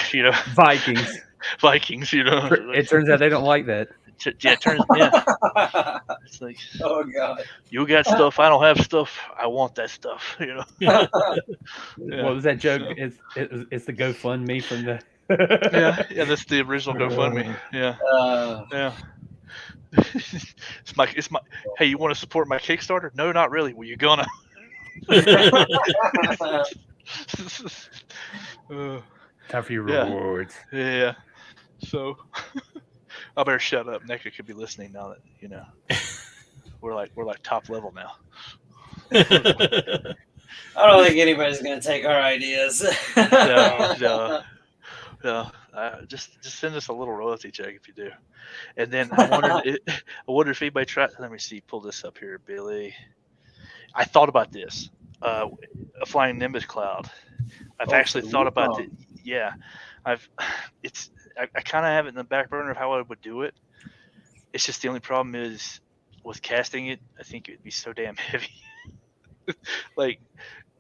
Vikings. It turns out they don't like that. It's like, oh god, you got stuff, I don't have stuff. I want that stuff. What was that joke? It's the GoFundMe from the. That's the original GoFundMe. Yeah. It's my. Hey, you want to support my Kickstarter? No, not really. Well, you're gonna. Time for your rewards. Yeah. So I better shut up. NECA could be listening now that we're like top level now. I don't think anybody's gonna take our ideas. No. Just send us a little royalty check if you do. And then I wonder if anybody tried. Let me see. Pull this up here, Billy. I thought about this. A flying Nimbus cloud. I've actually thought about it. Yeah, I kind of have it in the back burner of how I would do it. It's just the only problem is with casting it, I think it would be so damn heavy. Like,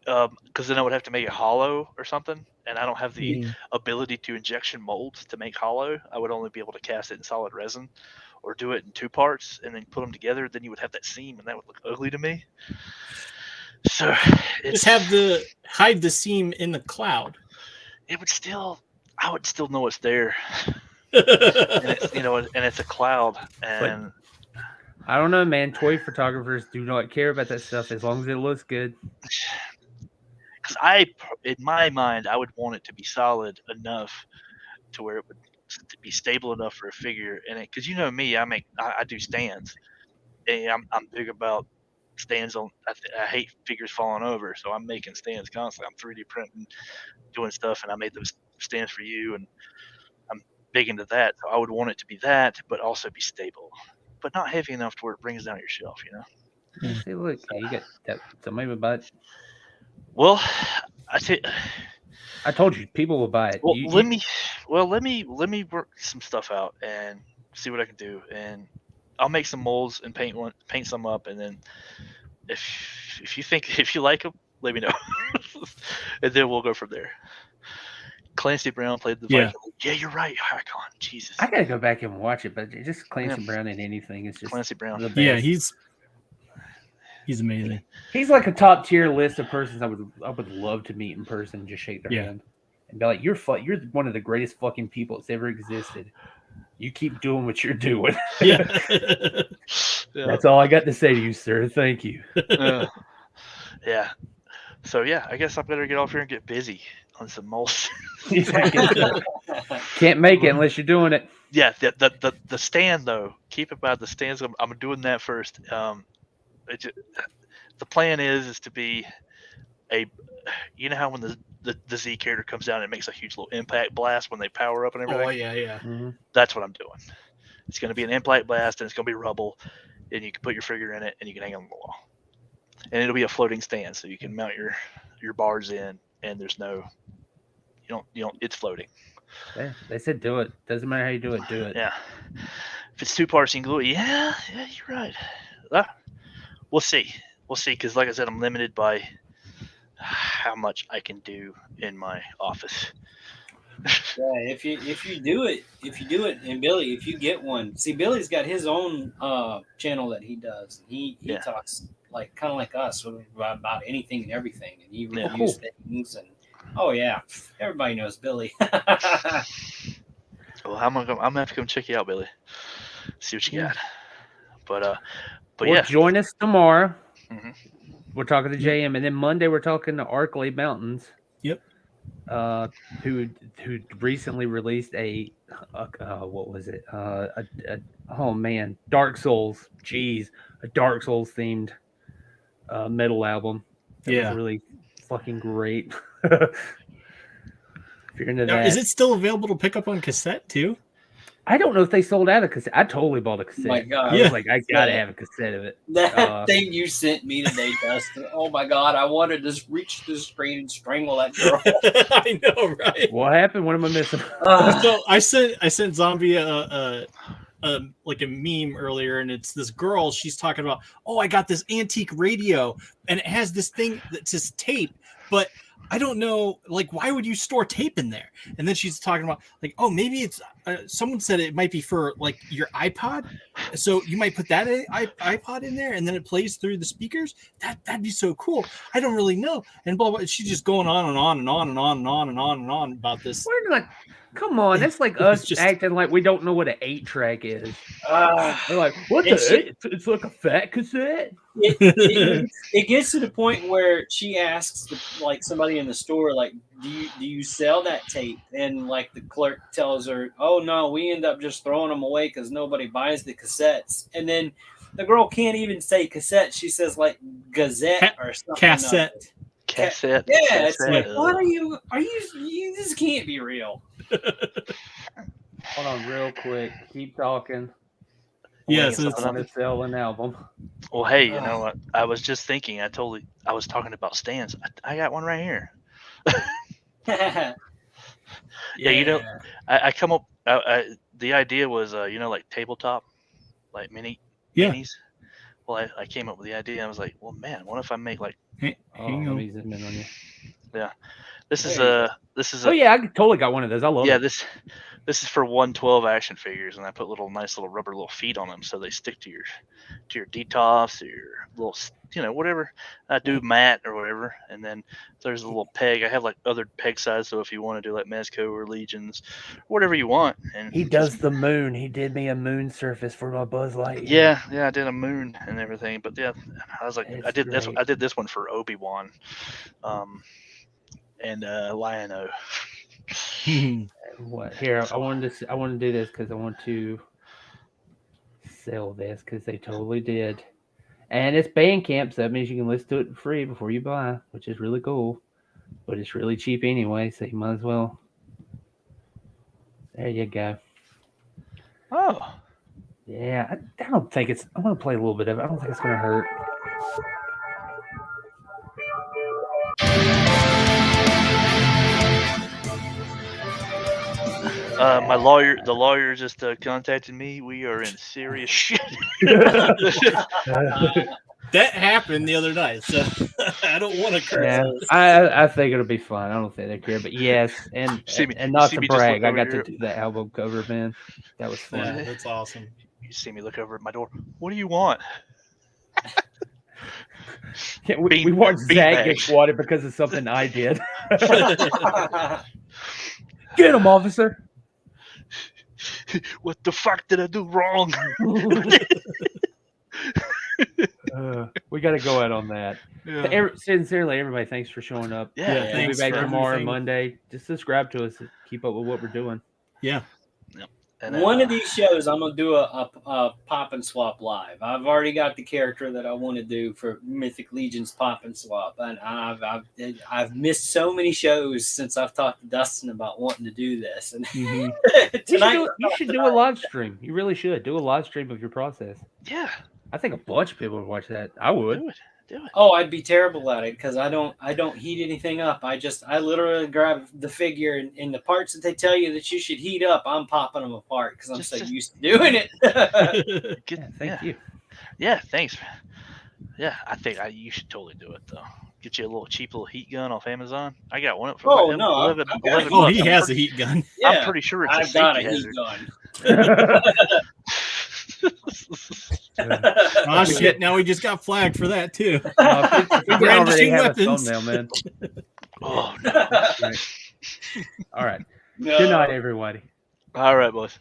because then I would have to make it hollow or something, and I don't have the ability to injection molds to make hollow. I would only be able to cast it in solid resin, or do it in 2 parts and then put them together. Then you would have that seam, and that would look ugly to me. So just hide the seam in the cloud. It would still, I would still know it's there. And it's, and it's a cloud, and I don't know, man. Toy photographers do not care about that stuff as long as it looks good. Because in my mind, I would want it to be solid enough to where it would to be stable enough for a figure. And because me, I do stands, and I'm big about stands on. I hate figures falling over, so I'm making stands constantly. I'm 3D printing, doing stuff, and I made those stands for you, and I'm big into that. So I would want it to be that, but also be stable, but not heavy enough to where it brings down your shelf. See, look, you got that. Somebody would buy it. Well, I told you, people will buy it. Well, let me work some stuff out and see what I can do, and I'll make some molds and paint some up, and then if you like them, let me know, and then we'll go from there. Clancy Brown played the Viking. Yeah, you're right. Icon. Jesus. I gotta go back and watch it, but just Clancy Brown in anything is just Clancy Brown. Yeah, he's amazing. He's like a top tier list of persons I would love to meet in person and just shake their hand and be like, you're one of the greatest fucking people that's ever existed. You keep doing what you're doing. Yeah. That's all I got to say to you, sir. Thank you. Yeah. So I guess I better get off here and get busy on some molds. Can't make it unless you're doing it. Yeah, the stand though. Keep in mind the stands. I'm doing that first. The plan is to be how when the Z character comes down, it makes a huge little impact blast when they power up and everything. Oh yeah. Mm-hmm. That's what I'm doing. It's going to be an impact blast, and it's going to be rubble, and you can put your figure in it, and you can hang it on the wall, and it'll be a floating stand, so you can mount your bars in, and there's no, you don't. It's floating. Yeah, they said do it. Doesn't matter how you do it. Do it. Yeah. If it's 2 parts, you can glue it. Yeah, you're right. We'll see, because like I said, I'm limited by how much I can do in my office. Yeah, if you do it, and Billy, if you get one, see, Billy's got his own channel that he does. He talks kind of like us about anything and everything, and he reviews things. And everybody knows Billy. Well, I'm gonna have to come check you out, Billy. See what you got. But join us tomorrow. Mm-hmm. We're talking to JM, and then Monday we're talking to Arklay Mountains. Yep. Who recently released what was it? Dark Souls. Jeez, a Dark Souls themed metal album. That was really fucking great. If you're into that, is it still available to pick up on cassette too? I don't know if they sold out a cassette. I totally bought a cassette. Oh my God. I was like, I gotta have a cassette of it. That thing you sent me today, Dustin. Oh my God, I wanted to reach the screen and strangle that girl. I know, right? What happened? What am I missing? So I sent Zombie a meme earlier, and it's this girl. She's talking about, I got this antique radio, and it has this thing that says tape, but I don't know, why would you store tape in there? And then she's talking about, maybe it's, someone said it might be for, your iPod. So you might put that iPod in there, and then it plays through the speakers. That'd be so cool. I don't really know. And blah, blah. She's just going on and on and on and on and on and on and on about this. We're not. Come on, that's like us acting like we don't know what an 8-track is. They're like, what it's like a fat cassette? It gets to the point where she asks somebody in the store, do you sell that tape? And the clerk tells her, oh no, we end up just throwing them away because nobody buys the cassettes. And then the girl can't even say cassette. She says gazette or something. Cassette. Cassette. Yeah, cassette. it's what are you this can't be real. Hold on real quick. Keep talking. Yeah, so it's on to sell an album. Well, hey, you know what? I was just thinking. I was talking about stands. I got one right here. I come up. The idea was, tabletop, minis. Well, I came up with the idea. I was like, well, man, what if I make like, Hang let on. me zoom in on you. this is There you a this is Oh a yeah, I totally got one of those. I love yeah it. this is for 112 action figures, and I put nice little rubber feet on them so they stick to your DTOFs or your little whatever I do mat or whatever. And then there's a little peg. I have like other peg size, so if you want to do like Mezco or Legions, whatever you want. And He does the moon. He did me a moon surface for my Buzz Lightyear. yeah, I did a moon and everything. But yeah, I was like, It's I did great. this one for Obi-Wan, and Lion-O. What here? I wanted to do this because I want to sell this because they totally did. And it's Bandcamp, so that means you can listen to it free before you buy, which is really cool. But it's really cheap anyway, so you might as well. There you go. Oh, Yeah, I don't think it's. I'm gonna play a little bit of it. I don't think it's gonna hurt. the lawyer just contacted me. We are in serious shit. That happened the other night, so I don't want to curse. Yeah, I think it'll be fun. I don't think they care, but yes, and not to brag, I got to do that album cover, man. That was fun. Yeah, that's awesome. You see me look over at my door. What do you want? Yeah, we watched Zach get swatted because of something I did. Get him, officer. What the fuck did I do wrong? We got to go out on that. Yeah. Sincerely, everybody, thanks for showing up. Yeah, we'll be back tomorrow, everything. Monday. Just subscribe to us. Keep up with what we're doing. Yeah. And one of these shows, I'm gonna do a pop and swap live. I've already got the character that I want to do for Mythic Legion's pop and swap, and I've missed so many shows since I've talked to Dustin about wanting to do this. And tonight, you should do a live stream. You really should do a live stream of your process. Yeah, I think a bunch of people would watch that. I would. Do it. Oh, I'd be terrible at it because I don't heat anything up. I literally grab the figure and the parts that they tell you that you should heat up, I'm popping them apart because I'm so used to doing it. Thank you. Yeah, thanks. Yeah, I think you should totally do it though. Get you a little cheap little heat gun off Amazon. I got one for Oh, like no, 11 Oh, bucks. he has a heat gun. Yeah, I'm pretty sure it's I've got a safety heat hazard. gun. Oh shit! Now we just got flagged for that too. We Brandishing already have a weapons. thumbnail, man. Oh no. All right. No. Good night, everybody. All right, boys.